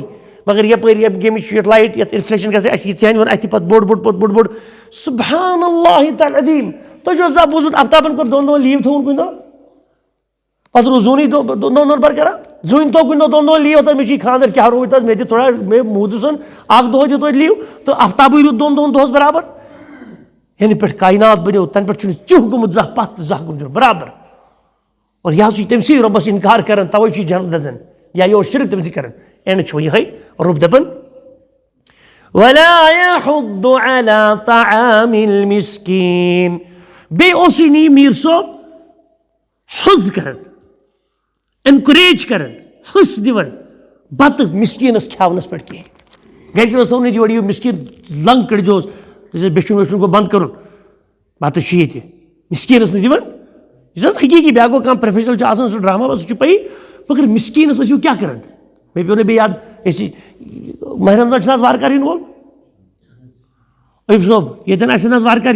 मगर यपर यम लाइट ये रिफ्लेक्शन गन अथ पे बोड़ बोड़ बोड़ बोड़ सुब्हानल्लाह तआला अज़ीम तुझ बूजमुत आफ्ताबन कर 2 दिन लीव थोन कुन दह पे रो जून 2 दिन बरकरार जून तो कुन 2 दिन लीव मे खानदर क्या रोत मे दिख थोड़ा मे मुहदसन दह दित लीव तो आफ्ताब रू 2 दिन दोहस बराबर यानी पे कायनात बनो तन पे चुह गुमुत जह पत जह गुमुत बराबर और यह तमसी रबस इनकार कर तवे जहन दजन या यो शिरक तमसी कर एंड छो ये रब दपन वला यहुद्दु अला तआमिल मिस्कीन बे ओसी नी मीर सोब हज कर एनकरेज कर हस दिवन बत मिस्कीनस खावनस पे कह घर के थोन योड़ मिस्कीन लंग कड़ जोस जैसे बेचुन वेचुन को बंद कर बत ये मिस्कीनस दिवन हकीकी ब्या गो कम प्रोफेशनल सह ड्रामा सह पी मगर मिस्कीनस क्या कर मे पे बे याद माह रमजान वारकार इन वोल अयब सोब ये वारकार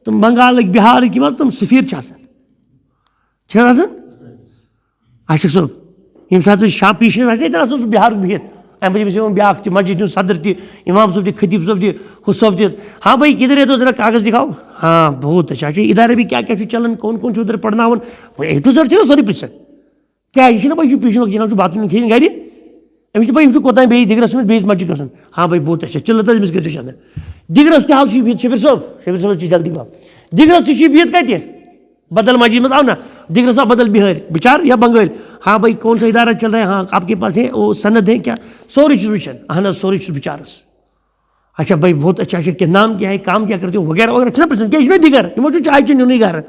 तुम बंगाल बिहार तुम सफीर आशिक सोब ये सात शाम पीछे बिहार बिहित अम पे ब्या मस्जिद सदर इमाम सोब खतीब सोब हु सोब हाँ भाई किधर है तो जरा कागज दिखाओ हाँ बहुत अच्छा अच्छा इधर भी क्या क्या चलन कौन कौन उधर पढ़ना ए टू जेड सोरी पे क्या यह भाई पीछे जनाब बाथरूम खेल गर अमिस भाई कोतान बे दिगरस में बेस मस्जिद गसन हाँ भाई बहुत अच्छा चल तमिस गो अंदर दिगरस क्या बिहित शबीर सोब जल्दी बाप दिगरस बिहित कत बदल मस्जिद में आओ ना दिगरस बदल बिहार बिचार या बंगाल हाँ भाई कौन सा इदारा चल रहा है हाँ आपके पास है वो सनद है क्या सोरी वुचान अहन सोरी बिचारस अच्छा भाई बहुत अच्छा अच्छा क्या नाम क्या है काम क्या करते हो वगैरह वगैरह प्रश्न क्या दिगर यमो चाय नुन घर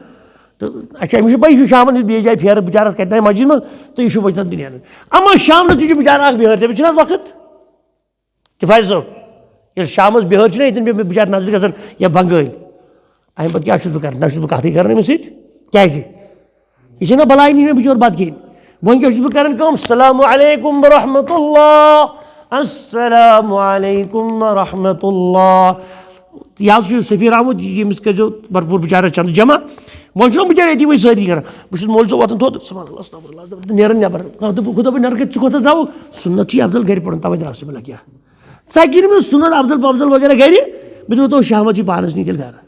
तो अच्छा अमिस भाई शाम बे जाए फेर बिचारस कत मस्जिद में तो यह वचन दुनिया अमा शाम तुझ बिचार बिहार तमिस वक्त किफायत सोब ये शाम बिहार ये बिचार नजर गसान या बंगाल अम पे क्या कर ना कथ कर अमिस क्या यह ना बलाई नहीं बिचोर बत कहें वो क्या कर अस्सलामु अलैकुम वरहमतुल्लाह अस्सलामु अलैकुम वरहमतुल्लाह यह सफीर आमुत यमिस कर भरपूर बिचार चंद जमा वो बिचार ये वही सारी कर बहुत मोल सो वातान थोद नेरन नबर खुदा नर कोत द्राव सुन्नत अफजल गर पढ़ तवे द्राव से क्या गिर सुन्नत अफजल पफजल वगैरह गर बे तो शाम पानस नी तेल घर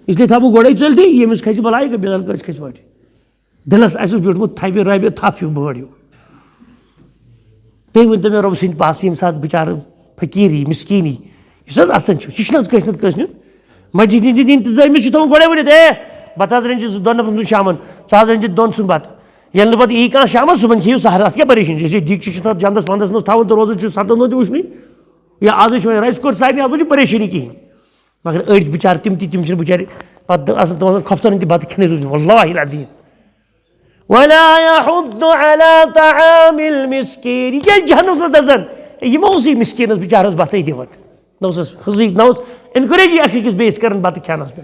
इसलिए था गोड़े चलती यमिस खस बलाई बेदल कस खस वाट दिलस ब्यूठमुत थपि रबि थप हूँ बड़ हूँ तुम वन मे रब सद पास ये सात बिचार फकीरी मिस्कीनी असन यह कस मस्जिद दिन इंतजाम थोन गोड़े वन बत रंज 2 नफर शाम च रंज 2 सुन बत ये पे यी कह शाम सुबह खेव सहर अत क्या परेशानी जैसे दिक्च जंदस पंदस मज थवन तो रोजान 7 दिन वुचन या आज राइस कुकर सारे अब परेशानी कहें मगर अड़ बिचार तम बिचार पे खफ्तन बत खेने रोज वल्लाहि अज़ीम वला यहुद्दु अला तआमिल मिस्कीन ये जहन्नम दजन यमोसी मिस्किनस बिचारस बत दिवान ना इनकरेज अकिस बेस कर बत खानस पे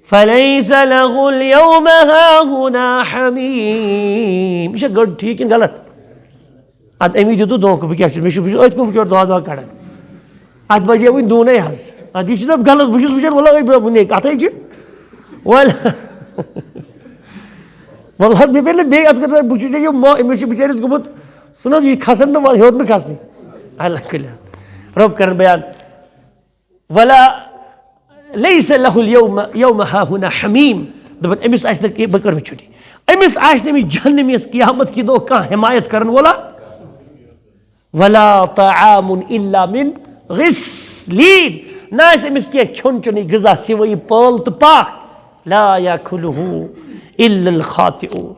फलैस लहुल यौम हाहुना हमीम यह गड़ ठीक कि गलत अत अमी दितु धोख बह क्या अत कुम दह दह कड़ान अत बजे वन दून हज अत यह गलत बहुत वुचान वल अत वल वल मे पे बे अमिस बिचारिस गुमुत सह यह खसन ना हेर ना खसन अल्लाह कल्याण रब कर बयान वला लैस लहुल यौम हाहुना हमीम दपन अमिस बह कर छुट्टी अमिस जहन्नमिस क़यामत की दो कह हिमायत करन वोला वला ताआमुन इल्ला मिन गिस्लीन ना अमिस क्या खोन चुन ग़िज़ा सिवै पल तो पाक ला याकुलुहु इल्लल खातिऊन